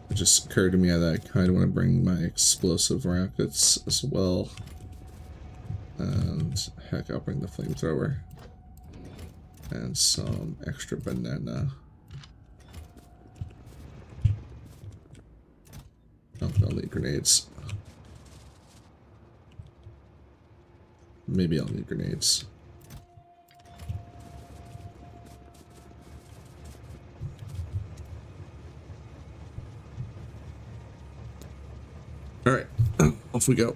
It just occurred to me that I kind of want to bring my explosive rockets as well. And heck, I'll bring the flamethrower. And some extra banana. Oh, I'll need grenades. Maybe I'll need grenades. All right, off we go.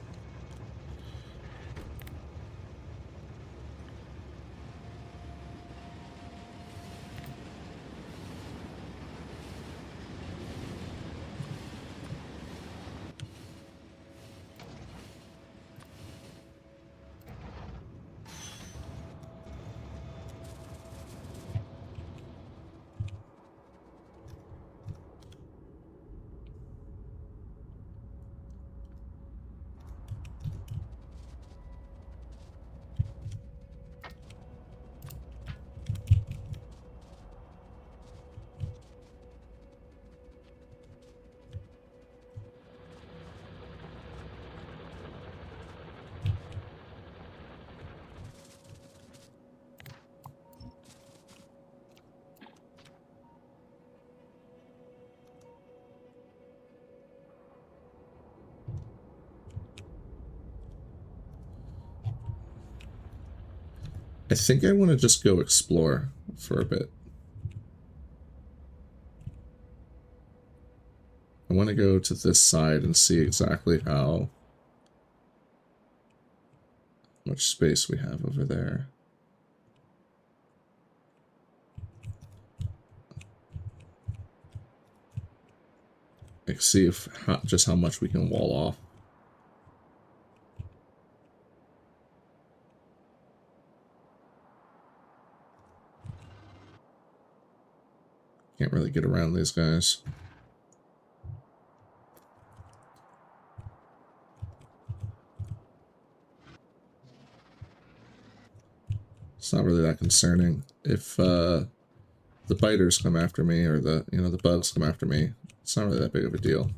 I think I want to just go explore for a bit. I want to go to this side and see exactly how much space we have over there. Like, see if just how much we can wall off. Can't really get around these guys. It's not really that concerning. If the biters come after me, or the bugs come after me, it's not really that big of a deal.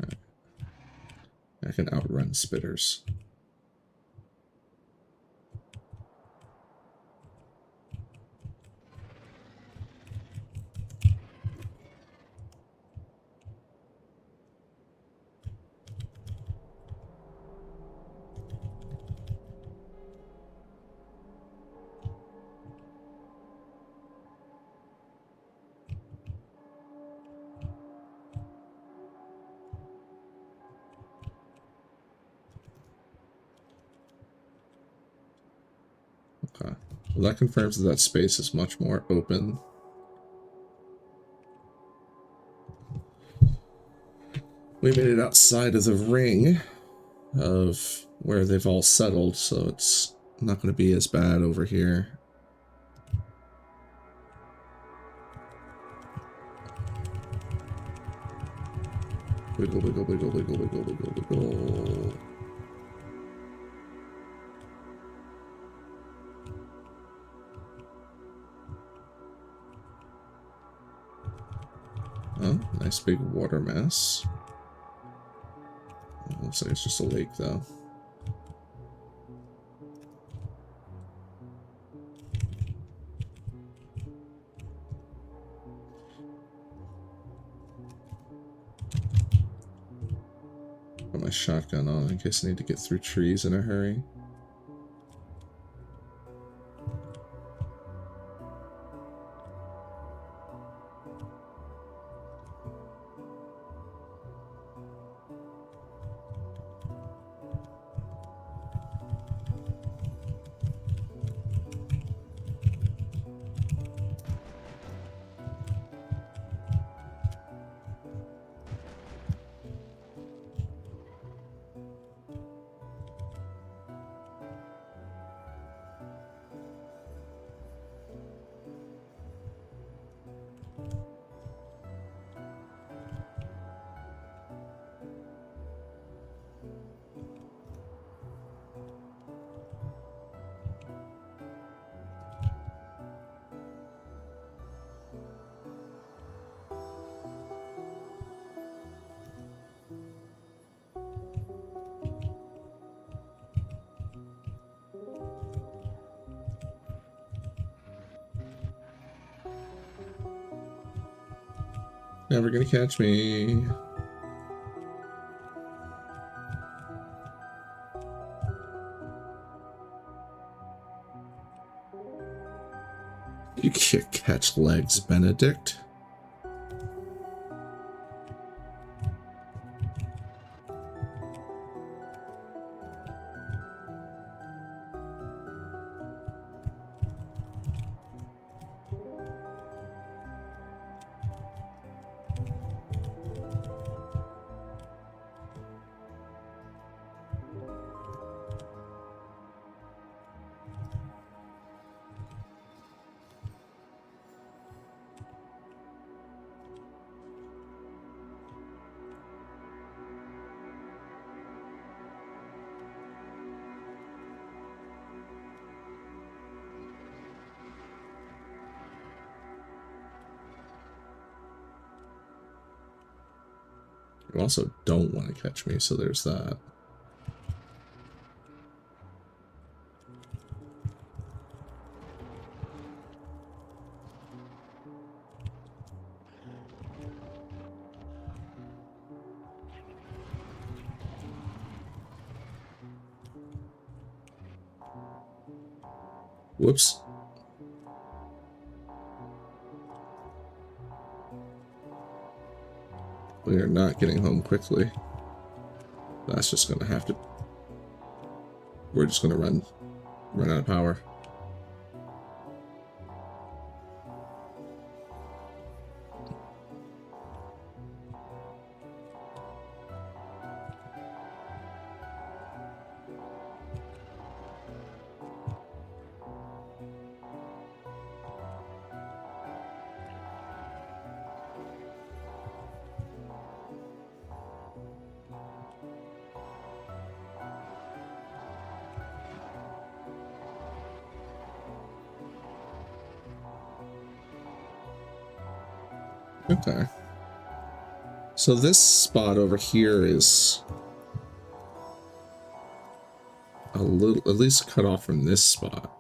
Right. I can outrun spitters. Well, that confirms that that space is much more open. We made it outside of the ring of where they've all settled, so it's not going to be as bad over here. Wiggle, wiggle, wiggle, wiggle, wiggle, wiggle, wiggle. Oh, nice big water mass. Looks like it's just a lake, though. Put my shotgun on in case I need to get through trees in a hurry. Never gonna catch me. You can't catch legs, Benedict. You also don't want to catch me, so there's that. Whoops. We are not getting home quickly. That's just gonna have to... We're just gonna run out of power. Okay. So this spot over here is a little, at least cut off from this spot.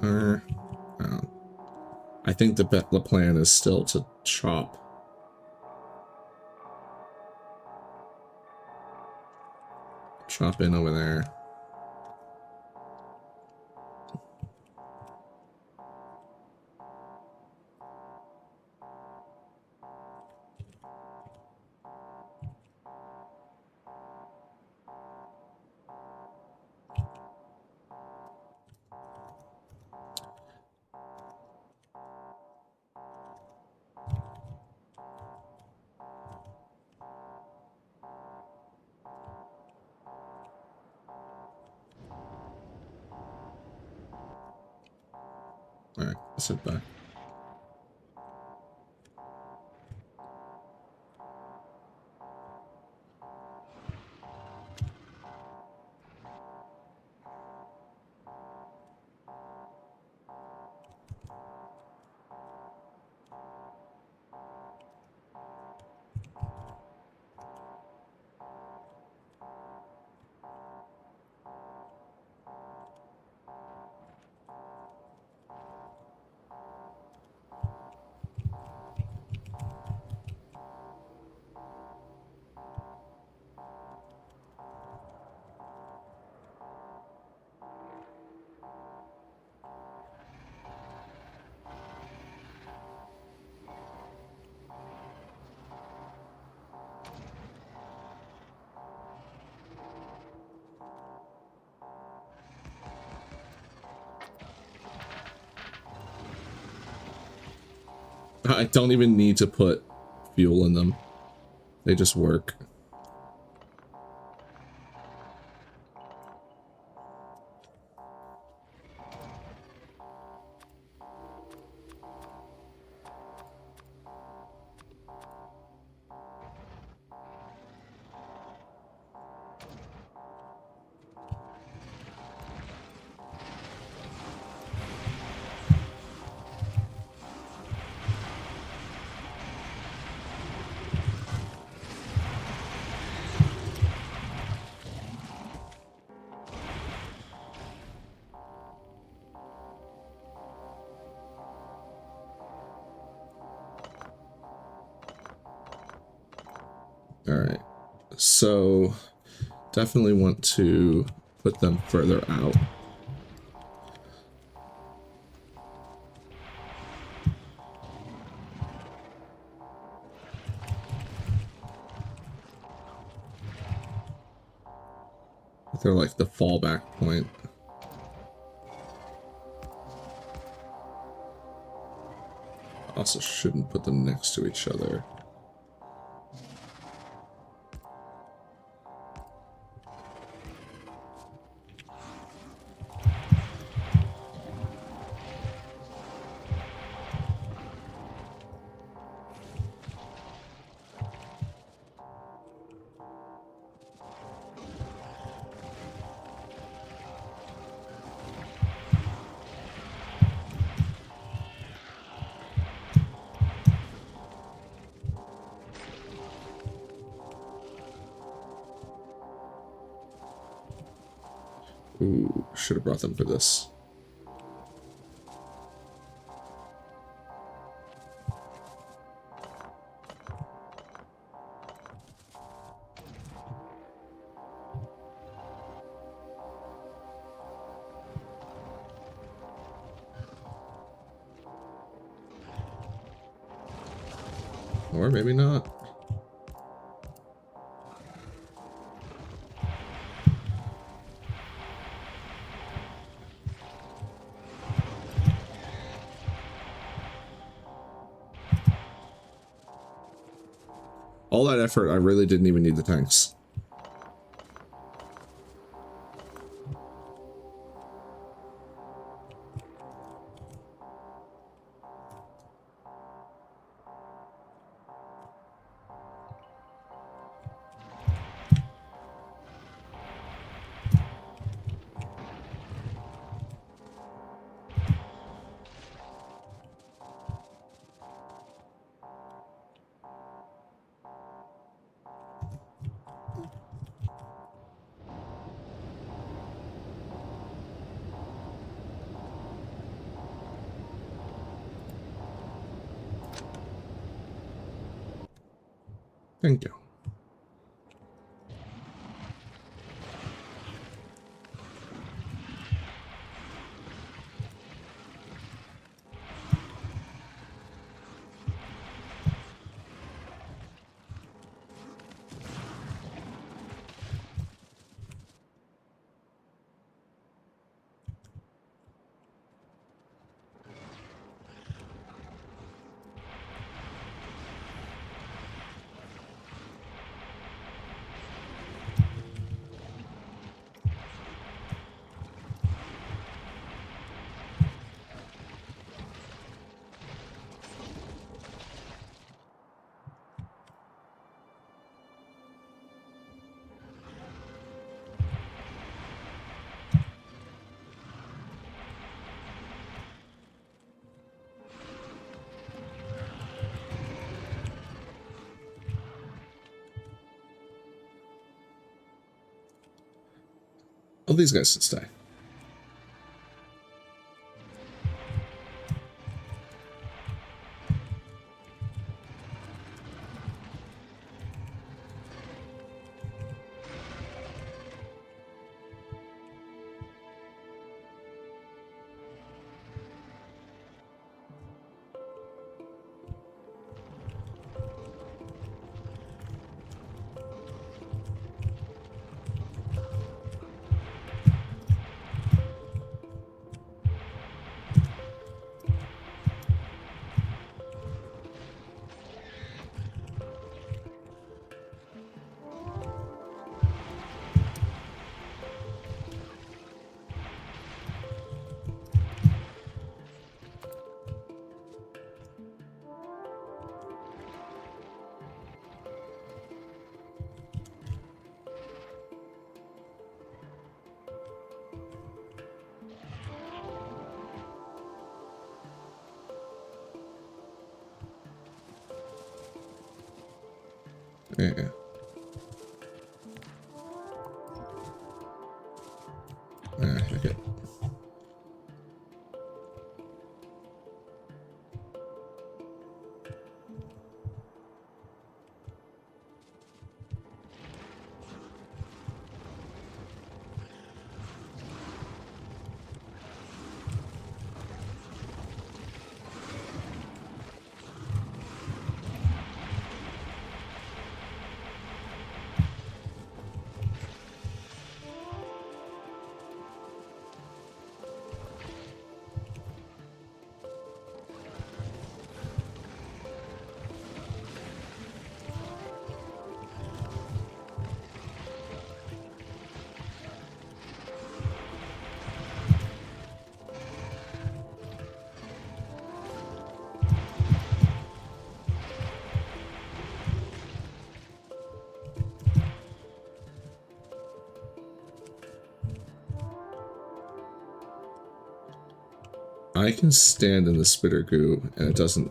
I think the plan is still to chop in over there. Alright, let's head back. I don't even need to put fuel in them. They just work. Alright, so definitely want to put them further out. They're like the fallback point. Also shouldn't put them next to each other. Ooh, should have brought them for this. Or maybe not. All that effort, I really didn't even need the tanks. Thank you. Oh, these guys should stay. Yeah. Okay. I can stand in the spitter goo, and it doesn't.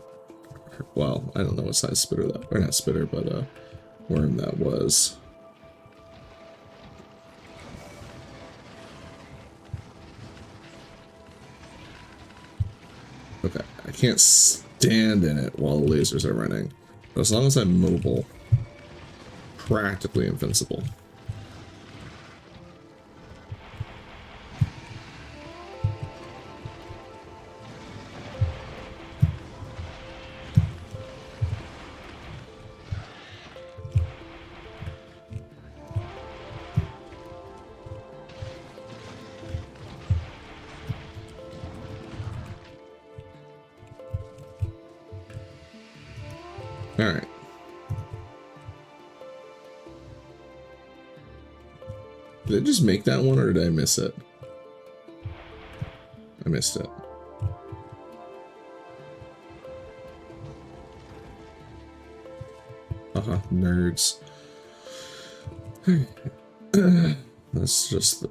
Well, I don't know what size spitter that, or not spitter, but worm that was. Okay, I can't stand in it while the lasers are running. But as long as I'm mobile, practically invincible. Alright. Did I just make that one, or did I miss it? I missed it. Nerds. That's just the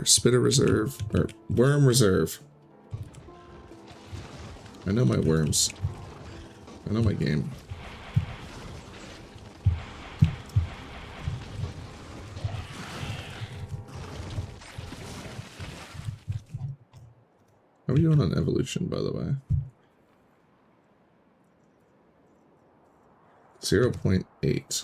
spitter reserve, or worm reserve. I know my worms. I know my game. How are we doing on evolution, by the way? 0.8.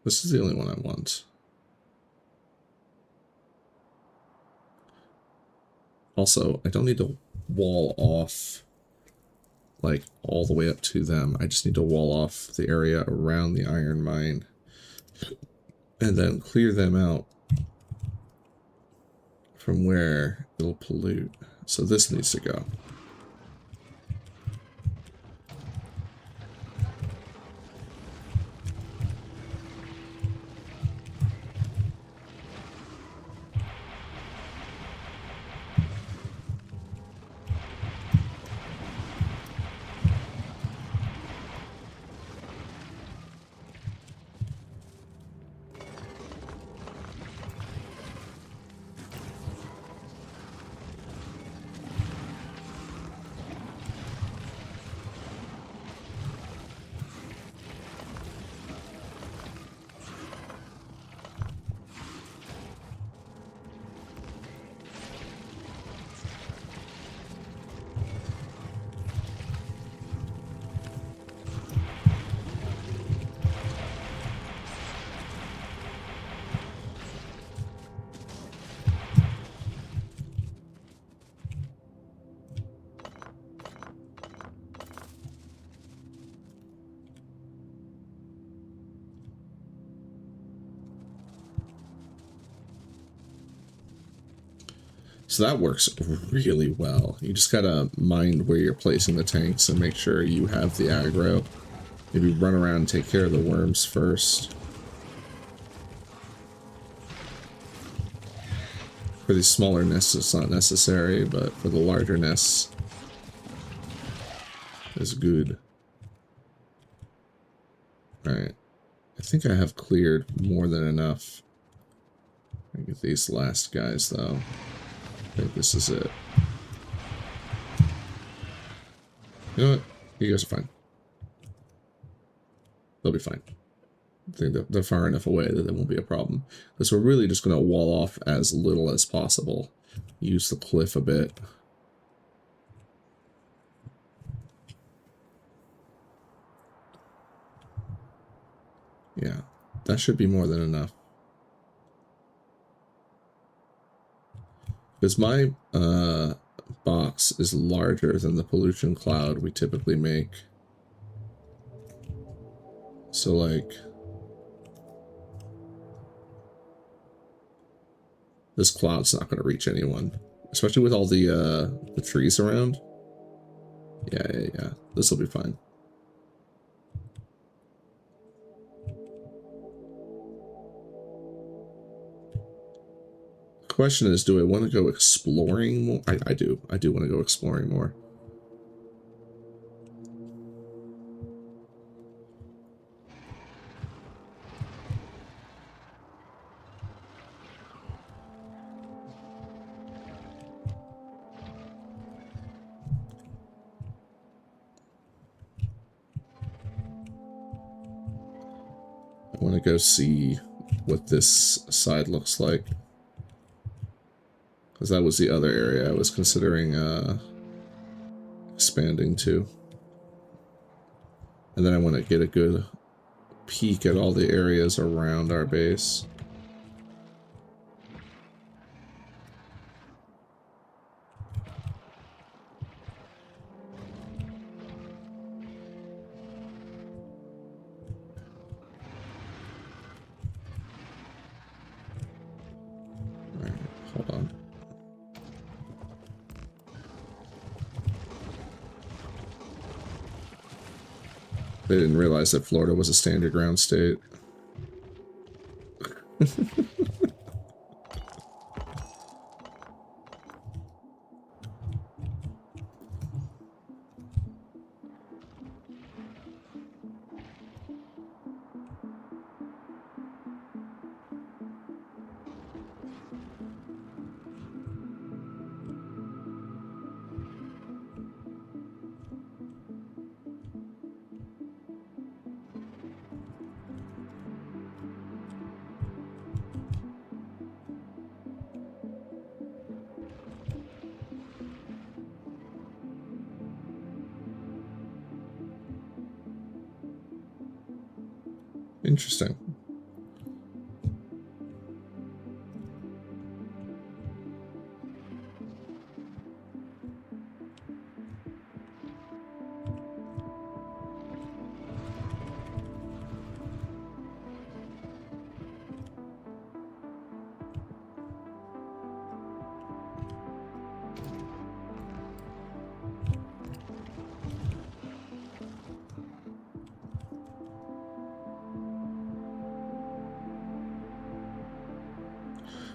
This is the only one I want. Also, I don't need to wall off like all the way up to them. I just need to wall off the area around the iron mine and then clear them out from where it'll pollute. So this needs to go. So that works really well. You just gotta mind where you're placing the tanks and make sure you have the aggro. Maybe run around and take care of the worms first. For these smaller nests, it's not necessary, but for the larger nests, it's good. Alright. I think I have cleared more than enough. I get these last guys, though. I think this is it. You know what? You guys are fine. They'll be fine. I think they're far enough away that there won't be a problem. Because we're really just going to wall off as little as possible. Use the cliff a bit. Yeah, that should be more than enough. Because my box is larger than the pollution cloud we typically make. So, like, this cloud's not going to reach anyone. Especially with all the trees around. Yeah. This will be fine. The question is, do I want to go exploring more? I do. I do want to go exploring more. I want to go see what this side looks like. Because that was the other area I was considering expanding to. And then I want to get a good peek at all the areas around our base. Alright, hold on. They didn't realize that Florida was a standard ground state. Interesting.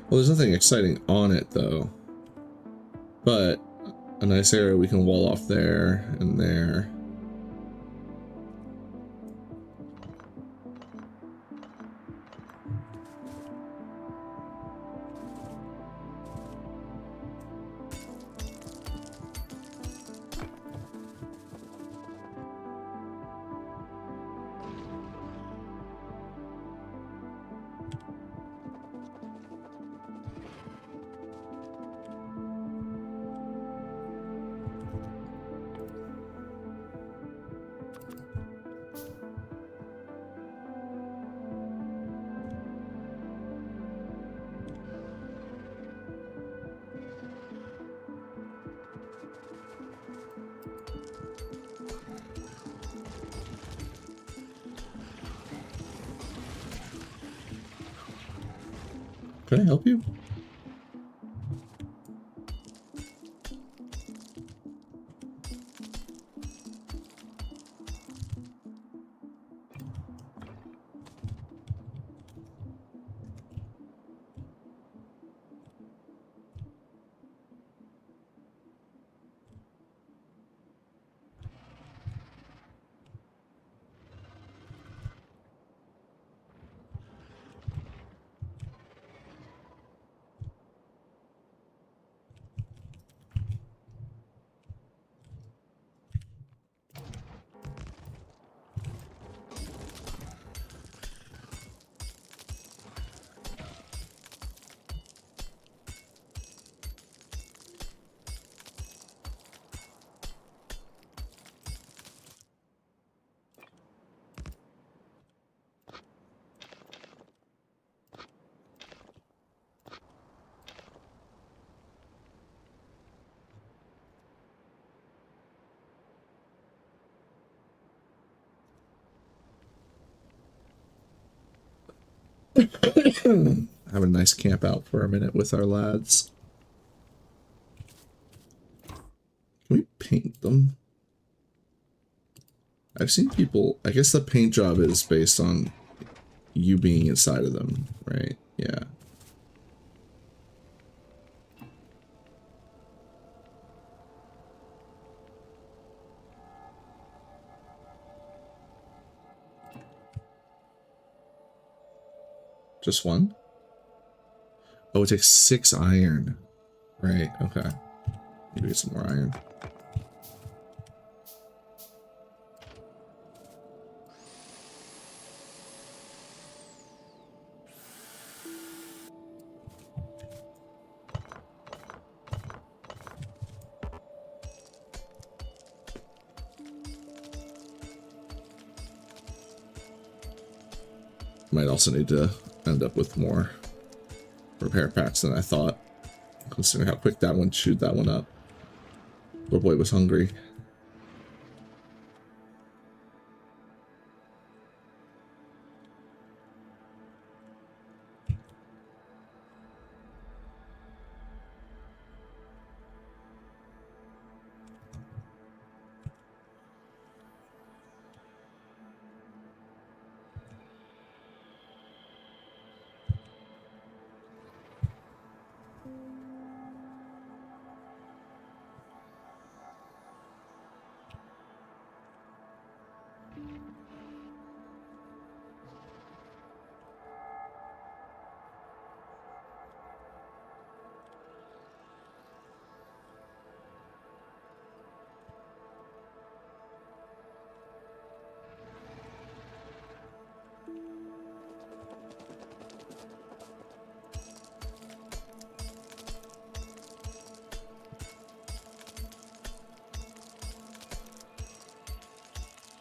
Well, there's nothing exciting on it, though. But a nice area we can wall off there and there. Can I help you? Have a nice camp out for a minute with our lads. Can we paint them? I've seen people, I guess the paint job is based on you being inside of them, right? Yeah. Just one? Oh, it takes 6 iron. Right, okay. Maybe get some more iron. Might also need to end up with more repair packs than I thought, considering how quick that one chewed that one up. Poor boy was hungry.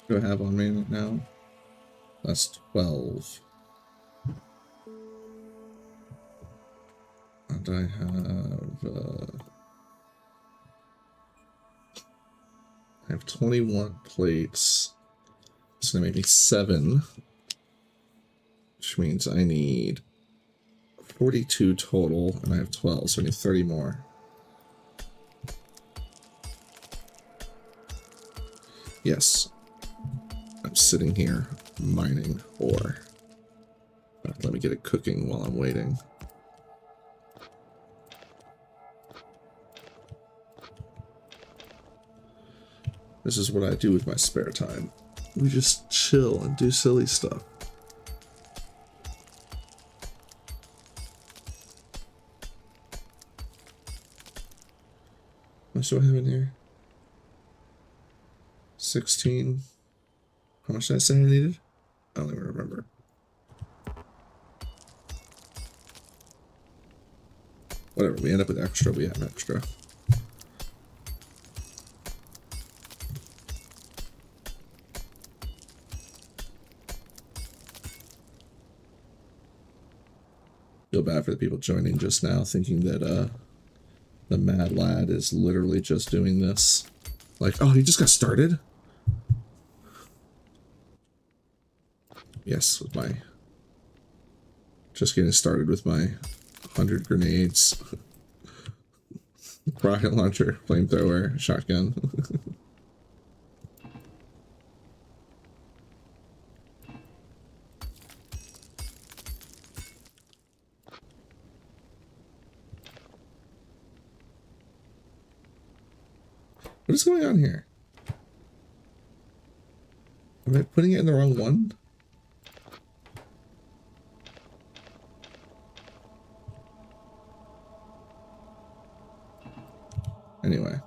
Do I have on me right now? That's 12. And I have 21 plates. It's gonna make me 7, which means I need 42 total, and I have 12, so I need 30 more. Yes. I'm sitting here mining ore. Let me get it cooking while I'm waiting. This is what I do with my spare time. We just chill and do silly stuff. How much do I have in here? 16. How much did I say I needed? I don't even remember. Whatever, we end up with extra, we have extra. Feel bad for the people joining just now, thinking that the mad lad is literally just doing this. Like, oh, he just got started? Yes, with my... Just getting started with my 100 grenades. Rocket launcher, flamethrower, shotgun. What is going on here? Am I putting it in the wrong one? Anyway.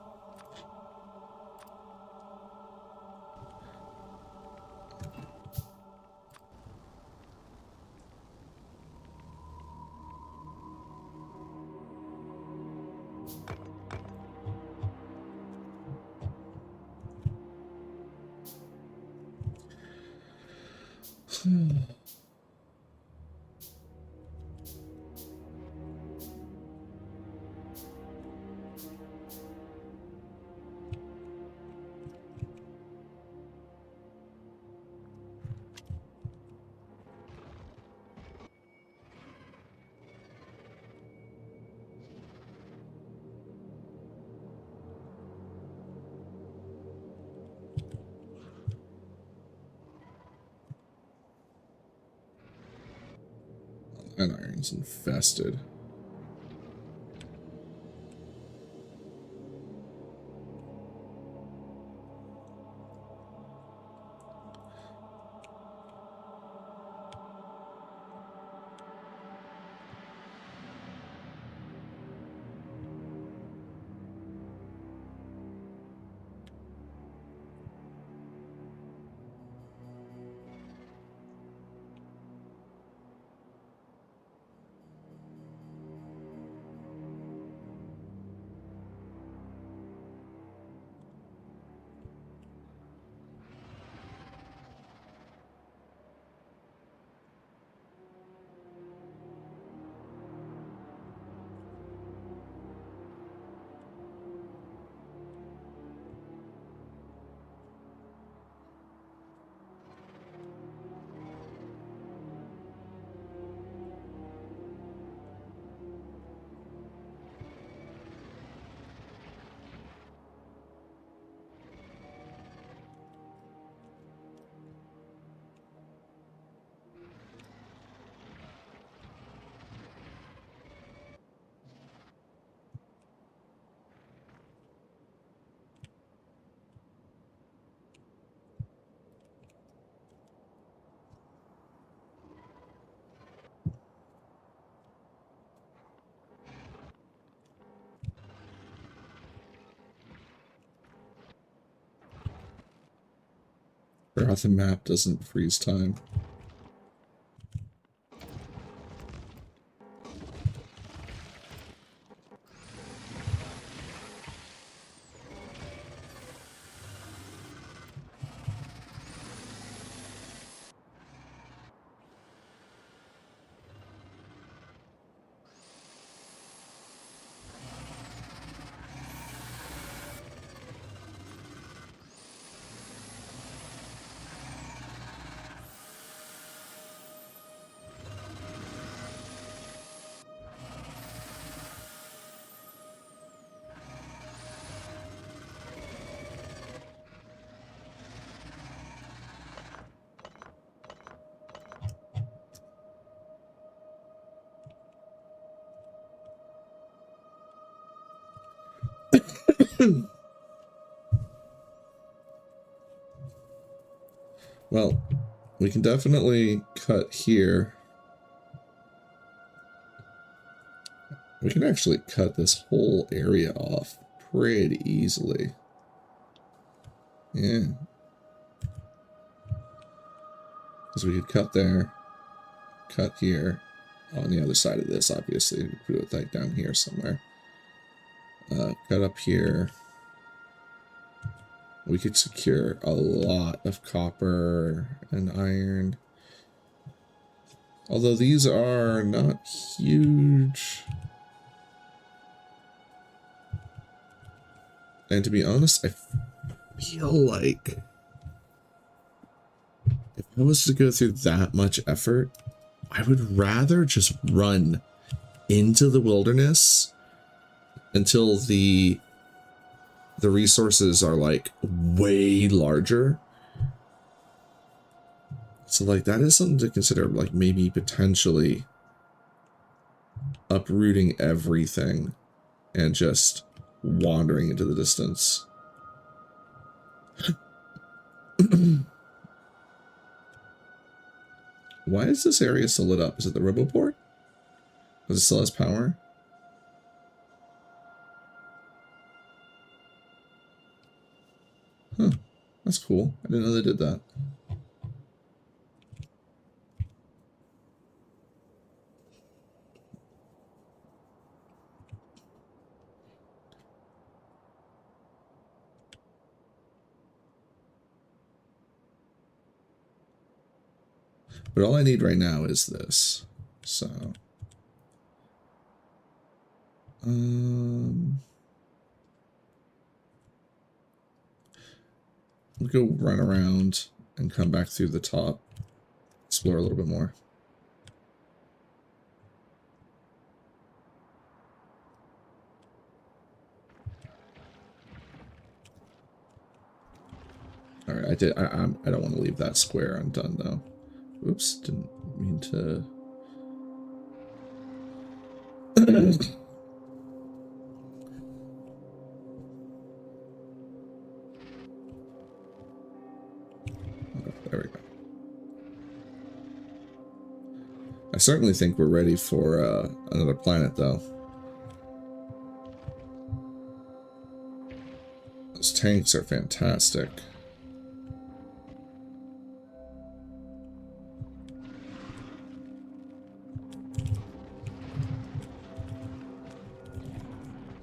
That iron's infested. Forgot the map doesn't freeze time. Well, we can definitely cut here. We can actually cut this whole area off pretty easily. Yeah. Because we could cut there, cut here. On the other side of this, obviously. We put it like down here somewhere. Cut up here. We could secure a lot of copper and iron. Although these are not huge. And to be honest, I feel like if I was to go through that much effort, I would rather just run into the wilderness until the resources are like way larger. So like that is something to consider, like maybe potentially uprooting everything and just wandering into the distance. Why is this area still lit up? Is it the Roboport? Does it still has power? Huh. That's cool. I didn't know they did that. But all I need right now is this. So we'll go run around and come back through the top, explore a little bit more. All right, I don't want to leave that square undone though. Oops, didn't mean to There we go. I certainly think we're ready for another planet, though. Those tanks are fantastic.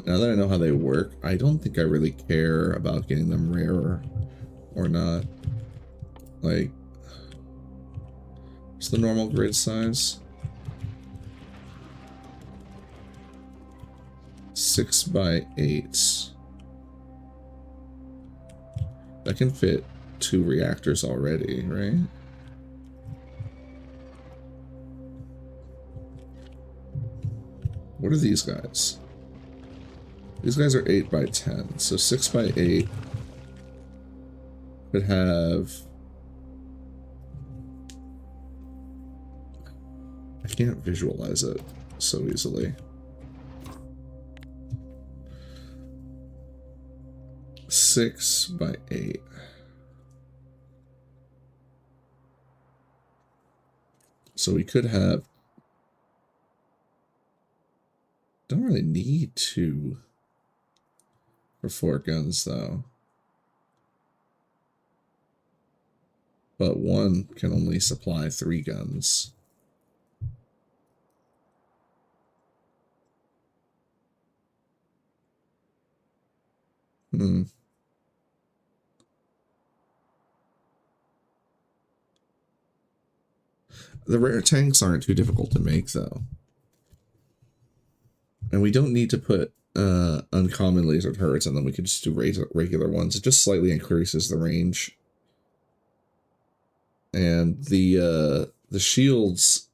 Now that I know how they work, I don't think I really care about getting them rarer or not. Like, what's the normal grid size? 6 by 8. That can fit 2 reactors already, right? What are these guys? These guys are 8 by 10, so 6 by 8 could have... I can't visualize it so easily. 6 by 8. So we could have... Don't really need 2 for 4 guns, though. But 1 can only supply 3 guns. The rare tanks aren't too difficult to make, though. And we don't need to put uncommon laser turrets, and then we could just do regular ones. It just slightly increases the range. And the shields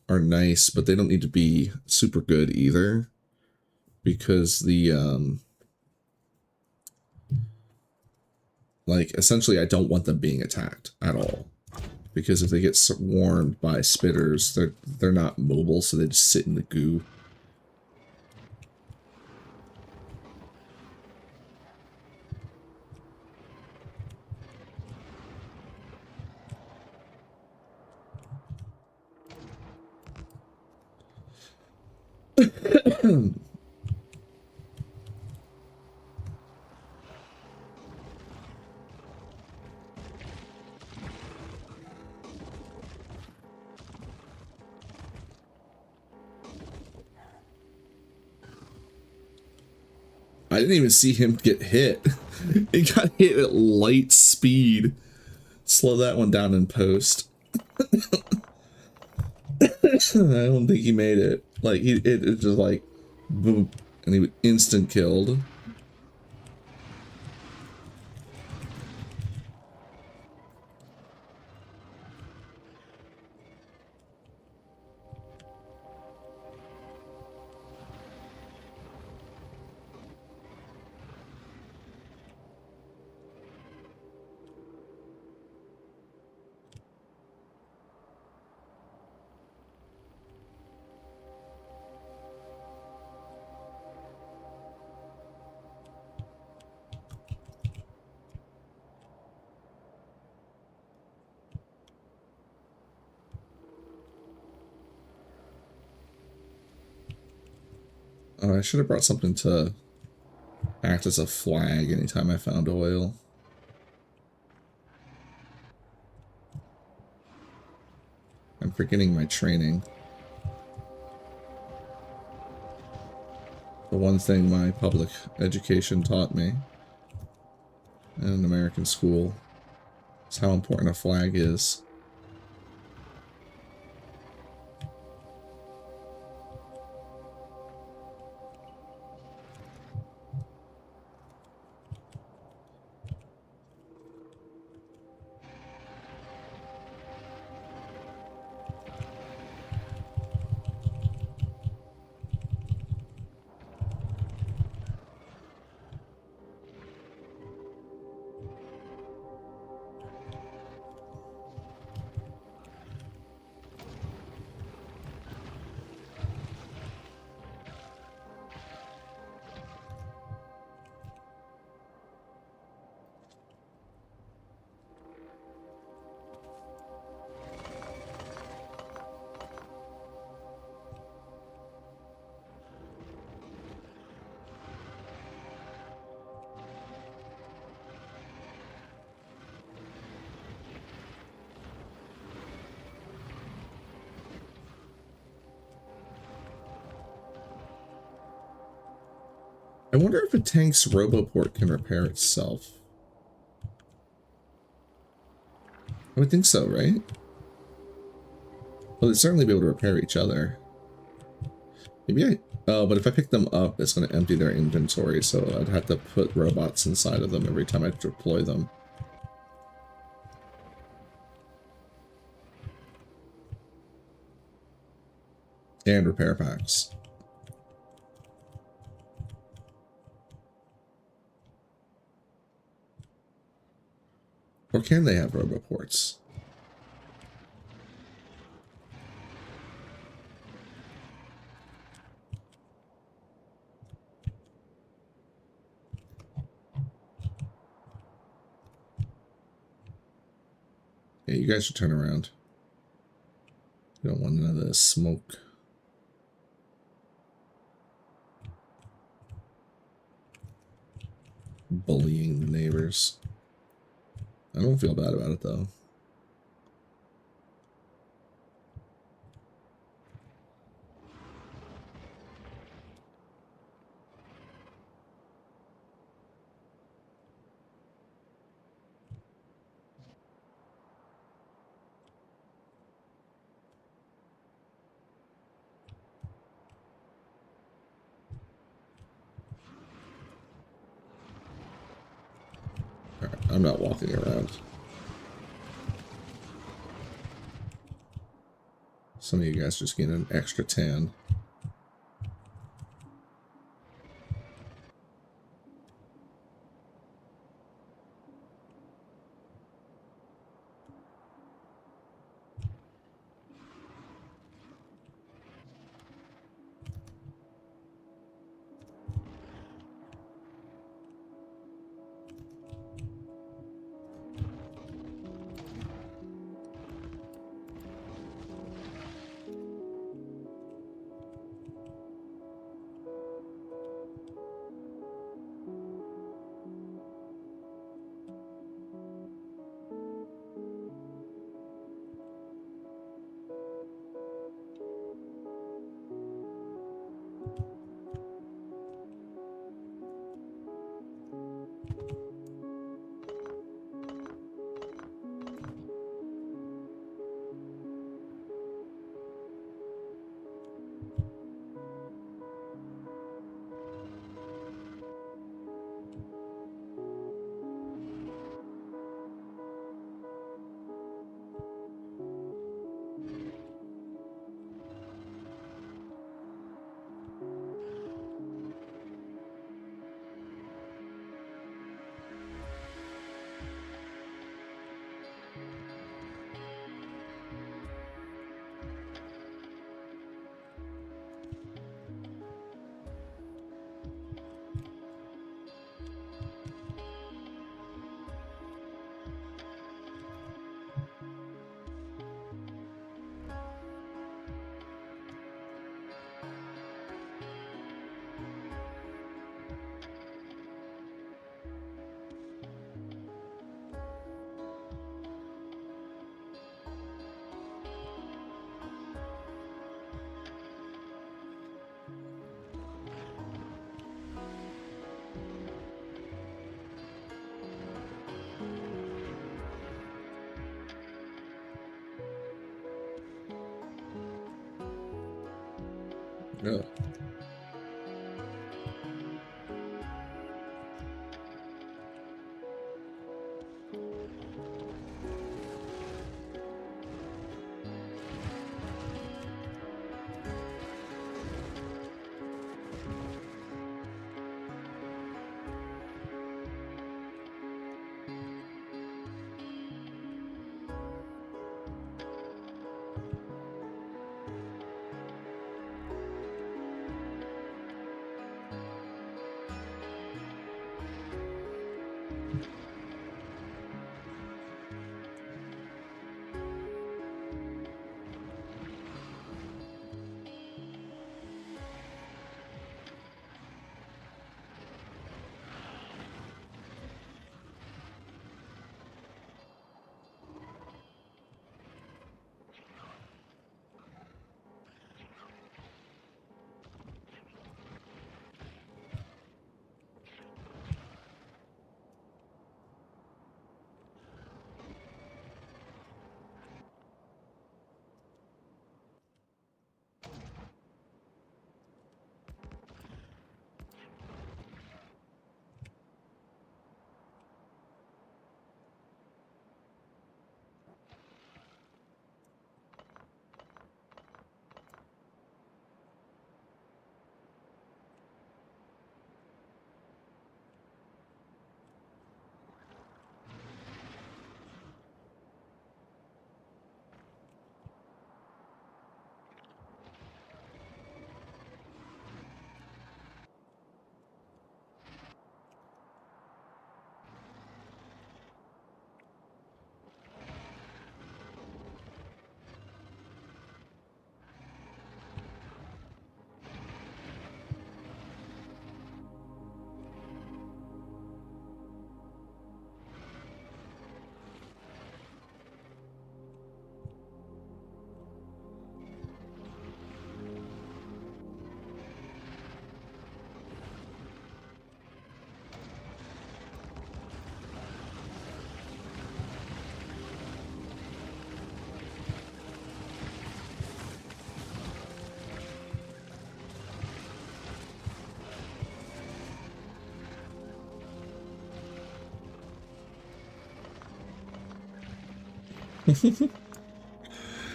are nice, but they don't need to be super good either, because the like, essentially I don't want them being attacked at all, because if they get swarmed by spitters, they're not mobile, so they just sit in the goo. I didn't even see him get hit. He got hit at light speed. Slow that one down in post. I don't think he made it. Like, it just like, boop, and he was instant killed. Oh, I should have brought something to act as a flag anytime I found oil. I'm forgetting my training. The one thing my public education taught me in an American school is how important a flag is. I wonder if a tank's roboport can repair itself. I would think so, right? Well, they'd certainly be able to repair each other. Maybe I... Oh, but if I pick them up, it's going to empty their inventory, so I'd have to put robots inside of them every time I deploy them. And repair packs. Or can they have roboports? Yeah, you guys should turn around. You don't want none of this smoke. Bullying the neighbors. I don't feel bad about it, though. Alright, I'm not walking around. Some of you guys just getting an extra tan. Yeah.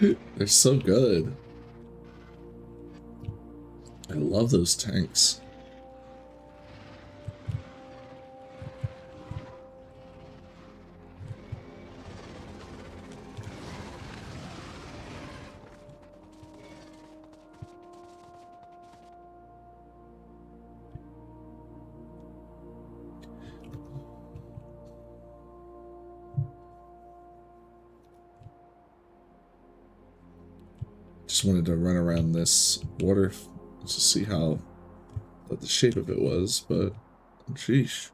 They're so good. I love those tanks. Just wanted to run around this water to see how what the shape of it was, but sheesh.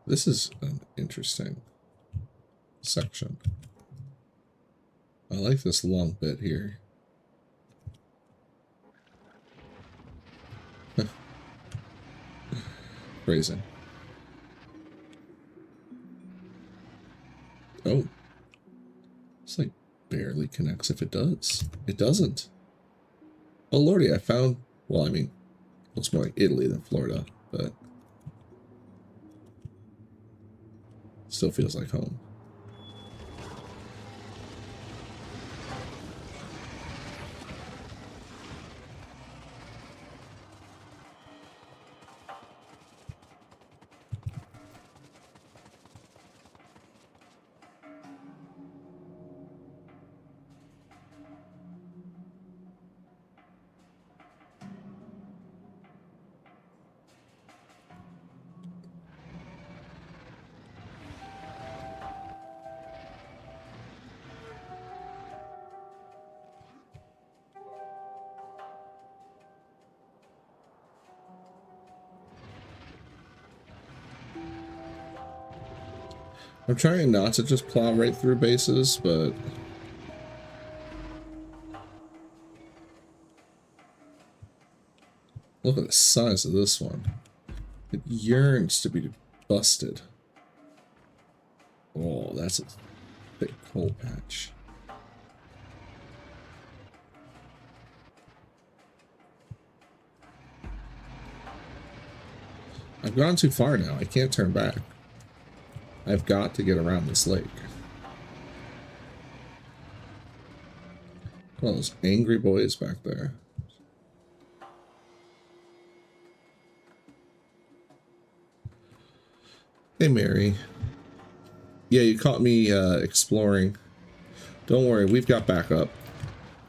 This is an interesting section. I like this long bit here. Phrasing. Oh. It's like barely connects if it does. It doesn't. Oh lordy, I found, well, I mean, looks more like Italy than Florida, but still feels like home. I'm trying not to just plow right through bases, but look at the size of this one. It yearns to be busted. Oh, that's a thick coal patch. I've gone too far now. I can't turn back. I've got to get around this lake. All those angry boys back there. Hey, Mary. Yeah, you caught me exploring. Don't worry, we've got backup.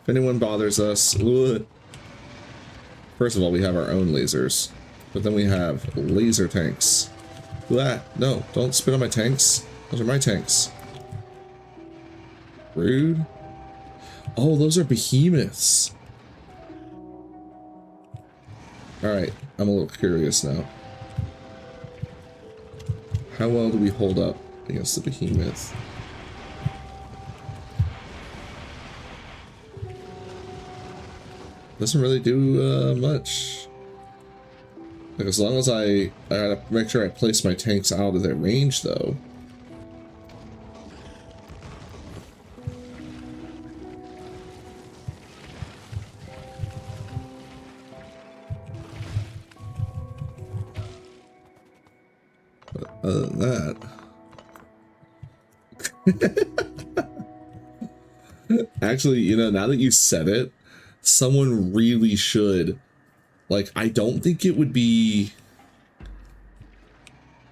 If anyone bothers us... Ugh. First of all, we have our own lasers. But then we have laser tanks. Blah. No, don't spit on my tanks. Those are my tanks. Rude. Oh, those are behemoths. Alright, I'm a little curious now. How well do we hold up against the behemoth? Doesn't really do much. Like, as long as I gotta make sure I place my tanks out of their range, though. But other than that... Actually, you know, now that you said it, someone really should... Like, I don't think it would be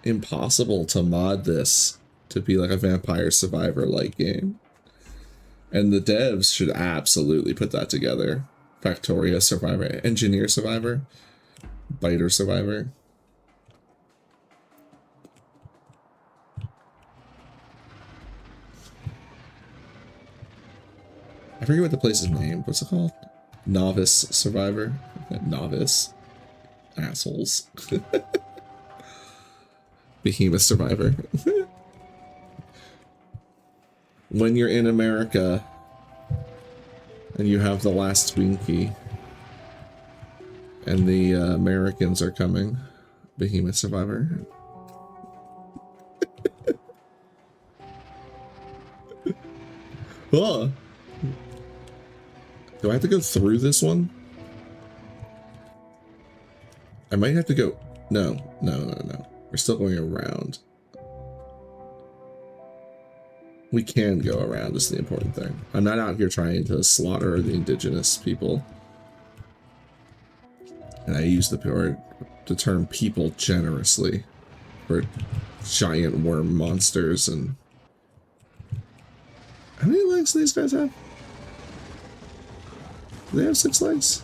impossible to mod this to be like a Vampire Survivor-like game. And the devs should absolutely put that together. Factoria Survivor, Engineer Survivor, Biter Survivor. I forget what the place is named. What's it called? Novice Survivor. Novice. Assholes. Behemoth survivor. When you're in America and you have the last Twinkie and the Americans are coming, Behemoth survivor. Oh. Do I have to go through this one? I might have to go. No. We're still going around. We can go around is the important thing. I'm not out here trying to slaughter the indigenous people. And I use the term people generously for giant worm monsters. And how many legs do these guys have? Do they have 6 legs?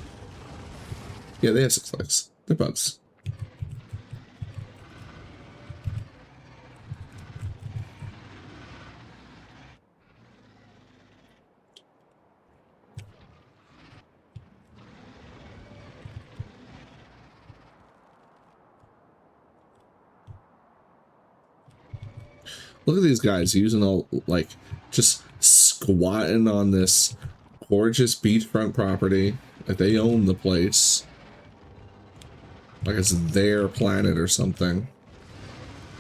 Yeah, they have 6 legs. They're bugs. Look at these guys using all, like, just squatting on this gorgeous beachfront property. Like, they own the place. Like it's their planet or something.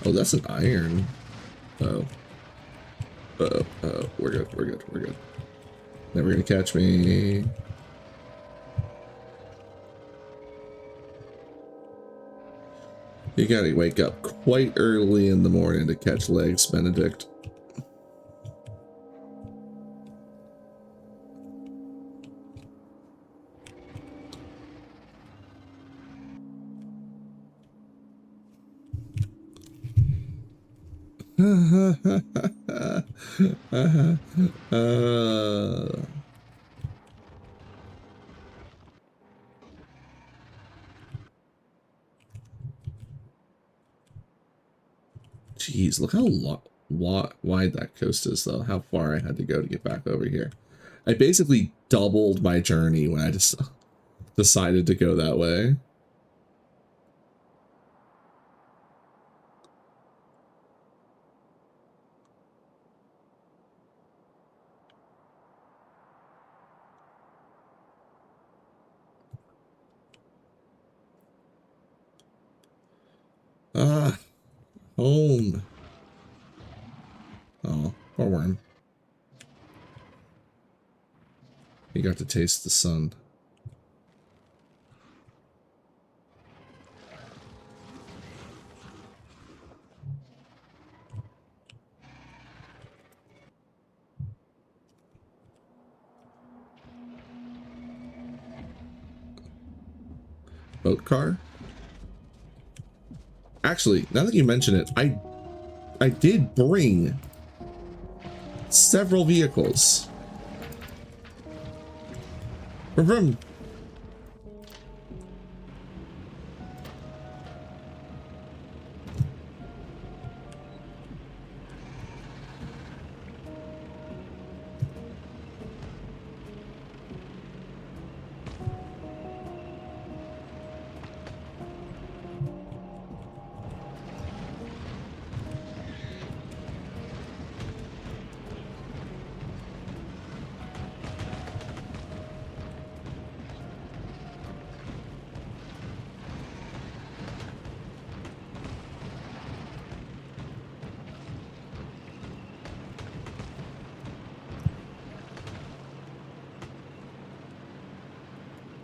Oh, that's an iron. Oh. We're good. Never gonna catch me. You gotta wake up quite early in the morning to catch legs, Benedict. Jeez, look how wide that coast is, though. How far I had to go to get back over here. I basically doubled my journey when I just decided to go that way. Ah, home. Oh, poor worm. You got to taste the sun. Boat car? Actually, now that you mention it, I did bring several vehicles. Vroom.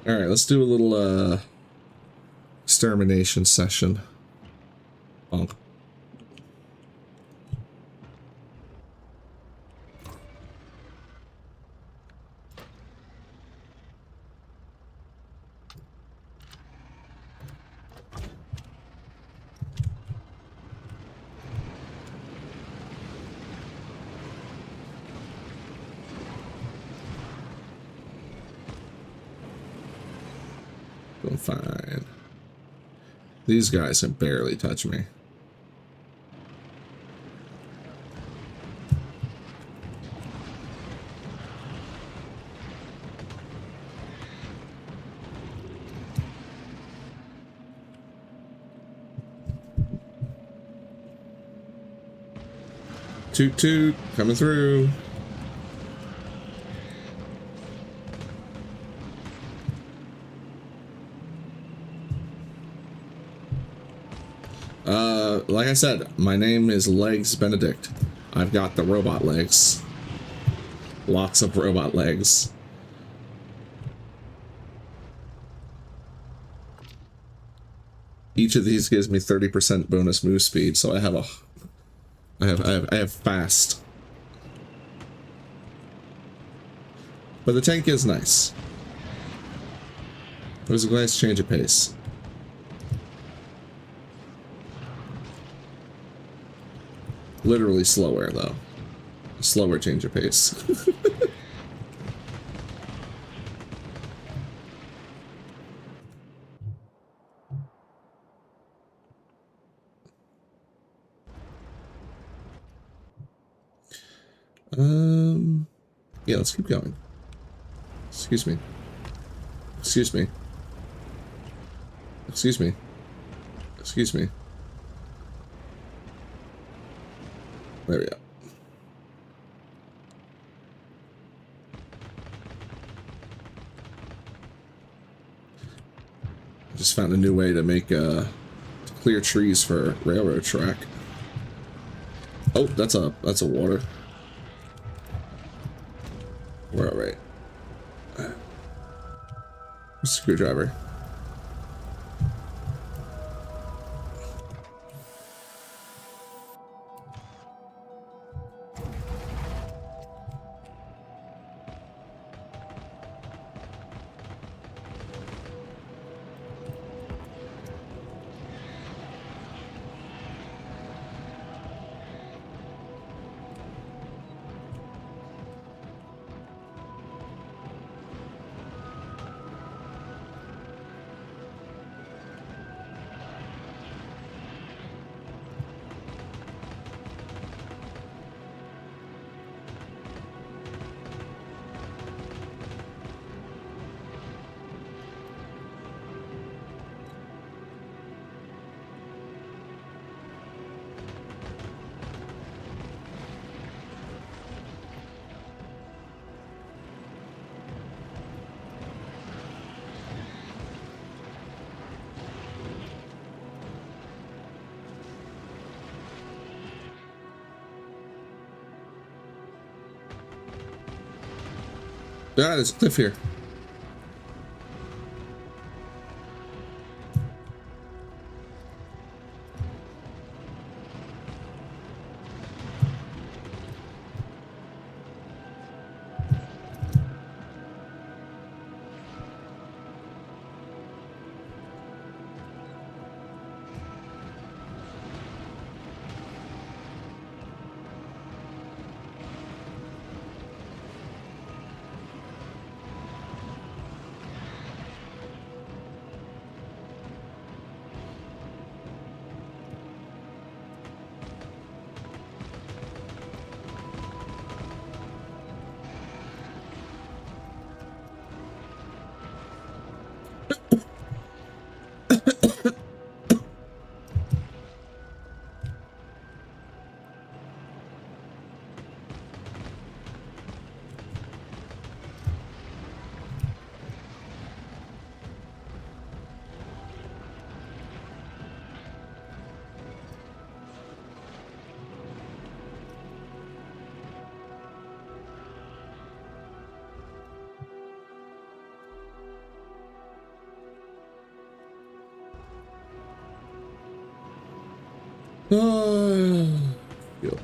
All right, let's do a little extermination session. Bonk. Doing fine. These guys can barely touch me. Toot toot, coming through. Like I said, my name is Legs Benedict. I've got the robot legs. Lots of robot legs. Each of these gives me 30% bonus move speed, so I have fast. But the tank is nice. It was a nice change of pace. Literally slower, though. A slower change of pace. Yeah, let's keep going. Excuse me. Excuse me. Excuse me. Excuse me. There we go. I just found a new way to make to clear trees for railroad track. Oh, that's a water. We're all right. Screwdriver. Ah, there's a cliff here. We'll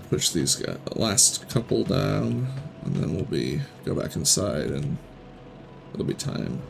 push these guys, the last couple down, and then we'll go back inside, and it'll be time.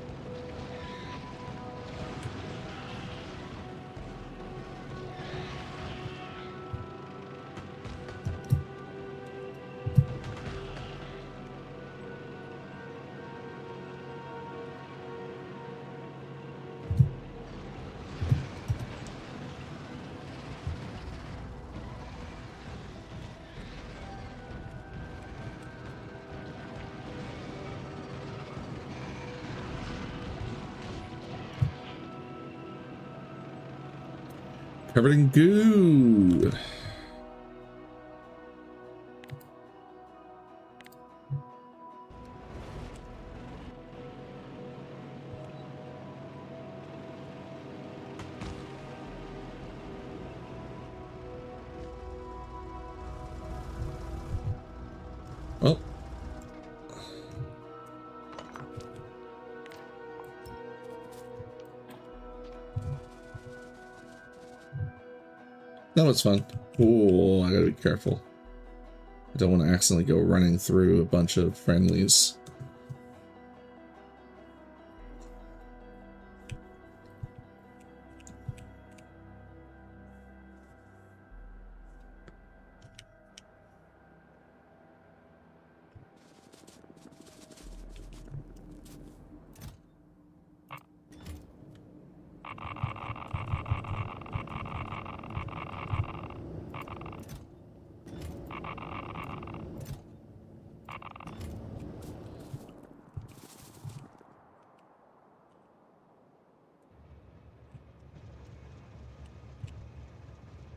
Covered in goo. Oh. No, it's fun. Oh, I gotta be careful. I don't want to accidentally go running through a bunch of friendlies.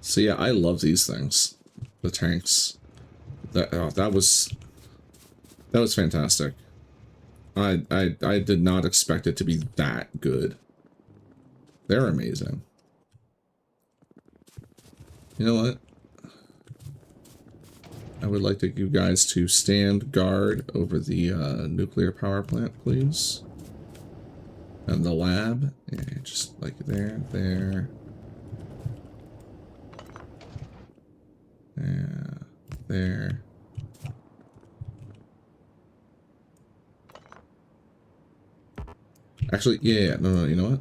So yeah, I love these things. The tanks. That was fantastic. I did not expect it to be that good. They're amazing. You know what? I would like you guys to stand guard over the nuclear power plant, please. And the lab. Yeah, just like there. Yeah, there. Actually, yeah, no, you know what?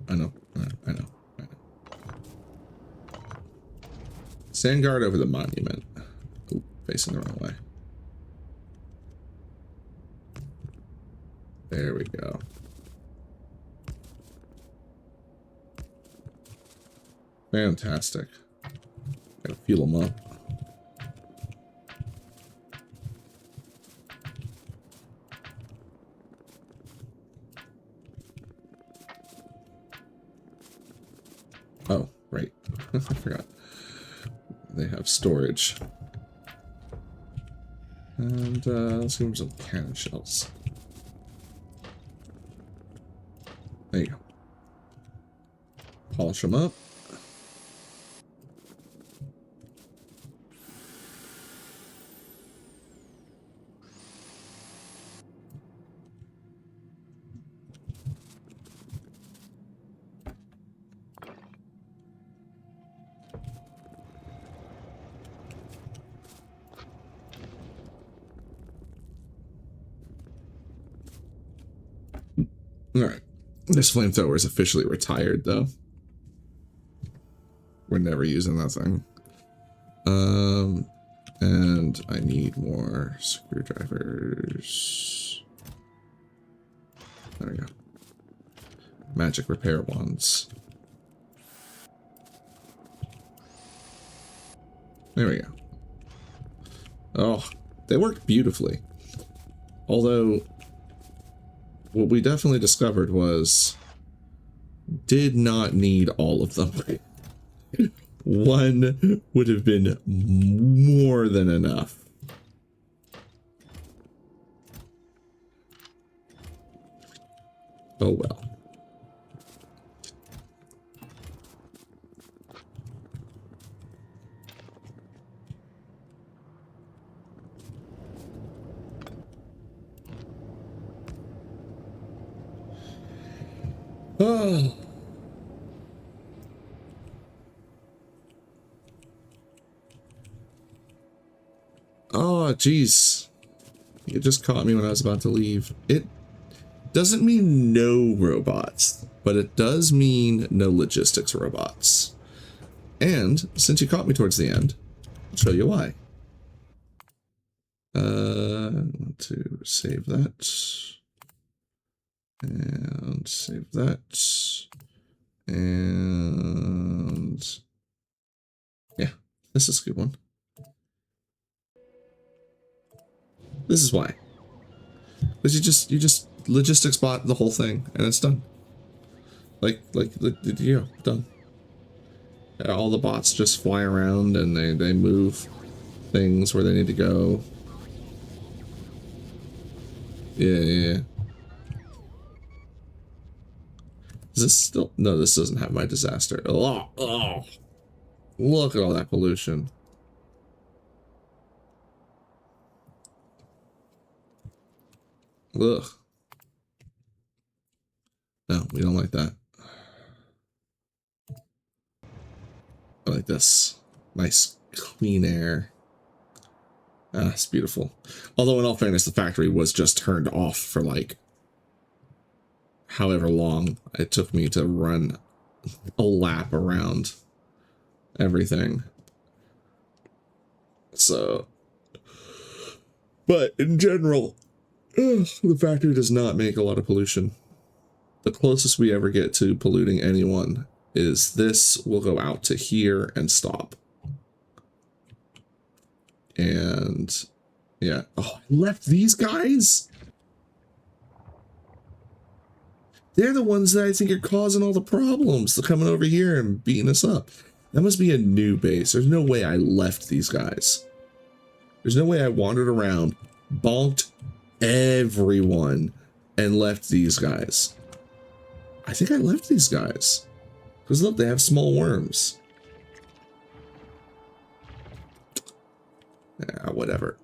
I know. Stand guard over the monument. Ooh, facing the wrong way. There we go. Fantastic. Gotta fuel them up. Oh, right. I forgot. They have storage. And let's give them some cannon shells. There you go. Polish them up. Alright. This flamethrower is officially retired, though. We're never using that thing. And I need more screwdrivers. There we go. Magic repair wands. There we go. Oh, they worked beautifully. Although, what we definitely discovered was, did not need all of them. One would have been more than enough. Oh well. Oh. Oh, jeez. You just caught me when I was about to leave. It doesn't mean no robots, but it does mean no logistics robots. And since you caught me towards the end, I'll show you why. I want to save that. And save that. And yeah, this is a good one. This is why. Because you just logistics bot the whole thing and it's done. Like yeah, done. All the bots just fly around and they move things where they need to go. Yeah. Is this still? No, this doesn't have my disaster. Oh, look at all that pollution. Ugh. No, we don't like that. I like this. Nice clean air. Ah, it's beautiful. Although in all fairness, the factory was just turned off for like however long it took me to run a lap around everything. So, but in general, the factory does not make a lot of pollution. The closest we ever get to polluting anyone is this will go out to here and stop. And yeah. Oh, I left these guys? They're the ones that I think are causing all the problems. They're coming over here and beating us up. That must be a new base. There's no way I left these guys. There's no way I wandered around, bonked everyone, and left these guys. I think I left these guys. Because look, they have small worms. Yeah, whatever.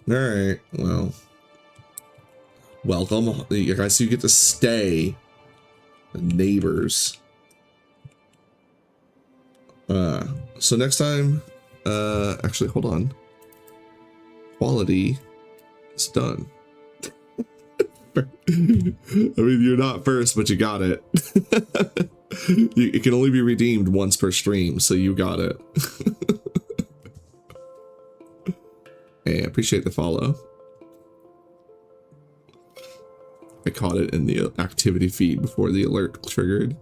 Alright, well. Welcome. You guys, you get to stay. The neighbors. So next time, actually, hold on. Quality is done. I mean, you're not first, but you got it. It can only be redeemed once per stream, so you got it. Hey, I appreciate the follow. I caught it in the activity feed before the alert triggered.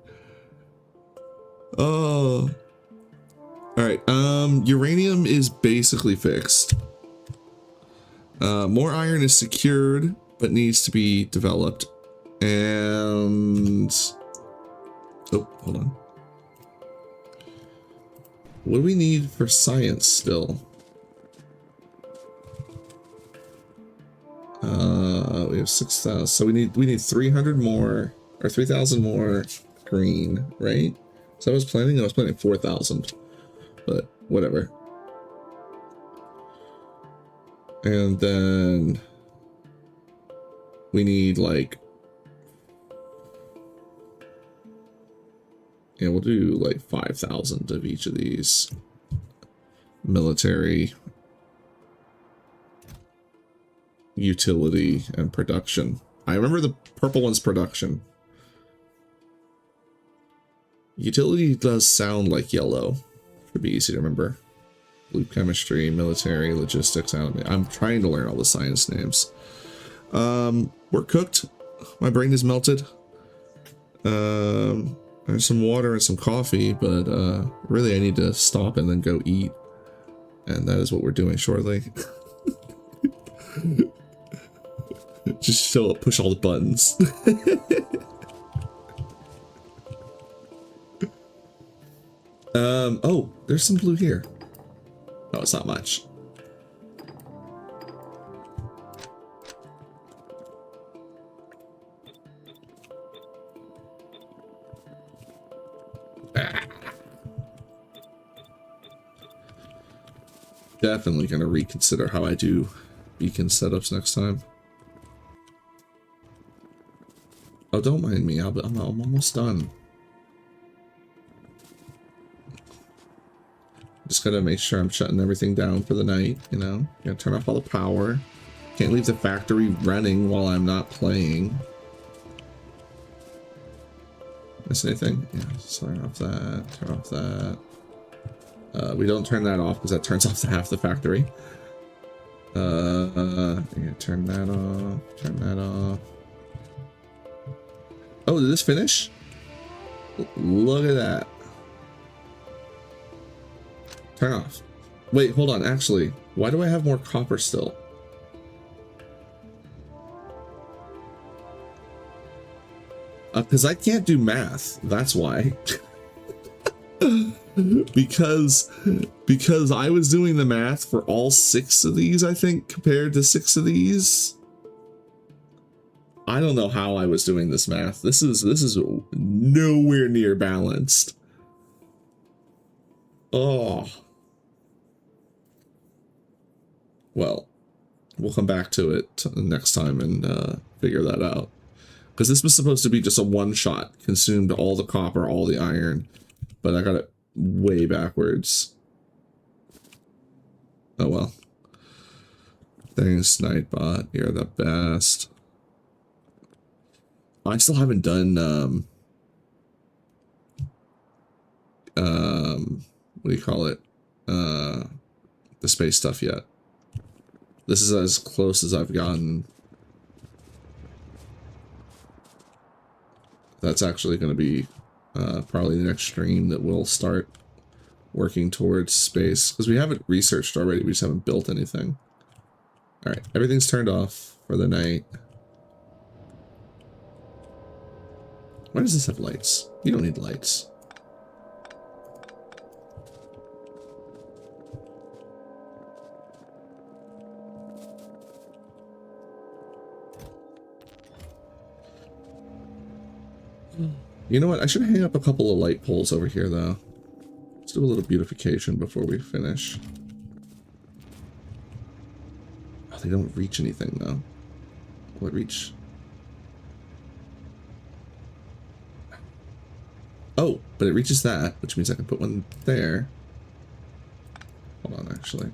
Oh. Alright, uranium is basically fixed. More iron is secured, but needs to be developed. And... oh, hold on. What do we need for science still? We have 6,000, so we need 300 more, or 3,000 more green, right? So I was planning 4,000, but whatever. And then we need like, yeah, we'll do like 5,000 of each of these military, utility, and production. I remember the purple one's production. Utility does sound like yellow. Should be easy to remember. Blue chemistry, military, logistics. I'm trying to learn all the science names. We're cooked. My brain is melted. There's some water and some coffee, but really I need to stop and then go eat. And that is what we're doing shortly. Just show up, push all the buttons. Oh, there's some blue here. No, it's not much. Definitely gonna reconsider how I do beacon setups next time. Oh, don't mind me. I'm almost done. Just gotta make sure I'm shutting everything down for the night, you know? Gotta turn off all the power. Can't leave the factory running while I'm not playing. Miss anything? Yeah, turn off that, turn off that. We don't turn that off because that turns off half the factory. Yeah, turn that off, turn that off. Oh, did this finish? Look at that. Turn off. Wait, hold on. Actually, why do I have more copper still? Because I can't do math. That's why. because I was doing the math for all 6 of these, I think, compared to 6 of these. I don't know how I was doing this math. This is nowhere near balanced. Oh. Well, we'll come back to it next time and figure that out. Because this was supposed to be just a one-shot, consumed all the copper, all the iron, but I got it way backwards. Oh well. Thanks, Nightbot. You're the best. I still haven't done what do you call it? The space stuff yet. This is as close as I've gotten. That's actually going to be probably the next stream that we'll start working towards space, because we haven't researched already, we just haven't built anything. Alright, everything's turned off for the night. Why does this have lights? You don't need lights. You know what? I should hang up a couple of light poles over here, though. Let's do a little beautification before we finish. Oh, they don't reach anything, though. Will it reach? Oh, but it reaches that, which means I can put one there. Hold on, actually.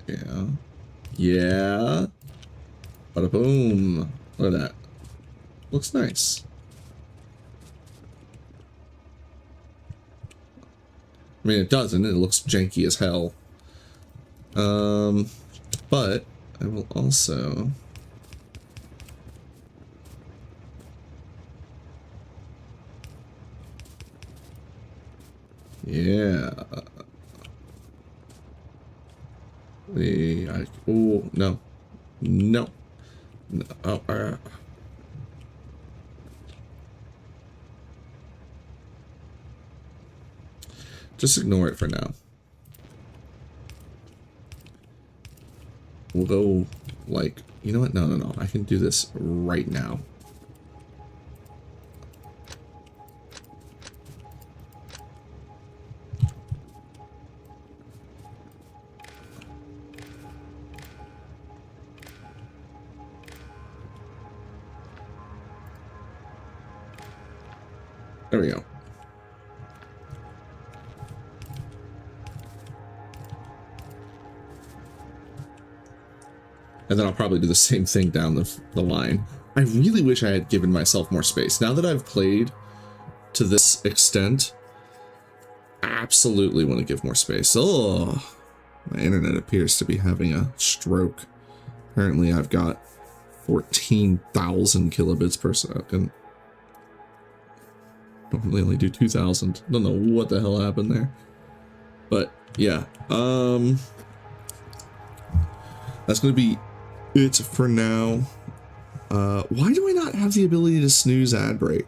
Yeah. Yeah. Bada boom. Look at that. Looks nice. I mean, it doesn't. It looks janky as hell. But I will also... Yeah. Oh, no. No. No. Oh, Just ignore it for now. We'll go, like, you know what? No, no, no. I can do this right now. There we go. And then I'll probably do the same thing down the line. I really wish I had given myself more space. Now that I've played to this extent, I absolutely want to give more space. Oh, my internet appears to be having a stroke. Apparently I've got 14,000 kilobits per second. Normally only do 2,000. Don't know what the hell happened there. But yeah, that's going to be it for now. Why do I not have the ability to snooze ad break?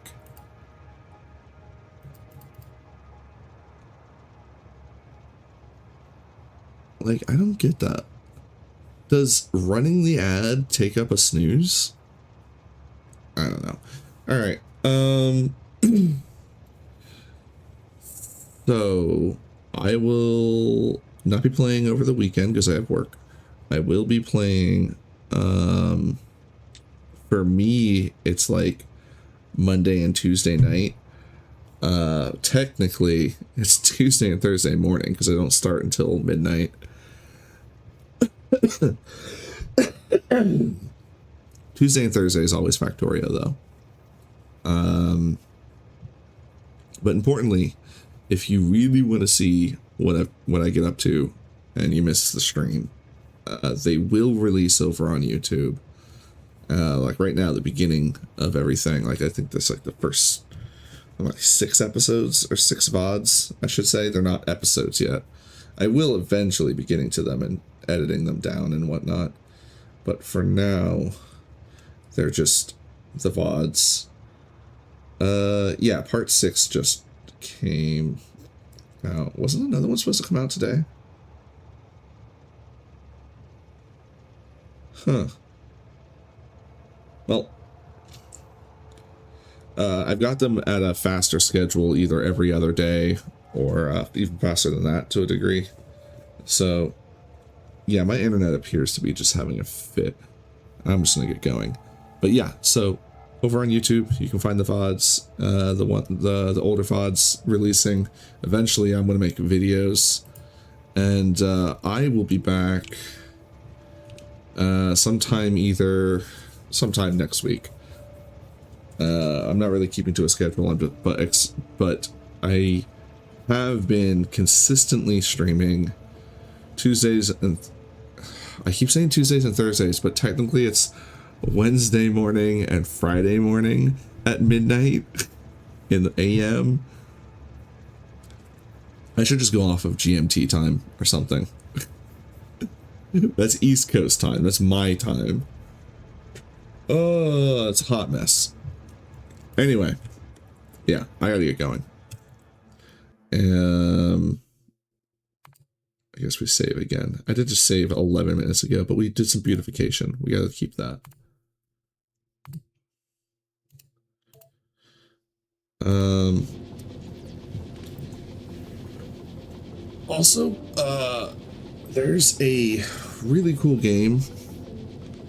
Like, I don't get that. Does running the ad take up a snooze? I don't know. All right. So I will not be playing over the weekend because I have work. I will be playing, for me, it's like Monday and Tuesday night. Technically, it's Tuesday and Thursday morning because I don't start until midnight. Tuesday and Thursday is always Factorio, though. But importantly, if you really want to see what I get up to and you miss the stream, they will release over on YouTube. Like right now, the beginning of everything. Like I think there's like the first like 6 episodes or 6 VODs, I should say. They're not episodes yet. I will eventually be getting to them and editing them down and whatnot. But for now, they're just the VODs. Yeah, part 6 just came out. Wasn't another one supposed to come out today? Huh. Well, I've got them at a faster schedule, either every other day or even faster than that to a degree. So Yeah, my internet appears to be just having a fit. I'm just gonna get going. But yeah, so over on YouTube, you can find the VODs, the older VODs releasing. Eventually, I'm gonna make videos, and I will be back sometime next week. I'm not really keeping to a schedule, but I have been consistently streaming Tuesdays and I keep saying Tuesdays and Thursdays, but technically it's Wednesday morning and Friday morning at midnight in the AM. I should just go off of GMT time or something. That's East Coast time. That's my time. Oh, it's a hot mess. Anyway, yeah, I gotta get going. I guess we save again. I did just save 11 minutes ago, but we did some beautification. We gotta keep that. Also, there's a really cool game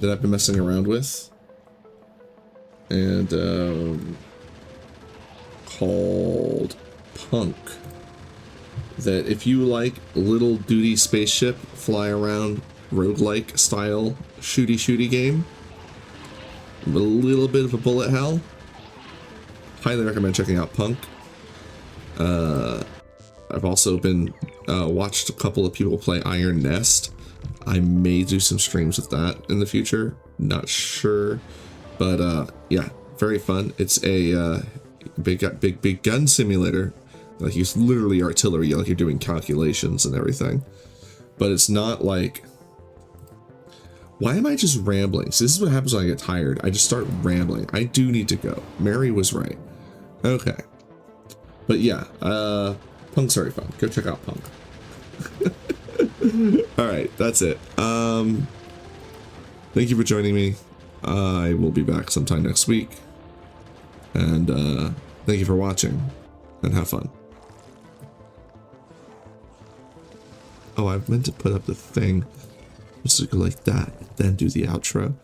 that I've been messing around with, and called Punk. That if you like little duty spaceship fly around roguelike style shooty game, with a little bit of a bullet hell, highly recommend checking out Punk. I've also been watched a couple of people play Iron Nest. I may do some streams with that in the future, not sure, but yeah, very fun. It's a big gun simulator. Like, it's literally artillery, like you're doing calculations and everything. But it's not like... Why am I just rambling? So this is what happens when I get tired. I just start rambling. I do need to go. Mary was right. Okay. But yeah, Punk's very fun. Go check out Punk. Alright, that's it. Thank you for joining me. I will be back sometime next week. And thank you for watching. And have fun. Oh, I meant to put up the thing. Just go like that, then do the outro.